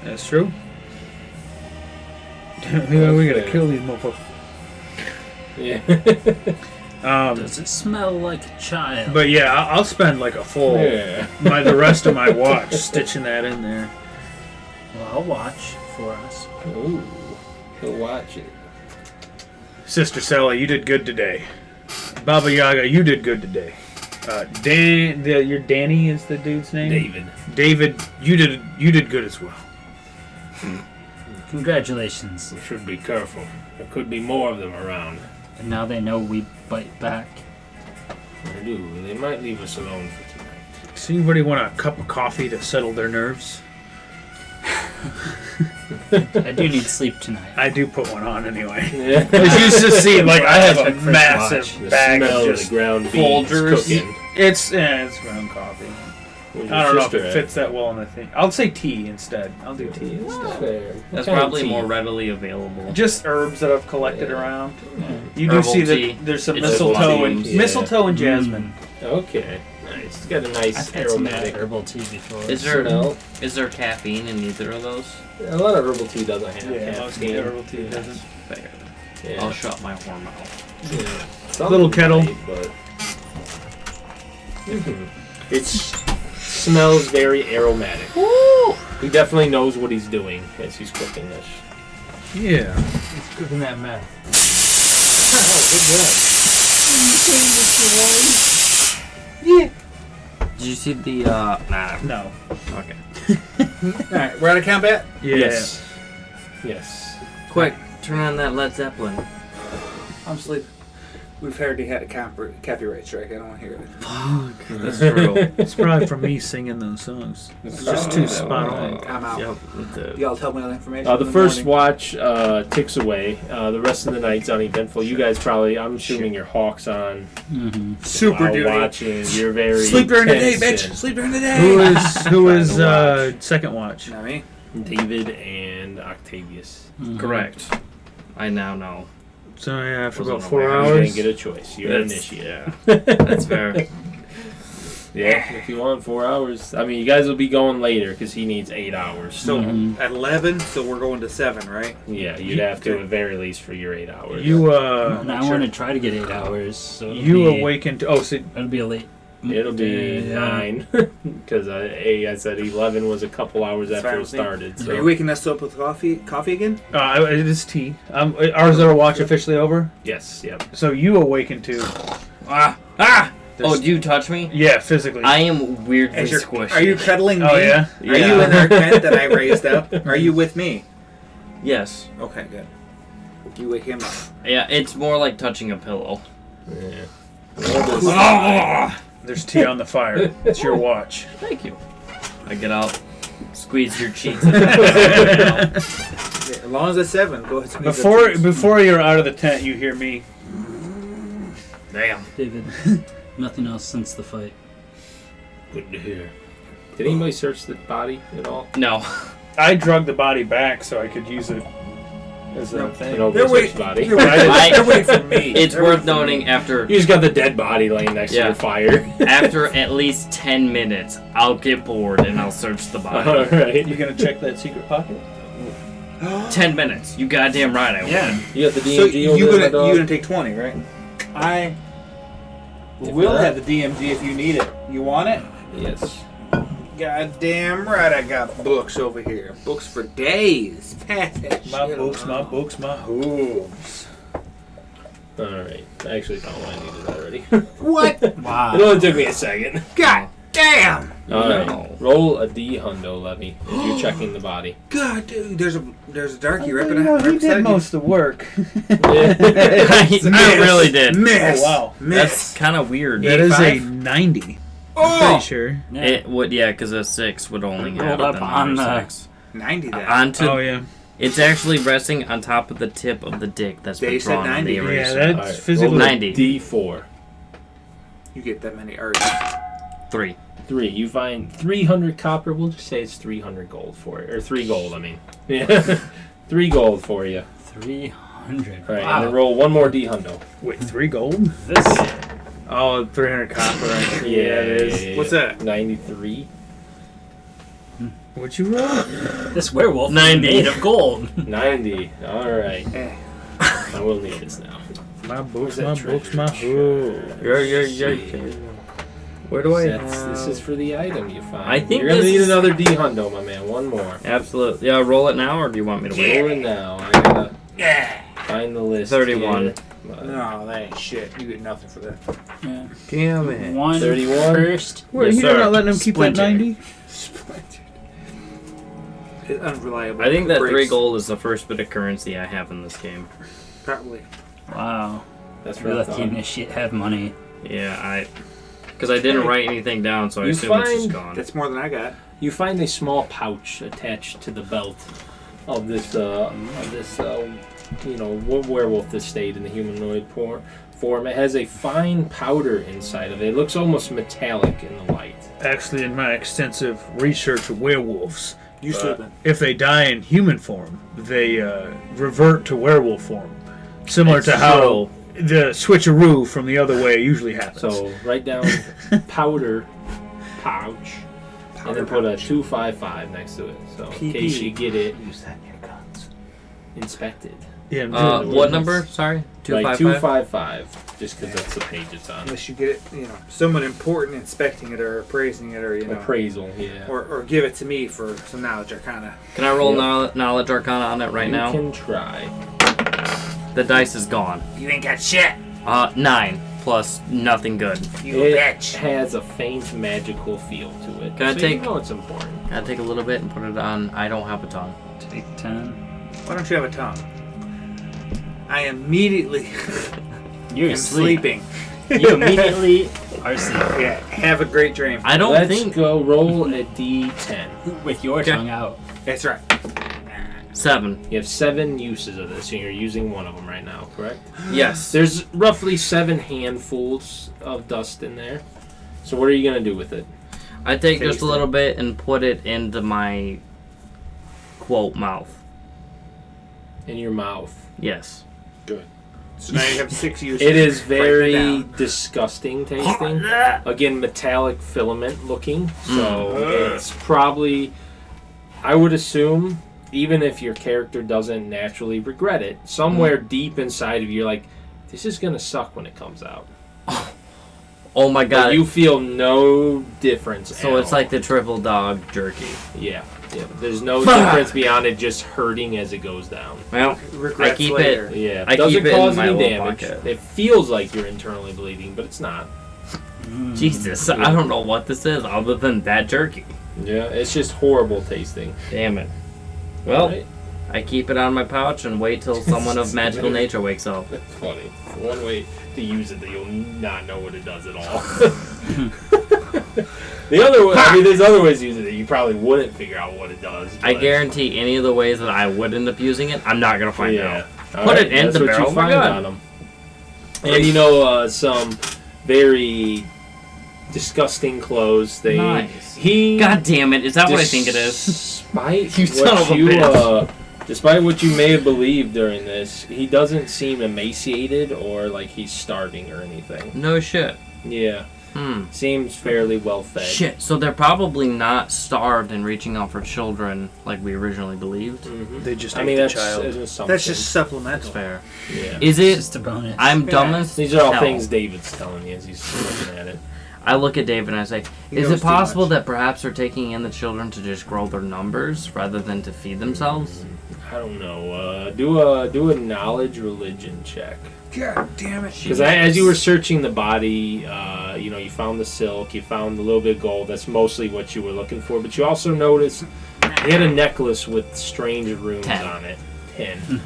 That's true. We gotta kill these motherfuckers. Yeah. Does it smell like a child? But yeah, I'll spend like a full Yeah. the rest of my watch stitching that in there. Well, I'll watch for us. Ooh, he'll watch it. Sister Sally, you did good today. Baba Yaga, you did good today. Your Danny is the dude's name. David. David, you did good as well. Congratulations. We should be careful. There could be more of them around. And now they know we bite back. They do. They might leave us alone for tonight. Does anybody want a cup of coffee to settle their nerves? I do need sleep tonight. I do put one on anyway. Yeah. As you just see, like I have a Check first massive watch. The bag smell of of just the ground Folgers. beans cooking. it's ground coffee. Where's I your don't know if sister it at? fits that well in the thing. I'll say tea instead. I'll do tea instead. Fair. That's What kind of probably tea? more readily available. Just herbs that I've collected Yeah. around. You do Herbal see tea. that there's some It's mistletoe and just mistletoe and jasmine. Okay, nice. It's got a nice I've had some aromatic herbal tea before. Is there smell. is there caffeine in either of those? A lot of herbal tea doesn't have Yeah, most caffeine. herbal tea doesn't. Fair. Yeah. I'll shut my whore mouth. Yeah. Some Little kettle. might, but it smells very aromatic. He definitely knows what he's doing as he's cooking this. Yeah. He's cooking that meth. Did you see the nah? No. Okay. Alright, we're out of combat? Yeah. Yes. Yes. Quick, turn on that Led Zeppelin. I'm sleeping. We've already had a copyright strike. I don't want to hear it. That's true. It's probably from me singing those songs. It's just too spot on. I'm out. Yep. the- Y'all tell me all the information. The in first morning. watch ticks away. The rest of the night's uneventful. You guys probably, I'm assuming your hawk's on. Mm-hmm. Super while duty. watching. You're very Sleep during the day, tense bitch. Sleep during the Who day. is Trying to second watch? Not me. and David and Octavius. Correct. I now know. So yeah, after Wasn't about 4 aware. You hours. didn't get a choice. You're an That's- initiate. That's fair. Yeah, if you want 4 hours. I mean, you guys will be going later because he needs 8 hours. So Mhm. at 11, so we're going to 7, right? Yeah, you'd have to at very least for your 8 hours. You And I want to try to get 8 hours. So you it'll be, awaken to so It'll be a late. It'll be Yeah. 9 because I said 11 was a couple hours That's after fine it with me. started. Are you So waking us up with coffee again? it is tea. Ours our watch officially over. yes, yep. So you awaken to Ah! Oh, do you touch me? yeah physically. I am weirdly As you're, squishy. are you cuddling me? Oh yeah. Are you in our tent that I raised up? Are you with me? Yes. Okay, good. You wake him up. Yeah, it's more like touching a pillow. Yeah. There's tea on the fire. It's your watch. Thank you. I get out, squeeze your cheeks. Yeah, as long as it's 7, go ahead. squeeze the Before cheeks. before you're out of the tent, you hear me. Damn. David, nothing else since the fight. Good to hear. Did anybody search the body at all? No. I drug the body back so I could use it as a No. thing. No, They're search waiting. the body. They're waiting for me. It's They're worth waiting for noting me. after You just got the dead body laying next to Yeah. your fire. after at least 10 minutes, I'll get bored and I'll search the body. Alright. You gonna check that secret pocket? 10 minutes. You goddamn right I will. Yeah. You got the So DMG you over there, my gonna dog? take 20, right? I If will not- have the DMG if you need it. You want it? Yes. Goddamn right, I got books over here. Books for days. Pass that My shit books, my along. books, my hooves. Alright. I actually found what I needed already. What? Wow. It only took me a second. God damn! Alright. No. Roll a D hundo, Levy, as you're checking the body. God, dude, there's a darky right You know, he beside did you. most of the work. I really did. Miss. Oh, wow. That's Miss. kind of weird. That is a 85? 90. Oh! I'm pretty sure. Yeah. It would, yeah, because a 6 would only have Rolled up the on number the- 6. 90 then. Onto, Oh yeah. it's actually resting on top of the tip of the dick that's They been said drawn on 90. the Yeah, eraser. that's Alright, physically. roll a 90. D4. You get that many R's. 3. 3. You find 300 copper. We'll just say it's 300 gold for it. Or 3 gold, I mean. Yeah. 3 gold for you. 300. Alright, Wow. and then roll one more D hundo. Wait, 3 gold? This. Oh, 300 copper. Right? Yeah, it is. yeah, What's that? 93. What'd you roll? This werewolf 90. is made of gold. 90. Alright. Eh. I will need this now. My books, that my treasure books, my chest? hooves. Where do I? This is for the item you find. I think you're gonna this need is- another D hundo, my man. One more. Absolutely. Yeah, roll it now, or do you want me to wait? Roll it now. I gotta find the list. 31. here, but- No, that ain't shit. You get nothing for that. Yeah. Damn it. 1 31? first. Wait, Yes, you're sir. not letting him keep that Splinter. 90? It's unreliable. I think that 3 Breaks. gold is the first bit of currency I have in this game. Probably. Wow. That's We right. let the initiate have money. Yeah, because I didn't write anything down, so I You assume it's just find gone. That's more than I got. You find a small pouch attached to the belt of this werewolf that stayed in the humanoid form. It has a fine powder inside of it. It looks almost metallic in the light. Actually, in my extensive research of werewolves, You slipping. if they die in human form, they revert to werewolf form. Similar to how the switcheroo from the other way usually happens. So write down powder pouch, and then put a 255 next to it. So in case you get it Use that in your guns. inspected. Yeah, What number? Sorry, Like 255. 255, just because that's the page it's on. Unless you get it, someone important inspecting it or appraising it or, Appraisal, yeah. or give it to me for some knowledge arcana. Can I roll knowledge arcana on it right you now? can try. The dice is gone. You ain't got shit, 9 plus nothing good. you It bitch. has a faint magical feel to it. Can I so take- you know it's important. Can I take a little bit and put it on? I don't have a tongue. Take 10. Why don't you have a tongue? I immediately You're am asleep. sleeping. You immediately are asleep. Yeah, have a great dream. I don't Let's think go roll a d10. With your Okay. tongue out. That's right. 7. You have 7 uses of this, and you're using one of them right now, correct? Yes. There's roughly 7 handfuls of dust in there. So what are you going to do with it? I take just Taste a little bit and put it into my quote mouth. In your mouth. Yes. So now you have 6 uses. It is Write very it down. disgusting tasting. Again, metallic filament looking. So it's probably, I would assume, even if your character doesn't naturally regret it, somewhere deep inside of you, you're like, this is going to suck when it comes out. Oh my god. But you feel no difference. So at it's all. like the triple dog jerky. Yeah. There's no difference beyond it just hurting as it goes down. Well, Regrets I keep later. it. Yeah. I doesn't keep it in cause my any little damage. pocket. It feels like you're internally bleeding, but it's not. Jesus, I don't know what this is other than that jerky. Yeah. It's just horrible tasting. Damn it. Well, Right? I keep it on my pouch and wait till someone of magical nature wakes up. That's funny. One way to use it that you'll not know what it does at all. The other way, I mean, there's other ways to use it that you probably wouldn't figure out what it does. I but- guarantee any of the ways that I would end up using it, I'm not gonna find out. All Put right, it in that's the what barrel. you Oh my find God. on them. And some very disgusting clothes. They Nice. he God damn it! Is that what I think it is? Despite You son what of a you bitch. despite what you may have believed during this, he doesn't seem emaciated or like he's starving or anything. No shit. Yeah, Hmm. seems fairly well fed. Shit. So they're probably not starved and reaching out for children like we originally believed. Mhm. They just I ate mean, the that's child. an assumption. That's just That's supplemental. fair. yeah. Is It's it? just a bonus. I'm dumb as These are all hell. things David's telling you as he's looking at it. I look at David and I say, He is knows it too possible much. that perhaps they're taking in the children to just grow their numbers rather than to feed themselves? I don't know. Do a knowledge religion check. God damn it. Because as you were searching the body, you found the silk, you found a little bit of gold. That's mostly what you were looking for. But you also noticed he had a necklace with strange runes 10. on it. 10.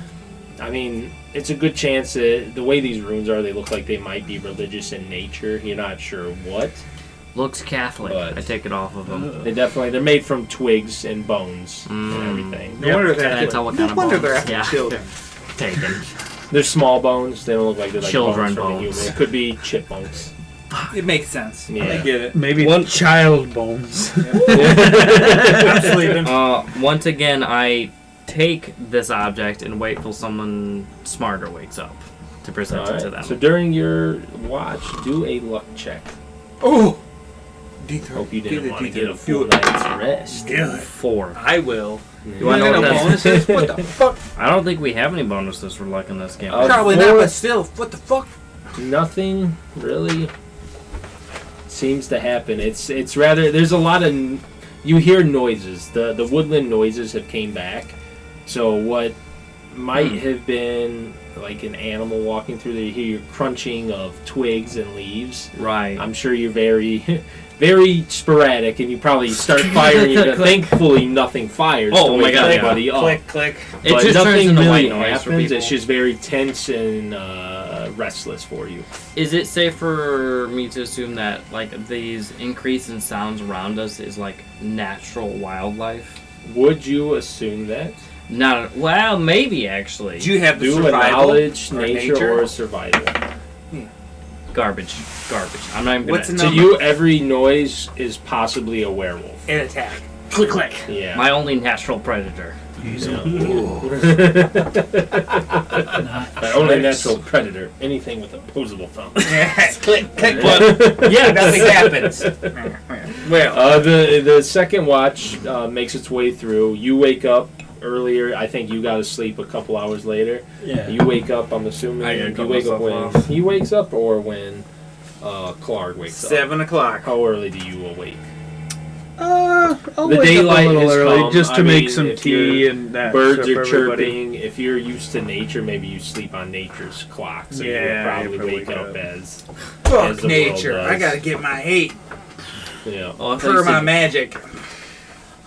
I mean, it's a good chance that the way these runes are, they look like they might be religious in nature. You're not sure what. Looks Catholic. But- I take it off of them. They're made from twigs and bones and Mm. everything. No wonder they're Can I after, tell what no kind of wonder bones? they're after Yeah. children. Taken. They're small bones. They don't look like they're like Children bones from a bones. human. It could be chipmunks. It makes sense. Yeah. I get it. Maybe One- child bones. I'm sleeping. Once again, I take this object and wait till someone smarter wakes up to present it to Alright, them. so during your watch, do a luck check. Oh! D3. Hope you Do didn't the want to D3. get a Do full it. night's rest. Do it. 4. I will. You wanna know No what that's- bonuses? What the fuck? I don't think we have any bonuses for luck in this game. Probably not, but still, what the fuck? Nothing really seems to happen. It's rather there's a lot of you hear noises. The woodland noises have came back. So what might have been like an animal walking through there, you hear crunching of twigs and leaves. Right. I'm sure you're very, very sporadic, and you probably start firing. And thankfully, nothing fires. Oh, to oh my wake God, yeah. everybody up. Click, click. It But just turns nothing into really white noise for happens. people. It's just very tense and restless for you. Is it safe for me to assume that like these increase in sounds around us is like natural wildlife? Would you assume that? Well, maybe actually. Do you have the Do a survival knowledge, or nature, or survival. Garbage. I'm not even What's gonna. the To number? you, every noise is possibly a werewolf. An attack. Click click. Yeah. My only natural predator. My only natural predator. Anything with opposable thumbs. Click, click. Yeah, nothing happens. Well, The second watch makes its way through. You wake up earlier. I think you got to sleep a couple hours later. Yeah. You wake up. I'm assuming I gotta you cut wake up myself when off. he wakes up or when Clark wakes up. 7 o'clock. How early do you awake? I'll The wake daylight up a little has early come. just to I make mean, some if tea you're- and that. Birds stuff are for everybody. chirping. If you're used to nature, maybe you sleep on nature's clock, so Yeah, you'll probably you'll wake probably up wake as Fuck the nature. world I does. gotta get my 8 yeah. Oh, I thought per you my said- magic.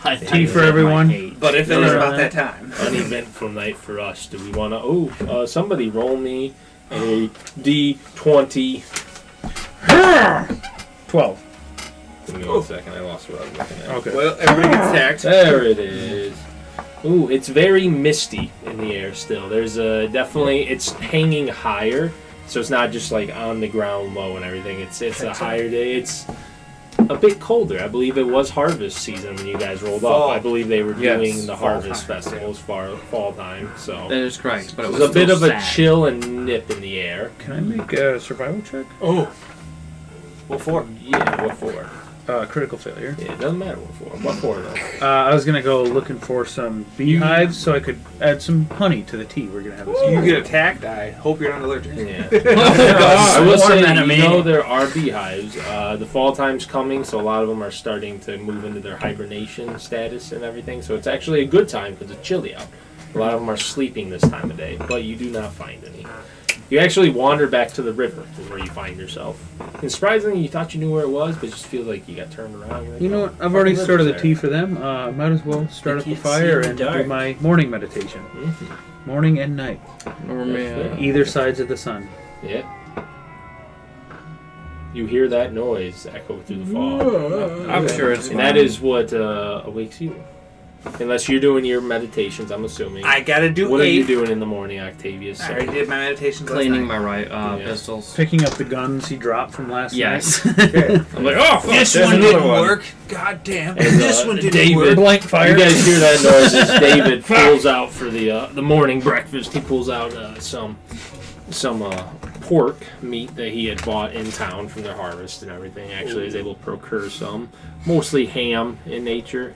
I thought Tea you for said everyone? my hate. But if it No, is no, about no. that time. Uneventful night for us. Do we want to? Somebody roll me a D20. 12. Give me 1 second. I lost what I was looking at. Okay. Well, everybody gets attacked. There it is. Ooh, it's very misty in the air still. There's definitely it's hanging higher, so it's not just like on the ground low and everything. It's a higher day. It's a bit colder. I believe it was harvest season when you guys rolled Fall. up. I believe they were Yes, doing the fall harvest time, festivals fall time. So That is correct, but it was there's a bit still of a sad. chill and nip in the air. Can I make a survival check? Oh. What for? Yeah, what for? Critical failure. Yeah, it doesn't matter what for. What for though? I was gonna go looking for some beehives so I could add some honey to the tea we're gonna have this You evening. get attacked. I hope you're not allergic. Yeah. Oh, I will swarm say, enemy. you know, there are beehives. The fall time's coming, so a lot of them are starting to move into their hibernation status and everything. So it's actually a good time because it's chilly out. A lot of them are sleeping this time of day, but you do not find any. You actually wander back to the river, is where you find yourself. And surprisingly, you thought you knew where it was, but it just feels like you got turned around. You're like, You know "Oh, what? I've already fucking started the river's tea for them. Might as well start They up the can't see fire in the and do dark. my morning meditation. there." Mhm. Morning and night. Or may, Either sides of the sun. Yeah. You hear that noise echo through the fog. I'm sure it's And that is what awakes you. Unless you're doing your meditations, I'm assuming. I gotta do What are 8. you doing in the morning, Octavius? I already did my meditation. cleaning last my night. pistols. Picking up the guns he dropped from last Yes. night. I'm like, oh, fuck, This there's one another didn't one. work. God damn. And, This one didn't David- work. Blank fire. You guys hear that noise as David pulls out for the morning breakfast. He pulls out some pork meat that he had bought in town from their harvest and everything. Actually, is able to procure some, mostly ham in nature.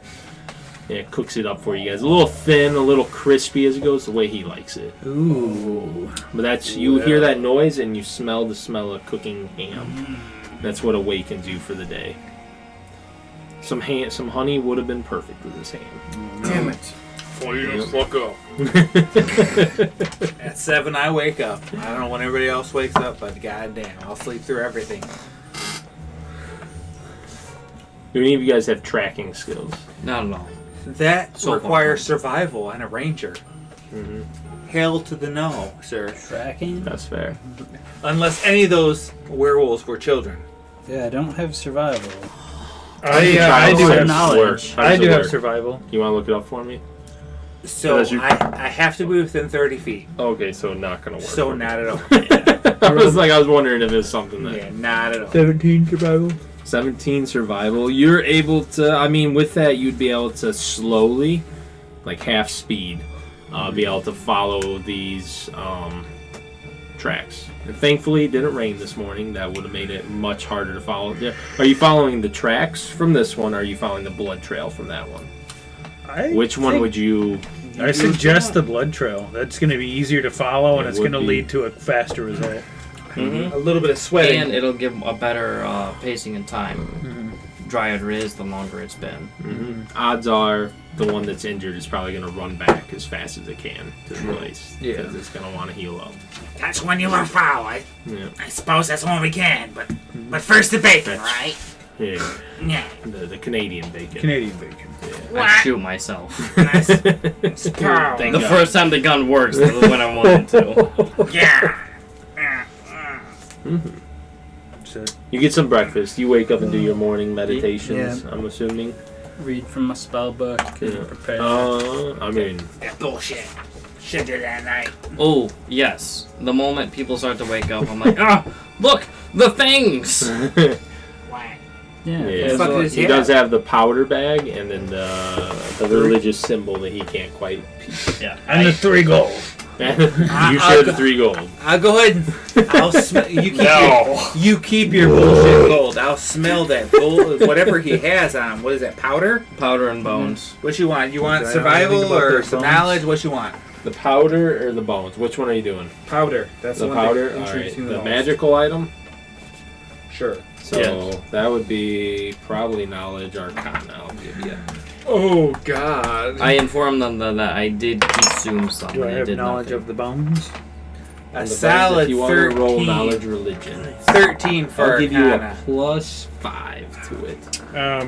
Yeah, cooks it up for you guys. A little thin, a little crispy as it goes, the way he likes it. Ooh. But that's you hear that noise and you smell the smell of cooking ham. That's what awakens you for the day. Some honey would have been perfect with this ham. Damn it. Fuck up. At 7, I wake up. I don't know when everybody else wakes up, but goddamn, I'll sleep through everything. Do any of you guys have tracking skills? Not at all. That So requires survival and a ranger. Mm-hmm. Hail to the no, sir. Tracking? That's fair. Unless any of those werewolves were children. Yeah, I don't have survival. I do have have knowledge. How does I it do have work? survival. You want to look it up for me? So As you- I have to be within 30 feet. Okay, so not gonna work. So for me. not at all. I was wondering if it's something that Yeah, not at all. 17 survival. 17 survival. You're able to. I mean, with that, you'd be able to slowly, like half speed, be able to follow these tracks. And thankfully, it didn't rain this morning. That would have made it much harder to follow. Are you following the tracks from this one? Or are you following the blood trail from that one? Which one would you? I suggest the blood trail. That's going to be easier to follow, and It it's would going to be. lead to a faster result. Mm-hmm. A little bit of sweating. And it'll give a better pacing and time. Drier it is, the longer it's been. Mm-hmm. Odds are the one that's injured is probably going to run back as fast as it can to the place Yeah. because it's going to want to heal up. That's when you want to follow. I Yeah, suppose that's when we can, but first the bacon, That's- right? yeah. Yeah. The Canadian bacon. Canadian bacon. I shoot myself. Nice. Thank The God. first time the gun works is when I wanted to. Yeah. So, You get some breakfast. You wake up and do your morning meditations. Yeah. I'm assuming. read from a spell book. Prepare. I mean, That bullshit. Should do that night. Oh, yes. The moment people start to wake up, I'm like, look, the things! Whack. Yeah. yeah. Fuck is He yeah. does have the powder bag and then the religious symbol that he can't quite. Yeah. And the 3 gold. You share the 3 gold. I'll go ahead and I'll you keep your bullshit gold. I'll smell that gold, whatever he has on him. What is that, powder? Powder and bones. What you want? You want Okay, I don't survival think about or those some bones. knowledge? What you want? The powder or the bones? Which one are you doing? Powder. That's The one powder? that Alright. intrigues me The most. magical item? Sure. So Yes. that would be probably knowledge arcana. I'll give you. Oh God. I informed them that I did consume some. Do I and it have did knowledge nothing. of the bones? A On the solid bones, if you want to roll 13. knowledge religion. 13 for I'll give you a arcana. +5 to it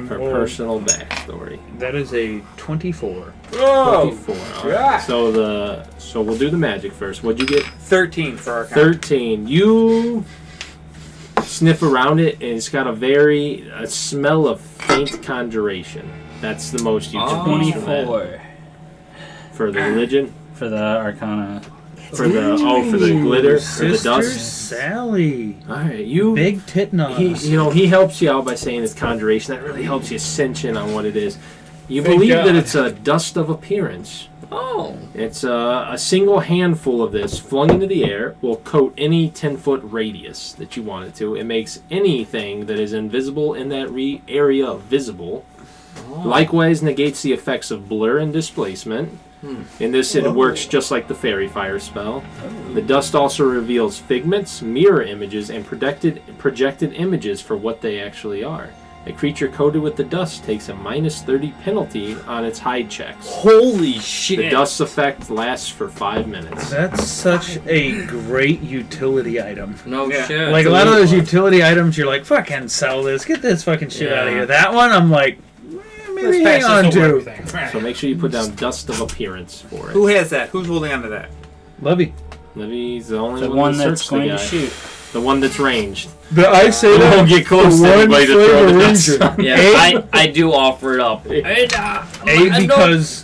for Well, personal backstory. that is a 24. Oh, 24. God. Alright. So we'll do the magic first. What'd you get? 13 for arcana. 13. You sniff around it, and it's got a smell of faint conjuration. That's the most you can reach from that. 24 For the religion, for the Arcana. for the glitter, or the Sister dust. Sally. All right, you. Big titnos. He helps you out by saying it's conjuration. That really helps you cinch in on what it is. You Thank believe God. that it's a dust of appearance. Oh. It's a single handful of this flung into the air will coat any 10-foot radius that you want it to. It makes anything that is invisible in that area visible. Likewise, negates the effects of blur and displacement. In this, it works just like the fairy fire spell. The dust also reveals figments, mirror images, and projected images for what they actually are. A creature coated with the dust takes a -30 penalty on its hide checks. Holy shit. The dust's effect lasts for 5 minutes. That's such a great utility item. No Yeah. shit. Like a lot of those utility items, you're like, fucking sell this, get this fucking shit out of Yeah. here. That one, I'm like, maybe hang on to. So make sure you put down dust of appearance for it. Who has that? Who's holding on to that? Lovey. Livy's the only The one, one that that's searched going the to guy. shoot. The one that's ranged. I say We won't get close to anybody to throw the dust on. Yeah, I do offer it up. Because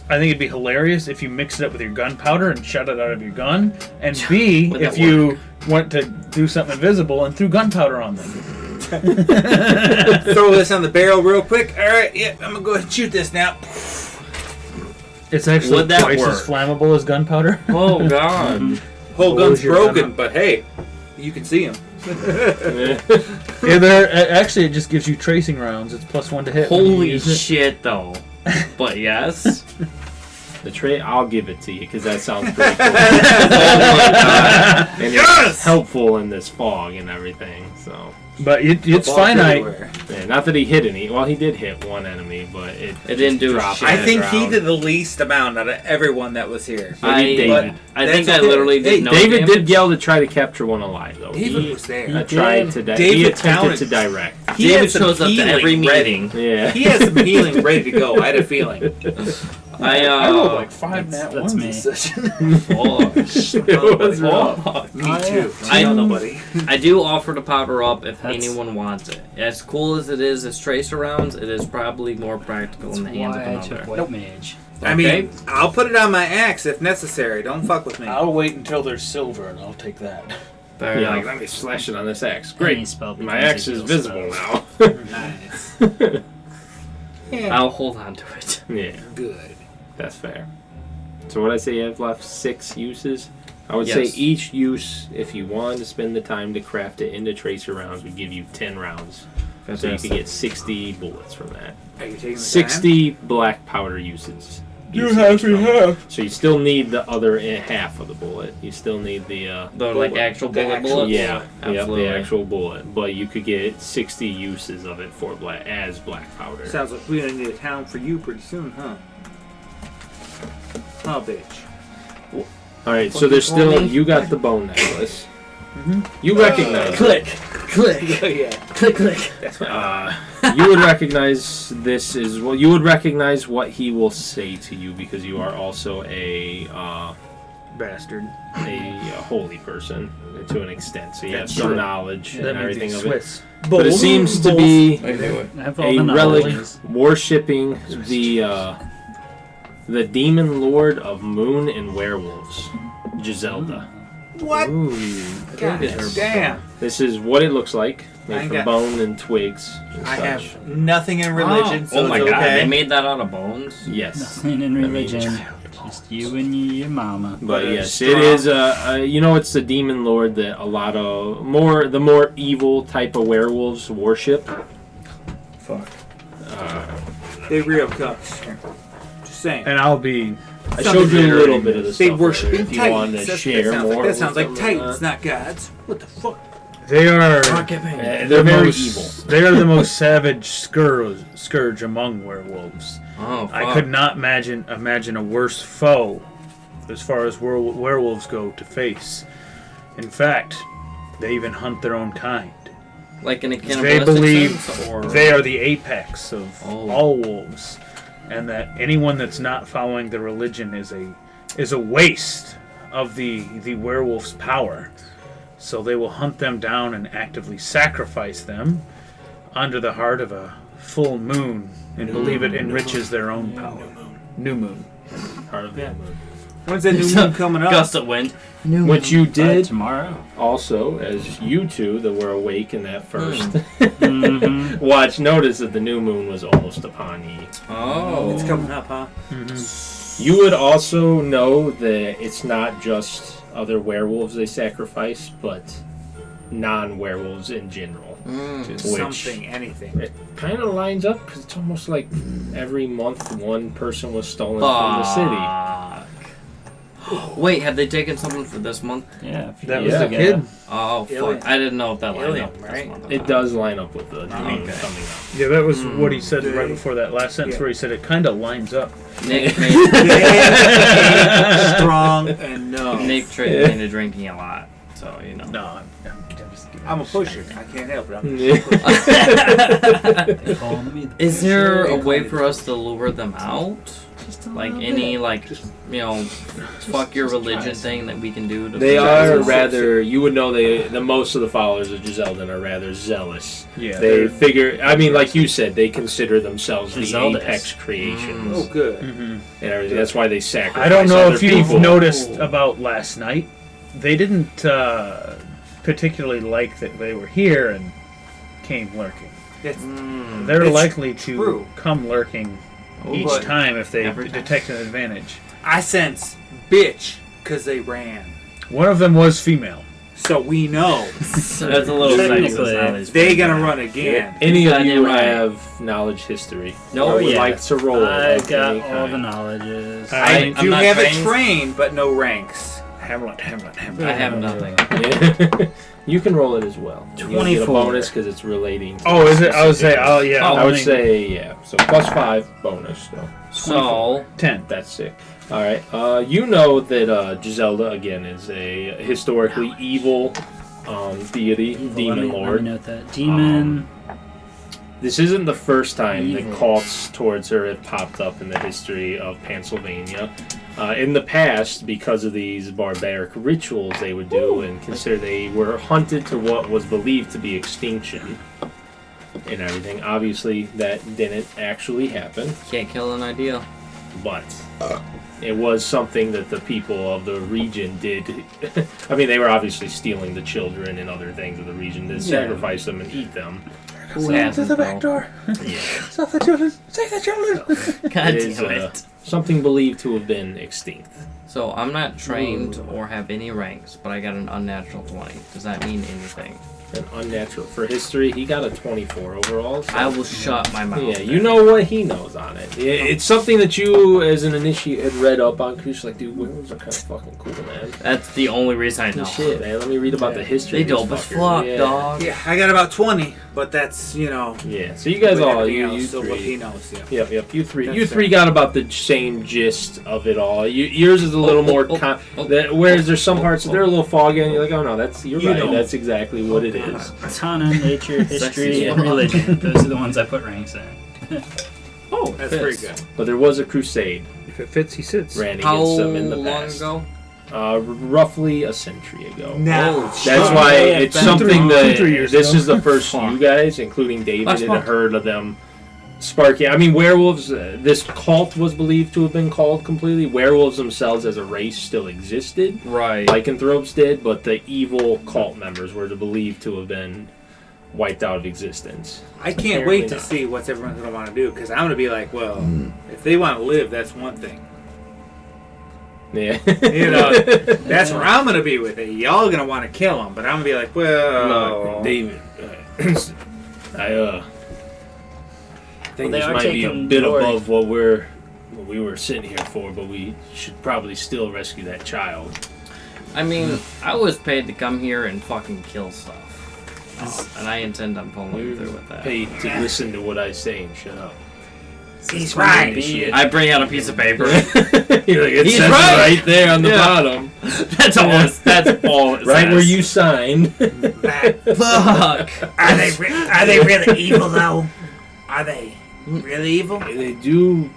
I think it'd be hilarious if you mix it up with your gunpowder and shot it out of your gun, and B, Would if that you went to do something invisible and threw gunpowder on them. Throw this on the barrel real quick. All right, yeah, I'm gonna go ahead and shoot this now. It's actually Would that twice work? as flammable as gunpowder. Oh god. Whole What gun's was your broken, gun? but hey, you can see him. Actually, it just gives you tracing rounds. It's +1 to hit. when you Holy use it. shit though. But yes. The tray, I'll give it to you because that sounds pretty cool. Oh my god. And Yes! it's helpful in this fog and everything. So, But it's Balls finite. everywhere. yeah, not that he hit any. Well, he did hit one enemy, but it didn't just do dropped shit. on I the think he ground. did the least amount out of everyone that was here. Maybe David. I think That's I okay. literally Hey, did no David damage. did yell to try to capture one alive, though. David he was there. tried to. He David attempted counted. to direct. He David had some shows up to healing every ready. meeting. Yeah. He had some healing ready to go. I had a feeling. I rolled like 5 nat that's 1s me. this session. Oh, It was rough. Me too. I- Tell nobody. I do offer to powder up if That's- anyone wants it. As cool as it is as tracer rounds, it is probably more practical in the hands of Why I took another. White Mage. I mean, I'll put it on my axe if necessary. Don't fuck with me. I'll wait until there's silver and I'll take that. Fair Yeah, enough. like, let me slash it on this axe. Any Great. spell My becomes axe a is heal visible spell. now. Nice. Yeah. I'll hold on to it. Yeah, Good. that's fair. So what I say you have left 6 uses? I would Yes. say each use, if you wanted to spend the time to craft it into tracer rounds, would give you 10 rounds. So you Fantastic. could get 60 bullets from that. Are you taking the 60 black powder uses. You Usage have from me it. half. So you still need the other half of the bullet. You still need the The like actual The bullet actual- bullets? yeah, absolutely. the actual bullet. But you could get 60 uses of it for black powder. time? Sounds like we're gonna need a town for you pretty soon, huh? Oh, bitch. All right, so there's still Fucking you got the bone necklace. You recognize it. Click. Yeah. Click, click. That's what You would recognize this as well. You would recognize what he will say to you because you are also a Bastard. holy person to an extent. So you have That's some true. knowledge That and means everything he's of it. Swiss. But it seems to be I knew it. I have all a the relic knowledge. worshipping the demon lord of moon and werewolves, Giselda. What? Ooh. God damn. This is what it looks like, I made from got- bone and twigs. And I such. have nothing in religion, so oh my it's god, okay. they made that out of bones? Yes. Nothing in religion. Just you and your mama. But But yes, strong. it is. It's the demon lord that a lot of the more evil type of werewolves worship. Fuck. They real cucks. Just saying. And I'll be. I showed you a little bit of the They stuff. worship earlier, in if you want Titans. to That share sounds more. like, that sounds like with them or Titans, not gods. What the fuck? They are. Rocket Man. They're very most, evil. They are the most savage scourge among werewolves. Oh, fuck. I could not imagine a worse foe, as far as werewolves go, to face. In fact, they even hunt their own kind. Like in a They cannibalistic believe sense, or they are the apex of Oh. all wolves, and that anyone that's not following the religion is a waste of the werewolf's power. So they will hunt them down and actively sacrifice them under the heart of a full moon, and believe it enriches their own power. New moon. Part of the moon. When's that new moon coming up? gust of wind. What you did Tomorrow. also, as you two that were awake in that first Mhm. watch, notice that the new moon was almost upon ye. Oh. It's coming up, huh? You would also know that it's not just other werewolves they sacrifice, but non-werewolves in general. Just Which- something, anything. It kind of lines up because it's almost like every month one person was stolen from the city. Fuck. Wait, have they taken someone for this month? Yeah. That was Yeah. the kid. Oh, fuck. Alien. I didn't know if that lined Alien, up this right? month. or It not. does line up with the new moon Okay. coming up. Yeah, that was what he said They- right before that last sentence, yeah. where he said it kind of lines up. Nick made Strong and no. Nick tricked me into drinking a lot, so you know. No, I'm just I'm a pusher. I can't help it. I'm They call me the Is there a Pusher. way for us to lure them out? Like any fuck your religion thing that we can do to They protect are us? rather. You would know the most of the followers of Giselda are rather zealous. Yeah, They figure. I mean, like you said, they consider themselves the Giseldas. apex creations Oh, good. and everything. That's why they sacrifice. I don't know other if you've people. noticed about last night. They didn't particularly like that they were here and came lurking. That's They're It's likely to true. come lurking each but time if they every time. detect an advantage. I sense bitch because they ran. One of them was female. So we know That's a little Technically, sexist. they gonna run again. Any of you Goddamn right. have knowledge history? No, or would yeah. like to roll? I've of got any all the kind? knowledges. I I'm do not have a trained. train, but no ranks. Hamlet. I have nothing. Yeah. You can roll it as well. You get a 24. bonus because it's relating. To Oh, is it? I would say, specific- oh yeah. I would say yeah. So +5 bonus. So So 10. that's sick. All right. You know that Giselda again is a historically evil deity, demon Let lord. me note that. Demon. This isn't the first time that Evil. cults towards her have popped up in the history of Pennsylvania. In the past, because of these barbaric rituals they would do and consider they were hunted to what was believed to be extinction and everything. Obviously, that didn't actually happen, can't kill an idea. but it was something that the people of the region did. I mean, they were obviously stealing the children and other things of the region to sacrifice them and eat them. Who hasn't, the back though? door. Yeah. Stop the children. Save the children. God It is, damn it. something believed to have been extinct. So I'm not trained or have any ranks, but I got an unnatural 20. Does that mean anything? An unnatural for history. He got a 24 overall. So I will shut my mouth. yeah, you know what he knows on it. It's something that you, as an initiate, had read up on. Cause you're like, dude, werewolves are kind of fucking cool, man. That's the only reason I know. Shit, man. Let me read about the history. They of dope this as fucker. fuck, Yeah. dog. Yeah, I got about 20, but that's Yeah. So you guys with all, everything you else, so what he three. knows. Yeah. Yep. You three. That's You three fair. got about the same gist of it all. Yours is a little more. Whereas there's some parts that they're a little foggy, and you're like, oh no, you're You right. know. That's exactly what it is. Katana, nature, history, as and fuck. religion. Those are the ones I put ranks in. Oh, That's pretty good. But there was a crusade If it fits, he sits. ran How against them in the long past. ago? roughly a century ago. No. That's why it's something that years this ago. is the first you guys, including David, had heard of them sparking. I mean, werewolves, this cult was believed to have been called completely. Werewolves themselves as a race still existed. Right. Lycanthropes did, but the evil cult members were believed to have been wiped out of existence. I can't wait to see what everyone's going to want to do, because I'm going to be like, well, if they want to live, that's one thing. Yeah. You know, that's where I'm going to be with it. Y'all are going to want to kill them, but I'm going to be like, well... Look, David, I think they this are might be a taking bit glory. above what we were sitting here for, but we should probably still rescue that child. I mean, I was paid to come here and fucking kill stuff. And I intend on following through with that. Paid to listen to what I say and shut up. He's right. I bring out a piece of paper. You're like, it He's says right. right there on the bottom. That's all. That's all. It Right says. where you signed. Fuck. Are they really evil, though? Are they really evil? They do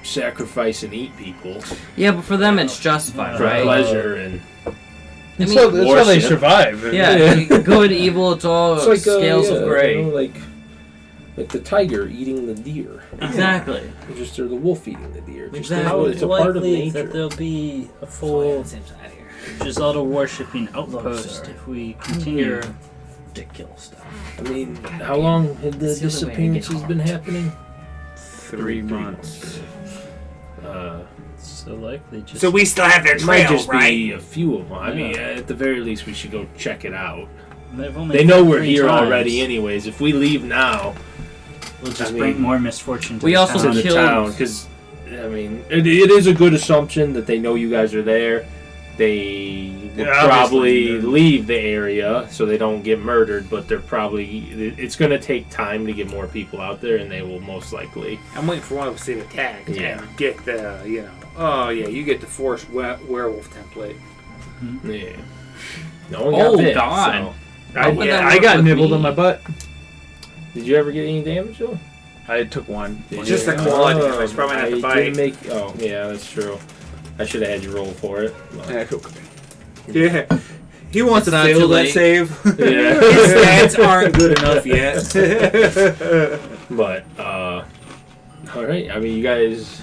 sacrifice and eat people Yeah, but for them it's justified, for right? pleasure and I mean, That's how they worship. survive. yeah, good, evil, it's all it's like scales of gray. you know, like the tiger eating the deer. Exactly. Or the wolf eating the deer. Just Exactly. How it's a part of likely nature. that there'll be a full Gisela worshipping outpost if we continue to kill stuff? I mean, how long had the It's the only way to get disappearances been happening? 3 months. So likely just... So we still have their It might trail, just right? be a few of them. I mean, Yeah. at the very least, we should go check it out. They've only They know fought we're 3 here times. already, anyways. If we leave now, We'll just I mean, bring more misfortune to we the also to town. the killed- town, because I mean, it is a good assumption that they know you guys are there. They will Yeah, probably obviously. leave the area so they don't get murdered, but they're probably. It's going to take time to get more people out there, and they will most likely. I'm waiting for one of us to attack Yeah. and get the, oh yeah, you get the forced werewolf template. Yeah. No one got Oh, bit, God. so- How would that I work got with nibbled me? on my butt. Did you ever get any damage though? I took one. Just like blood damage, probably not the bite. Oh, yeah, that's true. I should have had you roll for it. but- Yeah, okay. Yeah. He wants It's to not fail too that late. save. Yeah. His stats aren't good enough yet. But, alright, I mean, you guys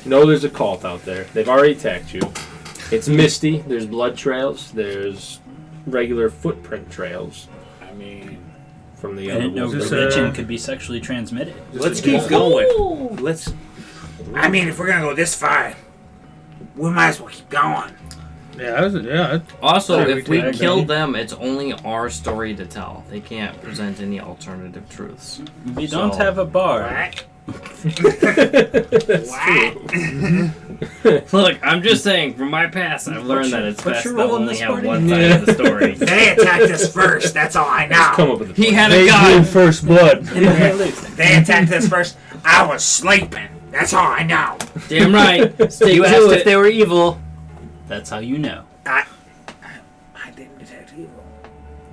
know there's a cult out there. They've already attacked you. It's misty, there's blood trails, there's regular footprint trails I mean, from the I other didn't know wolves. religion could be sexually transmitted. let's keep going. Let's. I mean, if we're gonna go this far, we might as well keep going. Yeah. Also, Sorry, if we we kill tagged them, it's only our story to tell. They can't present any alternative truths. We don't So- have a bar. What? That's What? true. Look, I'm just saying, from my past, I've learned that it's what's best your to role in only this have party? one side of the story. They attacked us first. That's all I Just come know. up with a He plan. had a They drew gun. first blood. They attacked us first. I was sleeping. That's all I know. Damn right. Stick You to asked if it. they were evil. That's how you know. I didn't detect evil.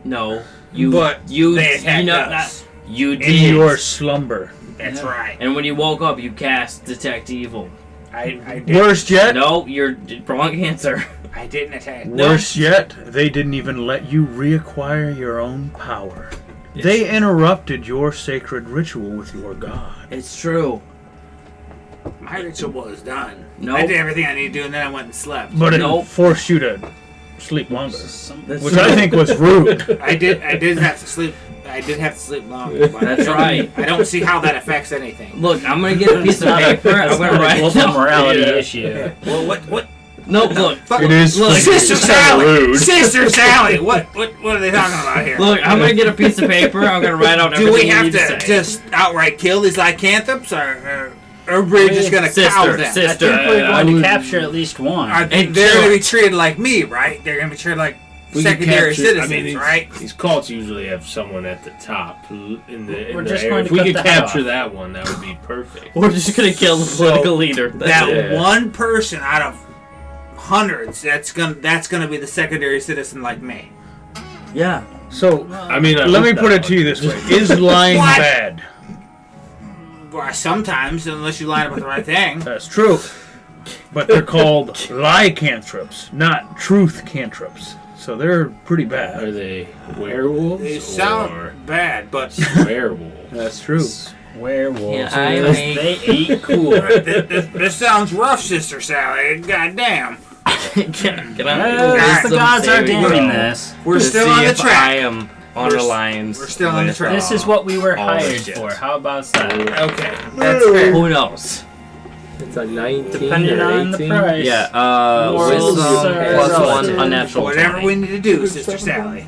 No, you. But you. they You attacked know, us. you did. In your slumber. That's Yeah. right. And when you woke up, you cast detect evil. I did. Worst yet, No, you're wrong answer. I didn't attack. worse yet, they didn't even let you reacquire your own power. They interrupted your sacred ritual with your god. It's true. My ritual was done. Nope. I did everything I needed to do, and then I went and slept. But it Nope. forced you to sleep longer. That's Which I think was rude. I did have to sleep. I did have to sleep longer. But That's right. I don't see how that affects anything. Look, I'm gonna get a piece of paper. I'm gonna write global down. morality Yeah. issue. Well, what? No, look. Fuck. It is. Look, Sister It's Sally. rude. Sister Sally. What are they talking about here? Look, I'm gonna get a piece of paper. I'm gonna write out Do everything we you have need to to say. just outright kill these lycanthropes, or are we just gonna cow Sister, them? I sister. think we're I going would- to capture at least one. And They're kill gonna be it. treated like me, right? They're gonna be treated like We could secondary capture- citizens, I mean, right? These cults usually have someone at the top in the. We're in just the going area. to If we cut could the head capture off. that one, that would be perfect. We're just gonna kill the political leader. That's That it. Yeah. one person out of hundreds, that's gonna be the secondary citizen like me. Yeah. So, I mean, let me put it to you this way. Is lying What? bad? Well, sometimes, unless you line up with the right thing. That's true. but they're called lie cantrips, not truth cantrips. So they're pretty Are bad. they werewolves They or sound bad, but werewolves? That's true. Werewolves. Yeah, because I they ate cool. this sounds rough, Sister Sally. Goddamn. Can I Well, roll the some gods are saving damning throw this. We're to still see on the if track. I am on We're the s- lines. we're still on the with, track. This is what we were all the hired shit. for. How about that? Okay, that's fair. Who knows? It's a 19 Depending or on the 18. price. Yeah, Worlds wisdom are plus relative. one, unnatural Whatever 20. we need to do, Sister Sally.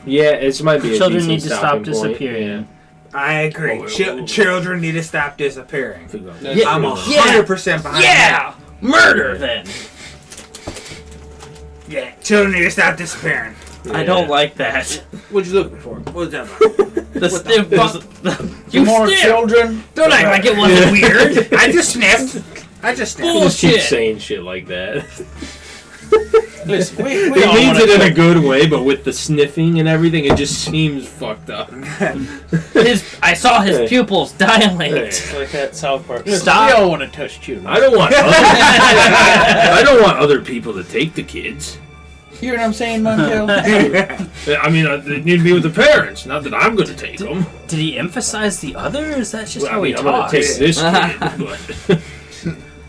Yeah, it might be a Children decent need to stop stopping point, disappearing. I agree. Children need to stop disappearing. Yeah. I'm 100% behind Yeah! Murder, then! that. Yeah, children need to stop disappearing. I don't like that. What'd you looking for? What's that about? The sniff was... You More sniffed! children. Don't act like it wasn't weird! I just sniffed. You just keep Bullshit. saying shit like that. Listen, we He all means wanna it in a check- good way, but with the sniffing and everything, it just seems fucked up. I saw his pupils dilate. It's like that South Park. Listen, Stop. We all want to touch children. I don't want I don't want other people to take the kids. You hear what I'm saying, Montel? I mean, they need to be with the parents. Not that I'm going to take them. Did he emphasize the other, or is that just Well, how I mean, he I'm going talks? to take this kid, but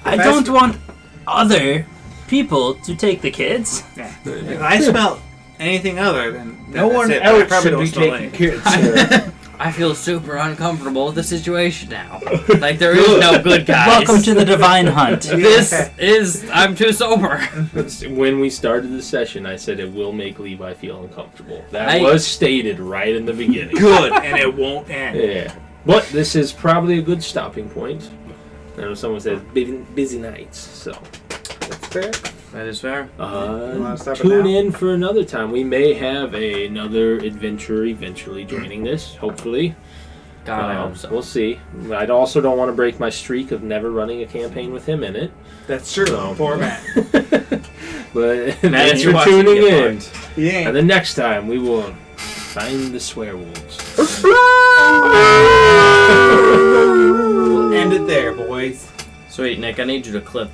I don't want other people to take the kids. Yeah. If I smell anything other than No one that's it, I else probably should don't be smell taking anything. kids. I feel super uncomfortable with the situation now. Like, there is no good guys. Welcome to the divine hunt. This is... I'm too sober. when we started the session, I said it will make Levi feel uncomfortable. That I- was stated right in the beginning. Good, and it won't end. Yeah. But this is probably a good stopping point. I know someone said busy nights, so. That's fair. That is fair. wanna stop it Tune now? in for another time. We may have another adventurer eventually joining this, hopefully. God, I hope so. We'll see. I also don't want to break my streak of never running a campaign with him in it. That's true. So- Poor Matt. But thanks you're for watching tuning it, in. Yeah. And then next time we will find the swearwolves. We'll end it there, boys. Sweet, Nick, I need you to clip